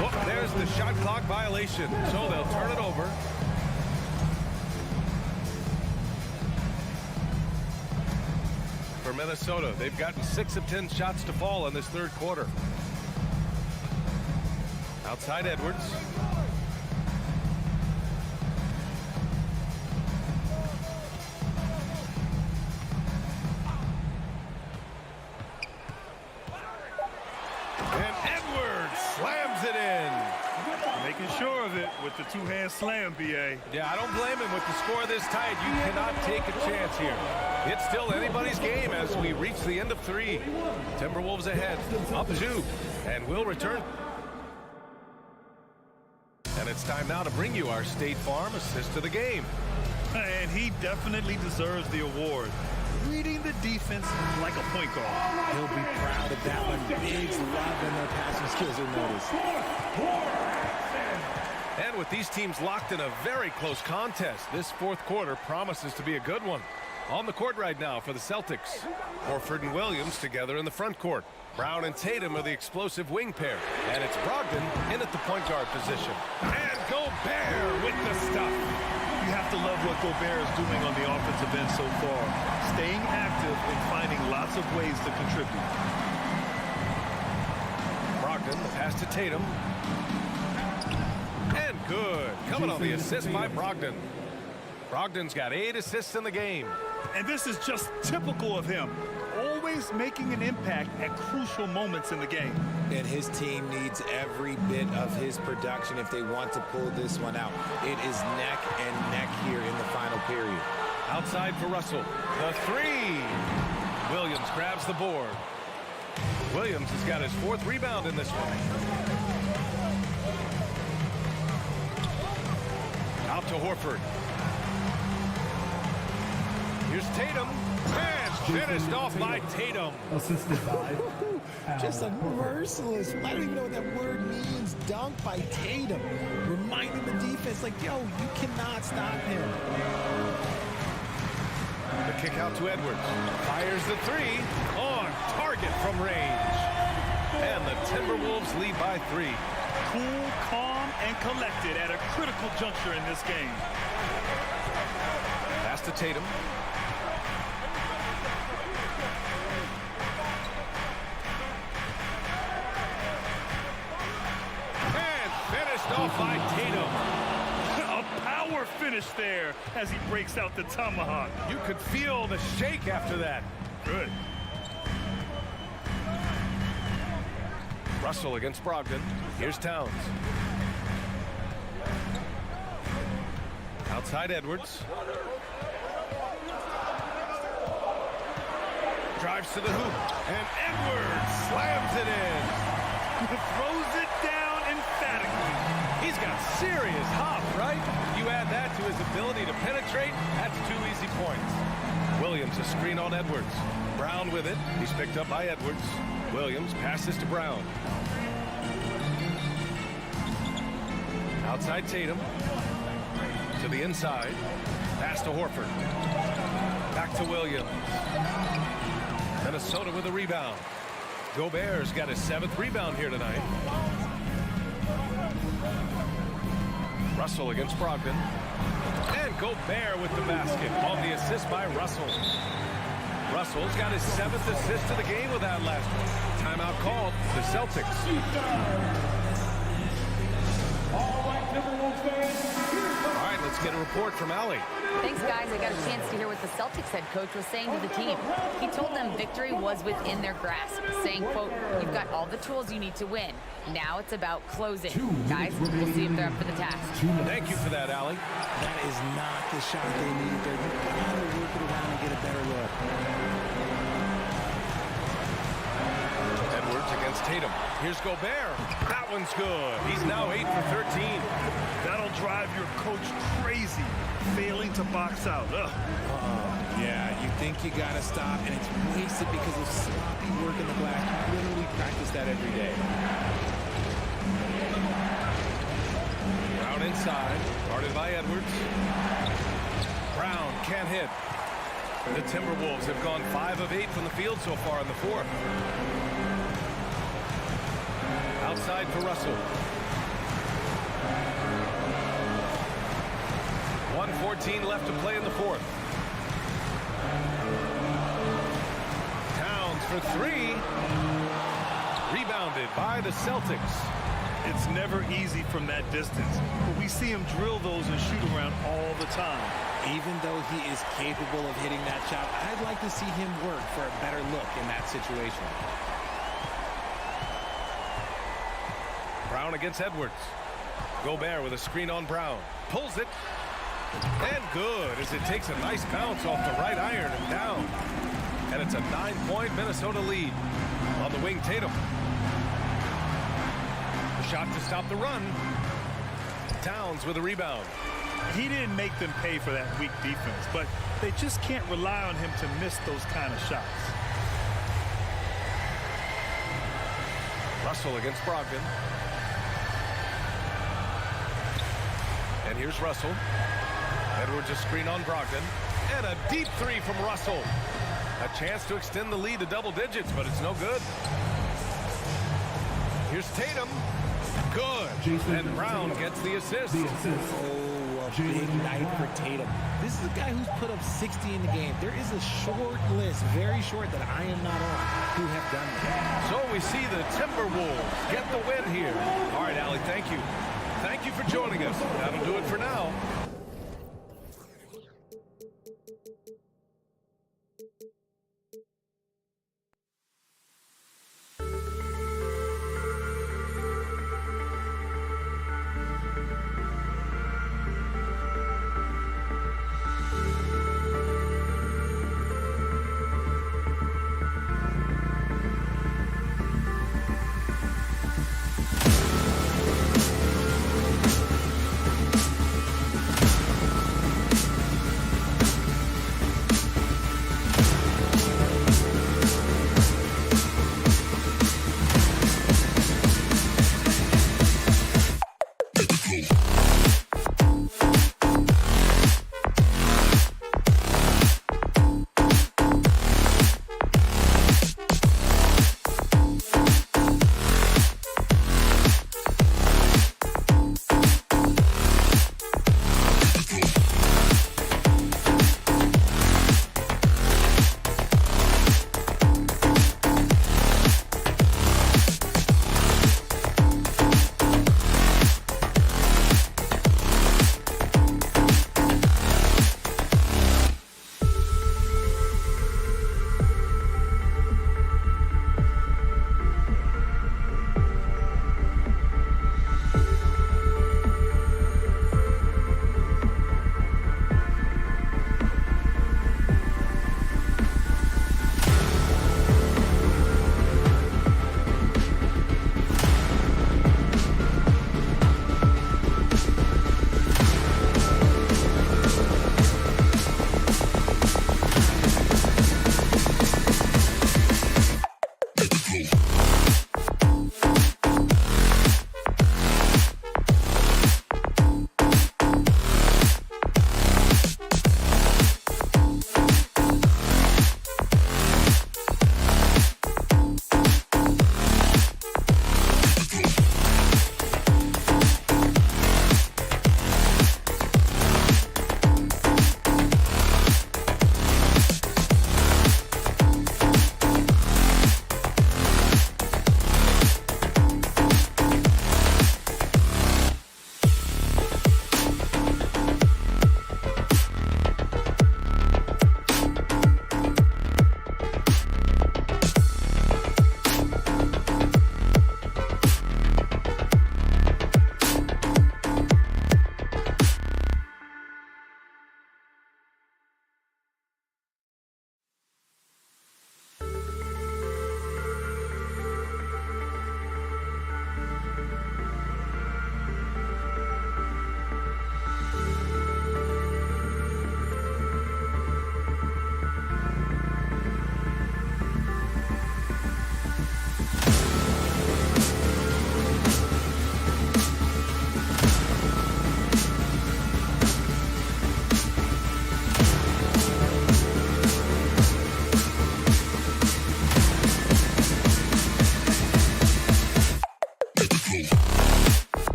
Oh, there's the shot clock violation. So they'll turn it over. For Minnesota, they've gotten 6 of 10 shots to fall in this third quarter. Outside Edwards. And Edwards slams it in. Making sure of it with the two-hand slam, B.A. Yeah, I don't blame him with the score this tight. You cannot take a chance here. It's still anybody's game as we reach the end of 3. Timberwolves ahead, up 2, and we'll return. And it's time now to bring you our State Farm assist to the game. And he definitely deserves the award. Reading the defense like a point guard. He'll be proud of that one. Biggs loving their passing skills are noticed. And with these teams locked in a very close contest, this fourth quarter promises to be a good one. On the court right now for the Celtics. Horford and Williams together in the front court. Brown and Tatum are the explosive wing pair. And it's Brogdon in at the point guard position. And Gobert with the stuff. You have to love what Gobert is doing on the offensive end so far. Staying active and finding lots of ways to contribute. Brogdon. The pass to Tatum. And good. Coming on the assist by Brogdon. Brogdon's got 8 assists in the game. And this is just typical of him. Always making an impact at crucial moments in the game. And his team needs every bit of his production if they want to pull this one out. It is neck and neck here in the final period. Outside for Russell. The 3. Williams grabs the board. Williams has got his 4th rebound in this one. Out to Horford. Here's Tatum. And finished off by Tatum. Assisted by Just a merciless, I don't even know what that word means, dunk by Tatum. Reminding the defense, like, yo, you cannot stop him. The kick out to Edwards. Fires the 3. On target from range. And the Timberwolves lead by 3. Cool, calm, and collected at a critical juncture in this game. Pass to Tatum. And finished off by Tatum. A power finish there as he breaks out the tomahawk. You could feel the shake after that. Good. Russell against Brogdon. Here's Towns. Outside Edwards. Drives to the hoop. And Edwards slams it in. Throws it down emphatically. He's got serious hop, right? You add that to his ability to penetrate, that's 2 easy points. Williams, a screen on Edwards. Brown with it. He's picked up by Edwards. Williams passes to Brown. Outside Tatum. To the inside. Pass to Horford. Back to Williams. Minnesota with a rebound. Gobert's got his 7th rebound here tonight. Russell against Brogdon. And Gobert with the basket on the assist by Russell. Russell's got his 7th assist of the game with that last one. Timeout called. The Celtics. All right, let's get a report from Allie. Thanks, guys. I got a chance to hear what the Celtics head coach was saying to the team. He told them victory was within their grasp, saying, quote, "You've got all the tools you need to win. Now it's about closing." Guys, we'll see if they're up for the task. Thank you for that, Allie. That is not the shot they need there. You gotta work it around and get a better look. Edwards against Tatum. Here's Gobert. That one's good. He's now 8 for 13. That'll drive your coach crazy, failing to box out. Yeah, you think you gotta stop, and it's wasted because of sloppy work in the glass. You literally practice that every day. Brown inside, guarded by Edwards. Brown can't hit. The Timberwolves have gone 5 of 8 from the field so far in the 4th. Outside for Russell. 1:14 left to play in the 4th. Towns for 3. Rebounded by the Celtics. It's never easy from that distance, but we see him drill those and shoot around all the time. Even though he is capable of hitting that shot, I'd like to see him work for a better look in that situation. Brown against Edwards. Gobert with a screen on Brown. Pulls it. And good as it takes a nice bounce off the right iron and down. And it's a 9-point Minnesota lead. On the wing, Tatum. Shot to stop the run. Towns with a rebound. He didn't make them pay for that weak defense, but they just can't rely on him to miss those kind of shots. Russell against Brogdon. And here's Russell. Edwards a screen on Brogdon. And a deep 3 from Russell. A chance to extend the lead to double digits, but it's no good. Here's Tatum. Good. And Brown gets the assist. Oh, a big night for Tatum. This is a guy who's put up 60 in the game. There is a short list, very short, that I am not on. who have done that. So we see the Timberwolves get the win here. All right, Allie, thank you. Thank you for joining us. That'll do it for now.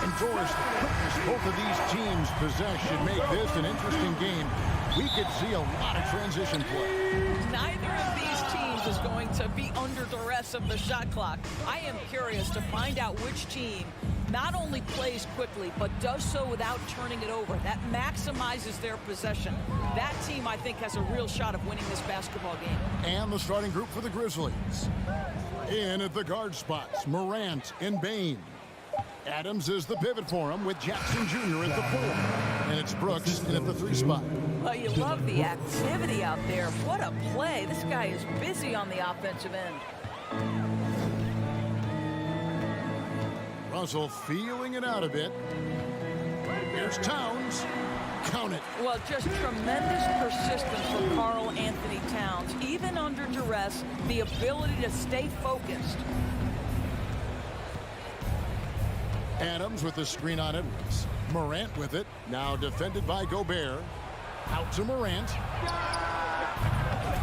And Doris, the quickness both of these teams possess should make this an interesting game. We could see a lot of transition play. Neither of these teams is going to be under duress of the shot clock. I am curious to find out which team not only plays quickly, but does so without turning it over. That maximizes their possession. That team, I think, has a real shot of winning this basketball game. And the starting group for the Grizzlies. In at the guard spots, Morant and Bain. Adams is the pivot for him with Jackson Jr. at the 4. And it's Brooks in at the 3 spot. Well, you love the activity out there. What a play. This guy is busy on the offensive end. Russell feeling it out a bit. Here's Towns. Count it. Well, just tremendous persistence from Karl Anthony Towns. Even under duress, the ability to stay focused. Adams with the screen on Edwards. Morant with it. Now defended by Gobert. Out to Morant.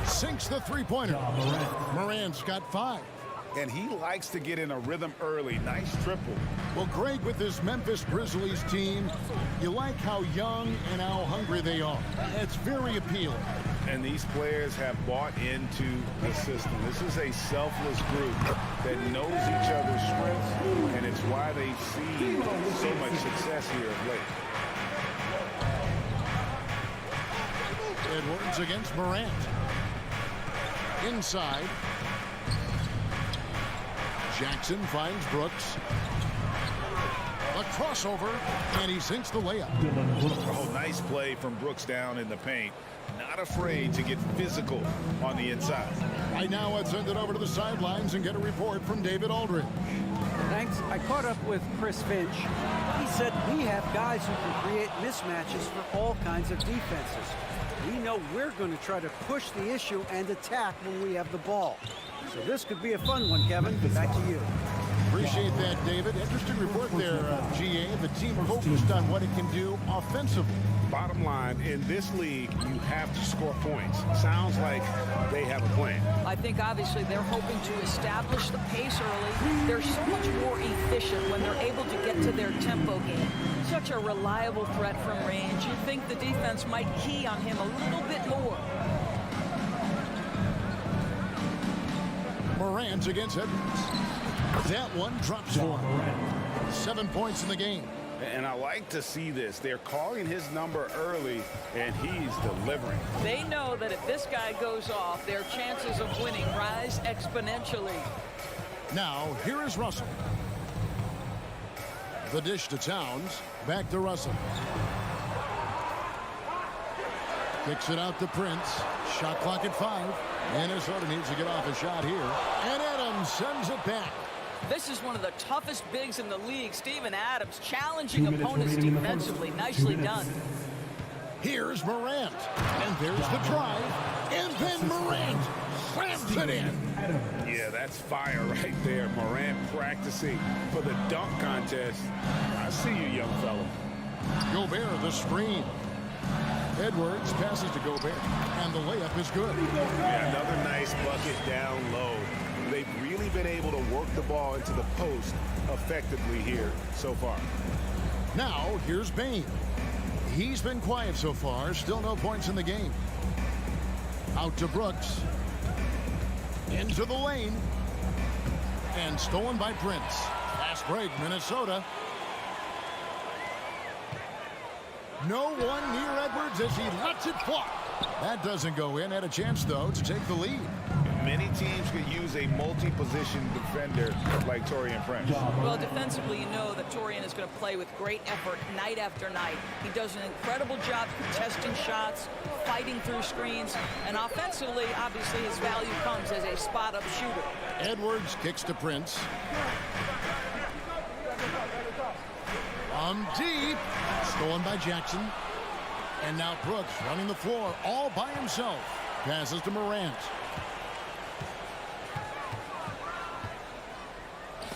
Sinks the three-pointer. Morant's got 5. And he likes to get in a rhythm early. Nice triple. Well, Greg, with this Memphis Grizzlies team, you like how young and how hungry they are. It's very appealing. And these players have bought into the system. This is a selfless group that knows each other's strengths, and it's why they've seen so much success here of late. Edwards against Morant. Inside. Jackson finds Brooks. A crossover, and he sinks the layup. Oh, nice play from Brooks down in the paint. Not afraid to get physical on the inside. Right now, let's send it over to the sidelines and get a report from David Aldridge. Thanks. I caught up with Chris Finch. He said we have guys who can create mismatches for all kinds of defenses. We know we're going to try to push the issue and attack when we have the ball. So this could be a fun one, Kevin. Back to you. Appreciate that, David. Interesting report there, GA. The team focused on what it can do offensively. Bottom line, in this league, you have to score points. Sounds like they have a plan. I think obviously they're hoping to establish the pace early. They're so much more efficient when they're able to get to their tempo game. Such a reliable threat from range. You'd think the defense might key on him a little bit more. Morant against Edwards. That one drops for him. 7 points in the game. And I like to see this. They're calling his number early, and he's delivering. They know that if this guy goes off, their chances of winning rise exponentially. Now, here is Russell. The dish to Towns. Back to Russell. Kicks it out to Prince. Shot clock at 5. Minnesota needs to get off a shot here. And Adams sends it back. This is one of the toughest bigs in the league. Steven Adams challenging opponents defensively. Nicely done. Here's Morant. And there's the drive. And then Morant slams it in. Yeah, that's fire right there. Morant practicing for the dunk contest. I see you, young fella. Gobert, the screen. Edwards passes to Gobert. And the layup is good. Yeah, another nice bucket down low. They've really been able to work the ball into the post effectively here so far. Now, here's Bane. He's been quiet so far. Still no points in the game. Out to Brooks. Into the lane. And stolen by Prince. Fast break, Minnesota. No one near Edwards as he lets it fly. That doesn't go in. Had a chance, though, to take the lead. Many teams could use a multi-position defender like Taurean Prince. Well, defensively, you know that Taurean is going to play with great effort night after night. He does an incredible job contesting shots, fighting through screens, and offensively, obviously, his value comes as a spot-up shooter. Edwards kicks to Prince. Deep. Stolen by Jackson. And now Brooks running the floor all by himself. Passes to Morant.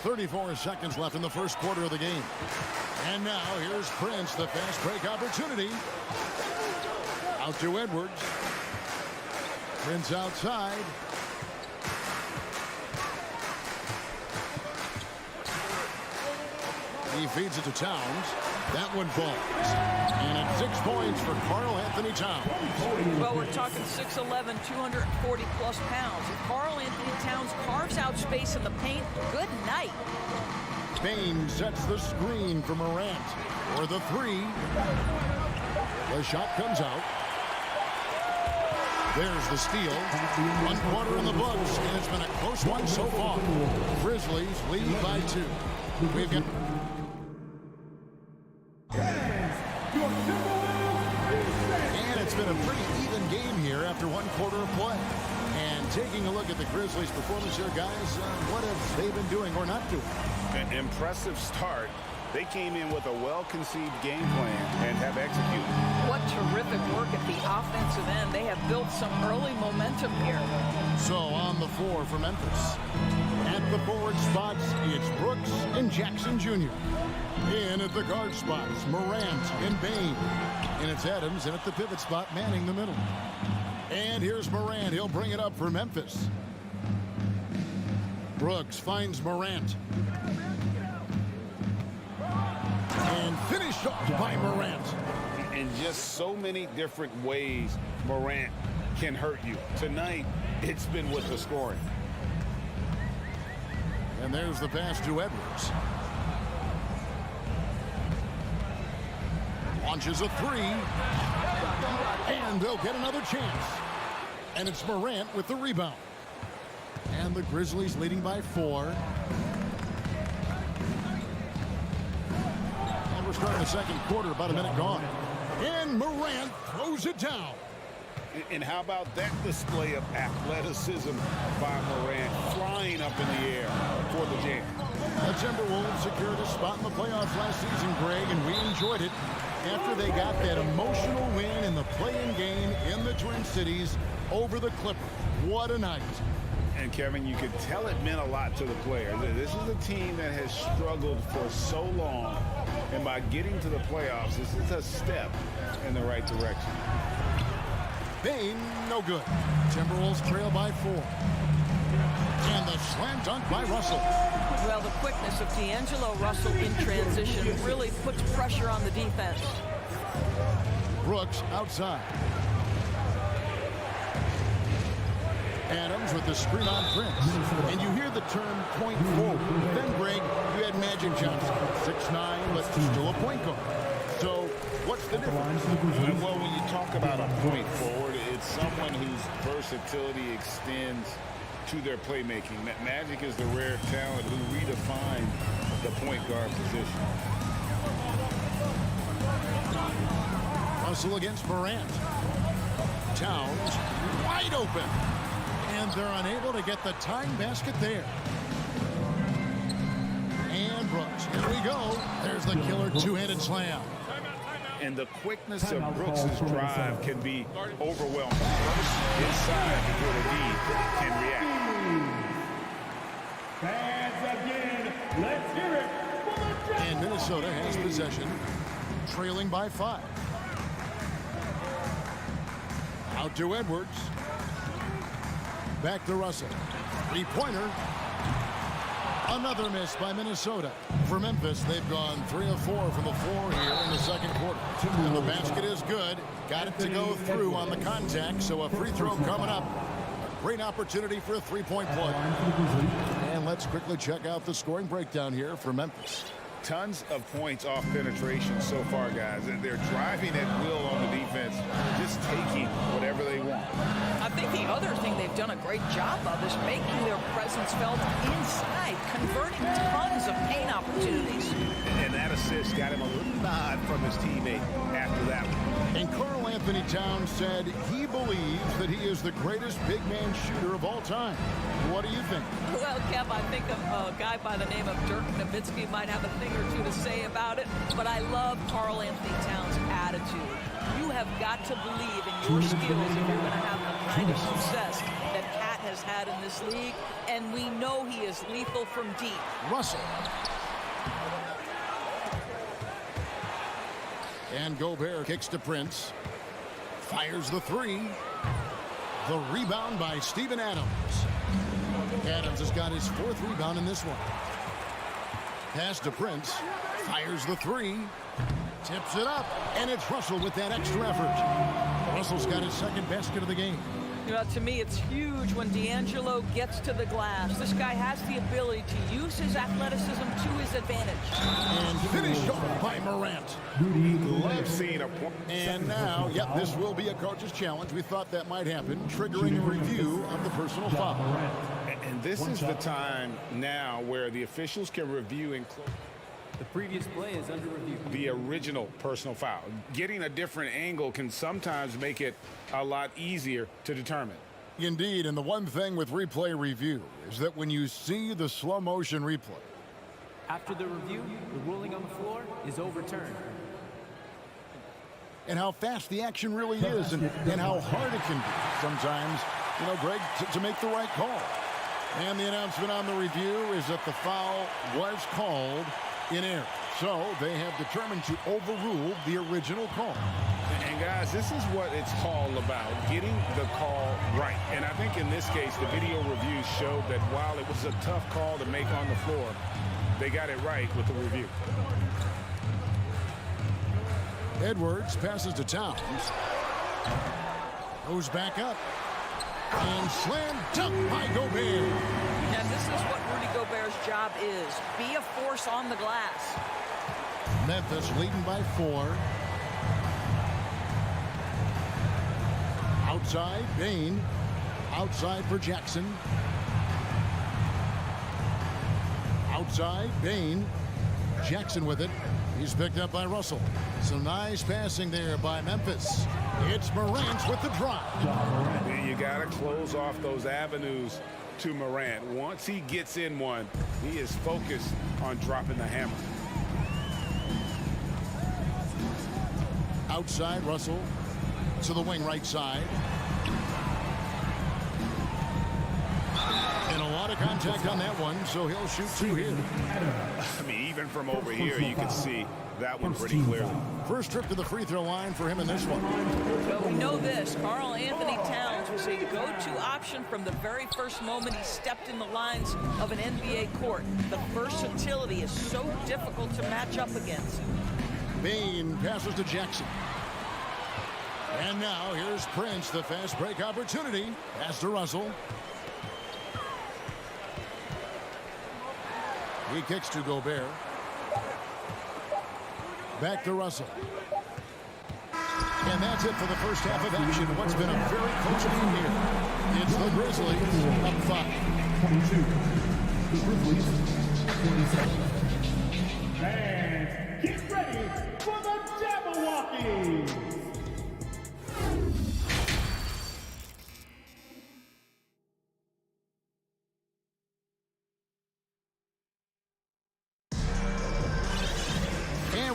34 seconds left in the first quarter of the game. And now here's Prince, the fast break opportunity. Out to Edwards. Prince outside. He feeds it to Towns. That one falls. And it's 6 points for Karl Anthony Towns. Well, we're talking 6'11", 240-plus pounds. If Karl Anthony Towns carves out space in the paint, good night. Bane sets the screen for Morant. For the 3. The shot comes out. There's the steal. 1 quarter in the books, and it's been a close one so far. Grizzlies lead by 2. We've got been a pretty even game here after one quarter of play. And taking a look at the Grizzlies' performance here, guys, what have they been doing or not doing? An impressive start. They came in with a well-conceived game plan and have executed. What terrific work at the offensive end. They have built some early momentum here. So on the floor for Memphis. At the forward spots, it's Brooks and Jackson Jr. In at the guard spots, Morant and Bain. And it's Adams, and at the pivot spot, manning the middle. And here's Morant. He'll bring it up for Memphis. Brooks finds Morant. And finished off by Morant. In just so many different ways, Morant can hurt you. Tonight, it's been with the scoring. And there's the pass to Edwards. Launches a three. And they'll get another chance. And it's Morant with the rebound. And the Grizzlies leading by 4. And we're starting the second quarter, about a minute gone. And Morant throws it down. And how about that display of athleticism by Morant, flying up in the air for the jam. The Timberwolves secured a spot in the playoffs last season, Greg, and we enjoyed it after they got that emotional win in the play-in game in the Twin Cities over the Clippers. What a night. And Kevin, you could tell it meant a lot to the players. This is a team that has struggled for so long, and by getting to the playoffs, this is a step in the right direction. Bain, no good. Timberwolves trail by 4. And the slam dunk by Russell. Well, the quickness of D'Angelo Russell in transition really puts pressure on the defense. Brooks outside. Adams with the screen on Prince. And you hear the term point forward. Then, Greg, you had Magic Johnson. 6'9", but still a point guard. So what's the difference? Well, when you talk about a point forward, it's someone whose versatility extends to their playmaking. Magic is the rare talent who redefined the point guard position. Russell against Morant. Towns wide open. And they're unable to get the tying basket there. And Brooks, here we go. There's the killer two-handed slam. And the quickness of Brooks' drive can be overwhelming. First inside before the D can react. Fans again, let's hear it for the Jazz. And Minnesota has possession, trailing by 5. Out to Edwards. Back to Russell. Three-pointer. Another miss by Minnesota. For Memphis, they've gone 3 of 4 from the floor here in the second quarter. And the basket is good. Got it to go through on the contact, so a free throw coming up. A great opportunity for a three-point play. And let's quickly check out the scoring breakdown here for Memphis. Tons of points off penetration so far, guys. They're driving at will on the defense, just taking whatever they want. I think the other thing they've done a great job of is making their presence felt inside, converting tons of paint opportunities. And that assist got him a little nod from his teammate after that one. And Karl Anthony Towns said he believes that he is the greatest big man shooter of all time. What do you think? Well, Kev, I think a guy by the name of Dirk Nowitzki might have a thing or two to say about it, but I love Karl Anthony Towns' attitude. You have got to believe in your skills if you're going to have the kind of success that Cat has had in this league, and we know he is lethal from deep. Russell. And Gobert kicks to Prince. Fires the three. The rebound by Steven Adams. Adams has got his 4th rebound in this one. Pass to Prince. Fires the three. Tips it up. And it's Russell with that extra effort. Russell's got his 2nd basket of the game. You know, to me, it's huge when D'Angelo gets to the glass. This guy has the ability to use his athleticism to his advantage. And finished off by Morant. Love seeing a point. And now, yep, this will be a coach's challenge. We thought that might happen, triggering a review of the personal foul. And this is the time now where the officials can review and close. The previous play is under review. The original personal foul. Getting a different angle can sometimes make it a lot easier to determine. Indeed, and the one thing with replay review is that when you see the slow motion replay, After the review, the ruling on the floor is overturned. and how fast the action really is and how hard it can be sometimes, you know, Greg, to make the right call. And the announcement on the review is that the foul was called in error. So they have determined to overrule the original call. And guys, this is what it's all about, getting the call right. And I think in this case, the video reviews showed that while it was a tough call to make on the floor, they got it right with the review. Edwards passes to Towns. Goes back up. And slam dunk by Gobert. And this is what Rudy Gobert's job is. Be a force on the glass. Memphis leading by 4. Outside, Bain. Outside for Jackson. Outside, Bain. Jackson with it. He's picked up by Russell. Some nice passing there by Memphis. It's Morant with the drive. And you got to close off those avenues to Morant. Once he gets in one, he is focused on dropping the hammer. Outside, Russell to the wing right side. And a lot of contact on that one, so he'll shoot 2 here. I mean, even from over here, you can see that one pretty clearly. First trip to the free throw line for him in this one. Well, we know this. Karl Anthony Towns was a go-to option from the very first moment he stepped in the lines of an NBA court. The versatility is so difficult to match up against. Bain passes to Jackson. And now here's Prince, the fast break opportunity. Pass to Russell. He kicks to Gobert. Back to Russell. And that's it for the first half of action. What's been a very close game here. It's the Grizzlies up 5. 22. The Grizzlies 47. And get ready for the Jabberwockies.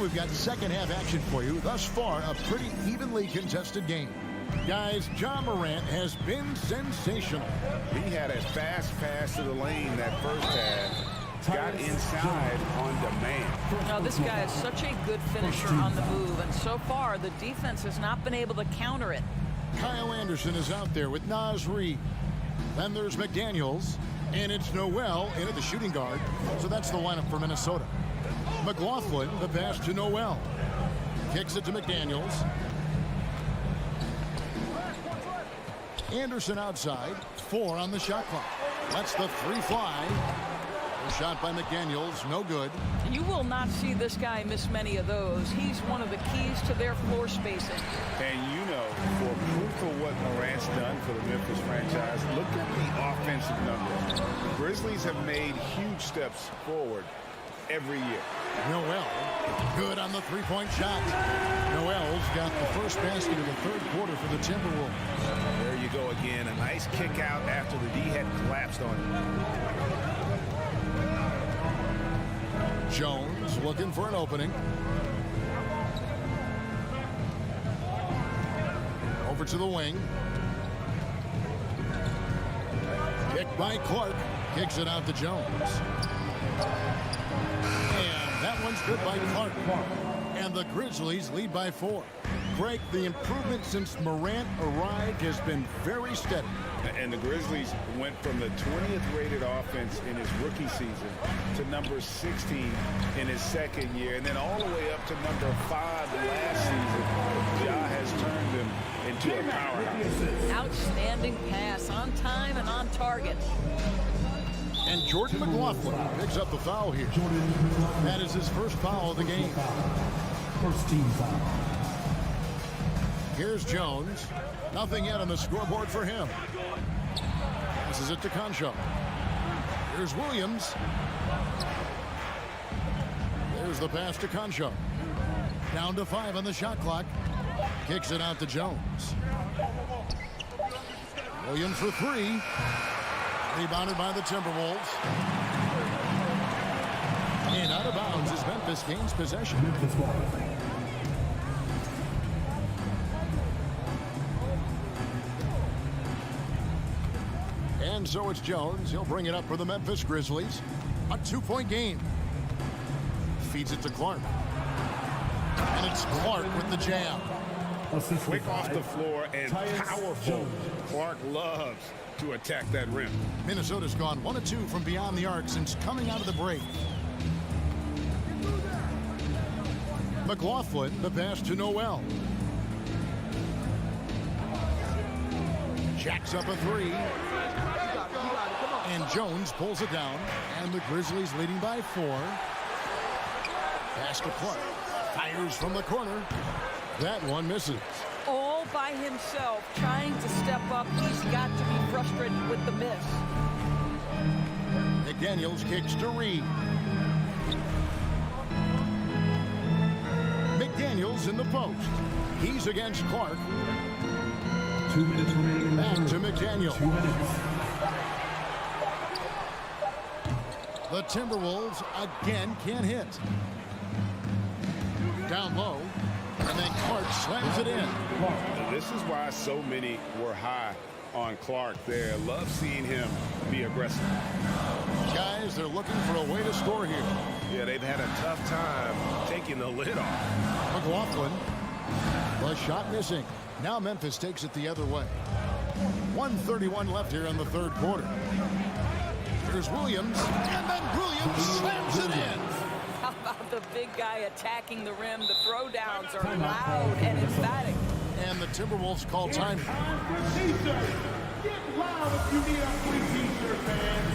We've got second half action for you. Thus far, a pretty evenly contested game. Guys, Ja Morant has been sensational. He had a fast pass to the lane that first half. Got inside on demand. Now, this guy is such a good finisher on the move, and so far, the defense has not been able to counter it. Kyle Anderson is out there with Naz Reid. Then there's McDaniels, and it's Noel in at the shooting guard. So that's the lineup for Minnesota. McLaughlin, the pass to Noel. Kicks it to McDaniels. Anderson outside. 4 on the shot clock. Lets the 3 fly. The shot by McDaniels, no good. You will not see this guy miss many of those. He's one of the keys to their floor spacing. And you know, for proof of what Morant's done for the Memphis franchise, look at the offensive numbers. The Grizzlies have made huge steps forward every year. Noel, good on the 3-point shot. Noel's got the first basket of the third quarter for the Timberwolves. There you go again. A nice kick out after the D had collapsed on him. Jones looking for an opening. Over to the wing. Kicked by Clark. Kicks it out to Jones. That one's good by Clark. And the Grizzlies lead by 4. Greg, the improvement since Morant arrived has been very steady. And the Grizzlies went from the 20th rated offense in his rookie season to number 16 in his second year, and then all the way up to number 5 last season. Ja has turned them into a powerhouse. Outstanding pass, on time and on target. And Jordan McLaughlin picks up the foul here. That is his first foul of the game. First team foul. Here's Jones. Nothing yet on the scoreboard for him. Passes it to Concho. Here's Williams. There's Here's the pass to Concho. Down to 5 on the shot clock. Kicks it out to Jones. Williams for 3. Rebounded by the Timberwolves. And out of bounds as Memphis gains possession. And so it's Jones. He'll bring it up for the Memphis Grizzlies. A 2-point game. Feeds it to Clark. And it's Clark with the jam. Quick off the floor and powerful. Clark loves to attack that rim. Minnesota's gone 1 of 2 from beyond the arc since coming out of the break. McLaughlin, the pass to Noel. Jacks up a 3. And Jones pulls it down. And the Grizzlies leading by 4. Pass to Clark. Fires from the corner. That one misses. All by himself, trying to step up. He's got to be frustrated with the miss. McDaniels kicks to Reed. McDaniels in the post. He's against Clark. 2 minutes remaining. Back to McDaniel. 2 minutes. The Timberwolves again can't hit. Down low. And then Clark slams it in. This is why so many were high on Clark there. Love seeing him be aggressive. Guys, they're looking for a way to score here. Yeah, they've had a tough time taking the lid off. McLaughlin. The shot missing. Now Memphis takes it the other way. 1:31 left here in the third quarter. Here's Williams. And then Williams slams it in. How about the big guy attacking the rim? The throwdowns are loud and emphatic. And the Timberwolves call time. Get loud if you need a free t-shirt, fans.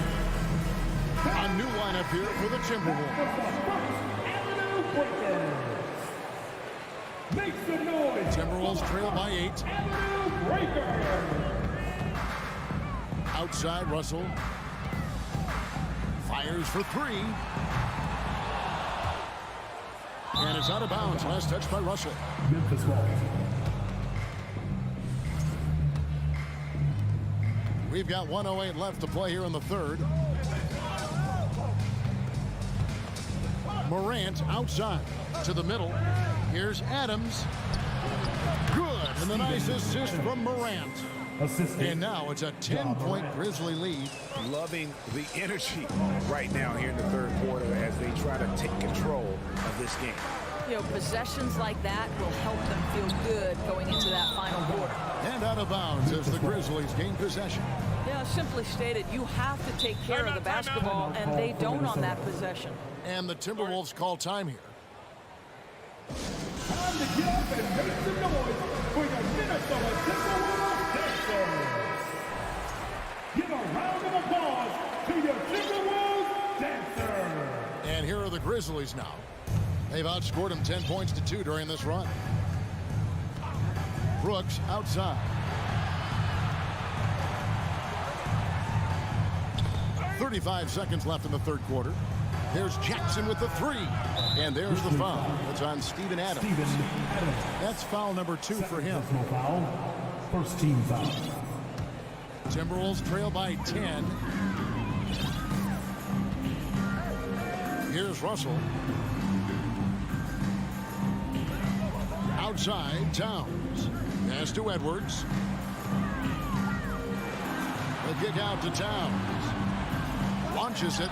A new lineup here for the Timberwolves. Make some noise. Timberwolves trail by 8. Outside, Russell. Fires for 3. And it's out of bounds. Last touch by Russell. Memphis ball. We've got 1:08 left to play here in the third. Morant outside to the middle. Here's Adams. Good. And the nice assist from Morant. And now it's a 10-point Grizzly lead. Loving the energy right now here in the third quarter as they try to take control of this game. You know, possessions like that will help them feel good going into that final quarter. And out of bounds as the Grizzlies gain possession. Yeah, simply stated, you have to take care of the basketball, and they don't on that possession. And the Timberwolves call time here. Time to get up and make some noise for your Minnesota Timberwolves Dancers. Give a round of applause to your Timberwolves Dancers. And here are the Grizzlies now. They've outscored them 10 points to 2 during this run. Brooks outside. .35 seconds left in the third quarter. There's Jackson with the 3. And there's the foul. It's on Steven Adams. That's foul number 2 for him. Personal foul. First team foul. Timberwolves trail by 10. Here's Russell. Outside, Towns. Pass to Edwards. The kick out to Towns. Launches it.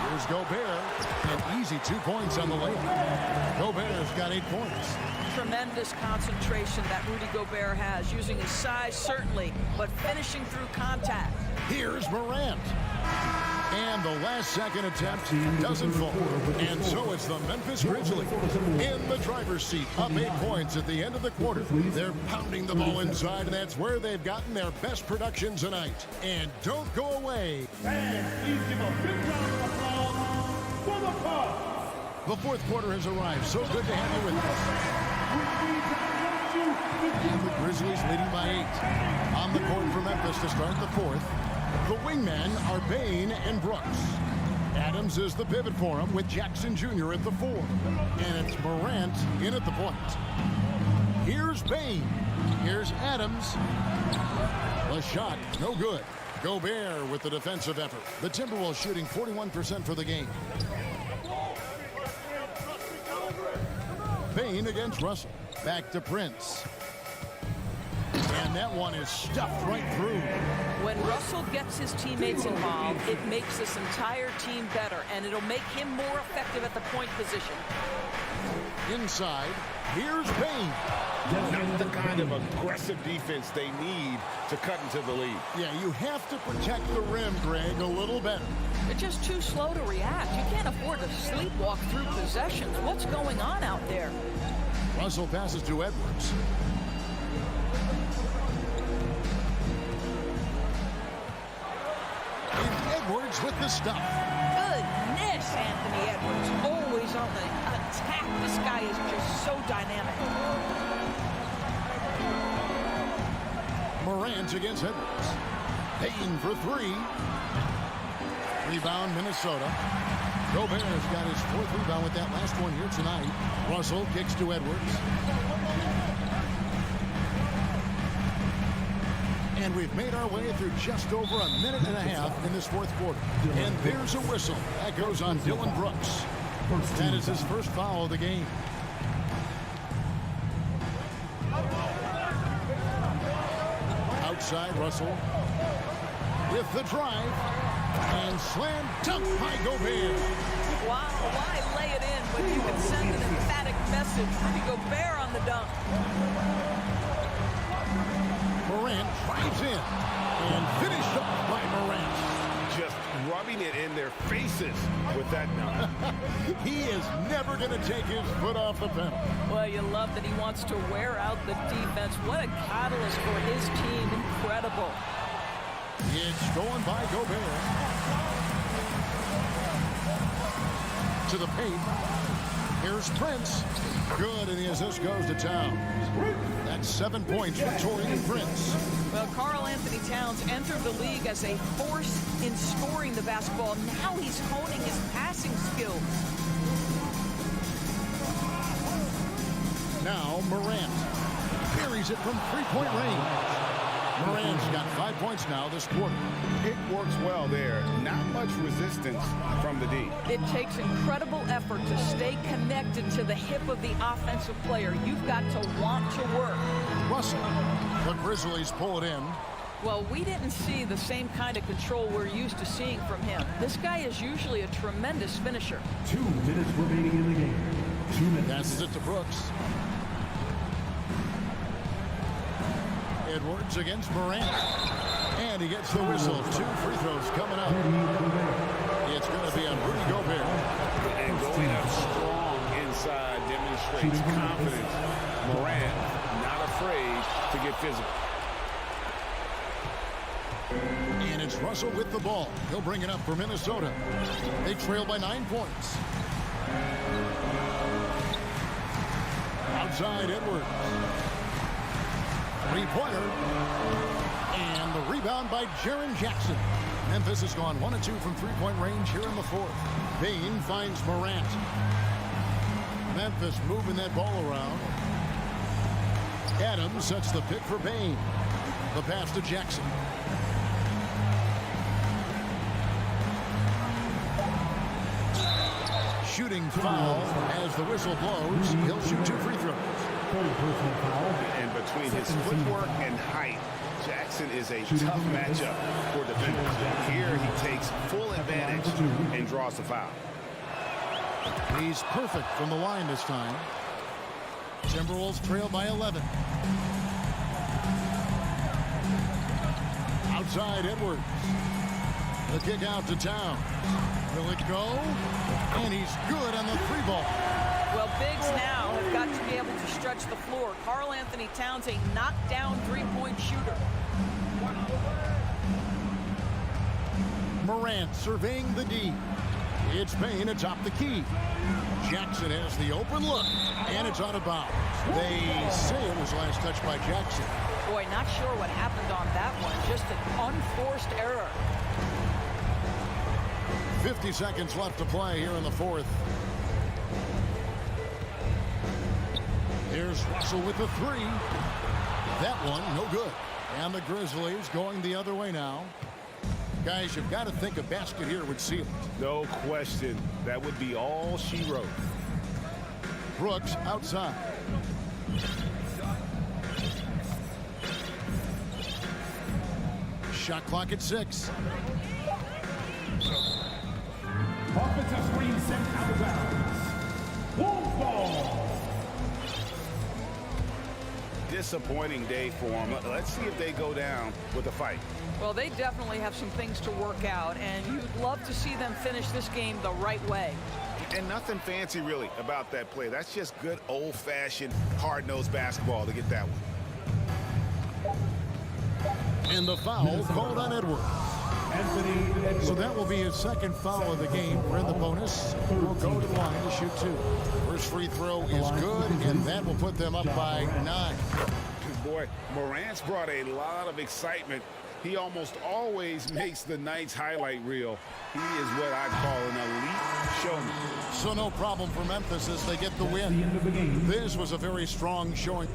Here's Gobert. An easy 2 points on the layup. Gobert's got 8 points. Tremendous concentration that Rudy Gobert has, using his size certainly, but finishing through contact. Here's Morant. And the last second attempt doesn't fall. And so it's the Memphis Grizzlies in the driver's seat, up 8 points at the end of the quarter. They're pounding the ball inside, and that's where they've gotten their best production tonight. And don't go away. And please give a big round of applause for the Cubs. The fourth quarter has arrived. So good to have you with us. And the Grizzlies leading by 8. On the court for Memphis to start the fourth. The wingmen are Bain and Brooks. Adams is the pivot for him with Jackson Jr. at the 4. And it's Morant in at the point. Here's Bain. Here's Adams. The shot, no good. Gobert with the defensive effort. The Timberwolves shooting 41% for the game. Bain against Russell. Back to Prince. And that one is stuffed right through. When Russell gets his teammates involved, it makes this entire team better, and it'll make him more effective at the point position. Inside, here's Bain. Not the kind of aggressive defense they need to cut into the lead. Yeah, you have to protect the rim, Greg, a little better. They're just too slow to react. You can't afford to sleepwalk through possessions. What's going on out there? Russell passes to Edwards. Edwards with the stuff. Goodness, Anthony Edwards. Always on the attack. This guy is just so dynamic. Morant against Edwards. Payton for 3. Rebound, Minnesota. Gobert's got his 4th rebound with that last one here tonight. Russell kicks to Edwards. And we've made our way through just over a minute and a half in this 4th quarter. And there's a whistle. That goes on Dylan Brooks. That is his first foul of the game. Outside, Russell with the drive. And slam dunk by Gobert. Wow, why lay it in when you can send an emphatic message? Rudy Gobert on the dunk. Morant drives in and finished off by Morant. Just rubbing it in their faces with that dunk. He is never going to take his foot off the pedal. Well, you love that he wants to wear out the defense. What a catalyst for his team. Incredible. It's going by Gobert. To the paint. Here's Prince. Good, and the assist goes to Towns. That's 7 points for Taurean Prince. Well, Karl Anthony Towns entered the league as a force in scoring the basketball. Now he's honing his passing skills. Now Morant buries it from 3-point range. Morant's got 5 points now this quarter. It works well there. Not much resistance from the D. It takes incredible effort to stay connected to the hip of the offensive player. You've got to want to work. Russell, the Grizzlies pull it in. Well, we didn't see the same kind of control we're used to seeing from him. This guy is usually a tremendous finisher. 2 minutes remaining in the game. 2 minutes. Passes it to Brooks. Edwards against Morant. And he gets the whistle. 2 free throws coming up. It's going to be on Rudy Gobert. And going up strong inside demonstrates confidence. Morant not afraid to get physical. And it's Russell with the ball. He'll bring it up for Minnesota. They trail by 9 points. Outside Edwards. 3-pointer. And the rebound by Jaren Jackson. Memphis has gone 1 of 2 from 3-point range here in the 4th. Bain finds Morant. Memphis moving that ball around. Adams sets the pick for Bain. The pass to Jackson. Shooting foul as the whistle blows. He'll shoot 2 free throws. And between his footwork and height, Jackson is a tough matchup for defenders. Here he takes full advantage and draws the foul. He's perfect from the line this time. Timberwolves trail by 11. Outside Edwards. The kick out to Towns. Will it go? And he's good on the 3-ball. Well, bigs now have got to be able to stretch the floor. Karl Anthony Towns, a knockdown 3-point shooter. Morant surveying the D. It's Bain atop the key. Jackson has the open look, and it's out of bounds. They say it was last touched by Jackson. Boy, not sure what happened on that one. Just an unforced error. 50 seconds left to play here in the fourth. Here's Russell with the three. That one, no good. And the Grizzlies going the other way now. Guys, you've got to think a basket here would seal it. No question. That would be all she wrote. Brooks outside. Shot clock at 6. Offensive screen sent out of bounds. Wolves ball. Disappointing day for them. Let's see if they go down with a fight. Well, they definitely have some things to work out, and you'd love to see them finish this game the right way. And nothing fancy really about that play. That's just good old-fashioned hard-nosed basketball to get that one. And the foul called on Edwards. So that will be his second foul of the game. We're in the bonus. We'll go to the line to shoot 2. First free throw is good, and that will put them up by 9. Boy, Morant's brought a lot of excitement. He almost always makes the night's highlight reel. He is what I'd call an elite showman. So no problem for Memphis as they get the win. This was a very strong showing.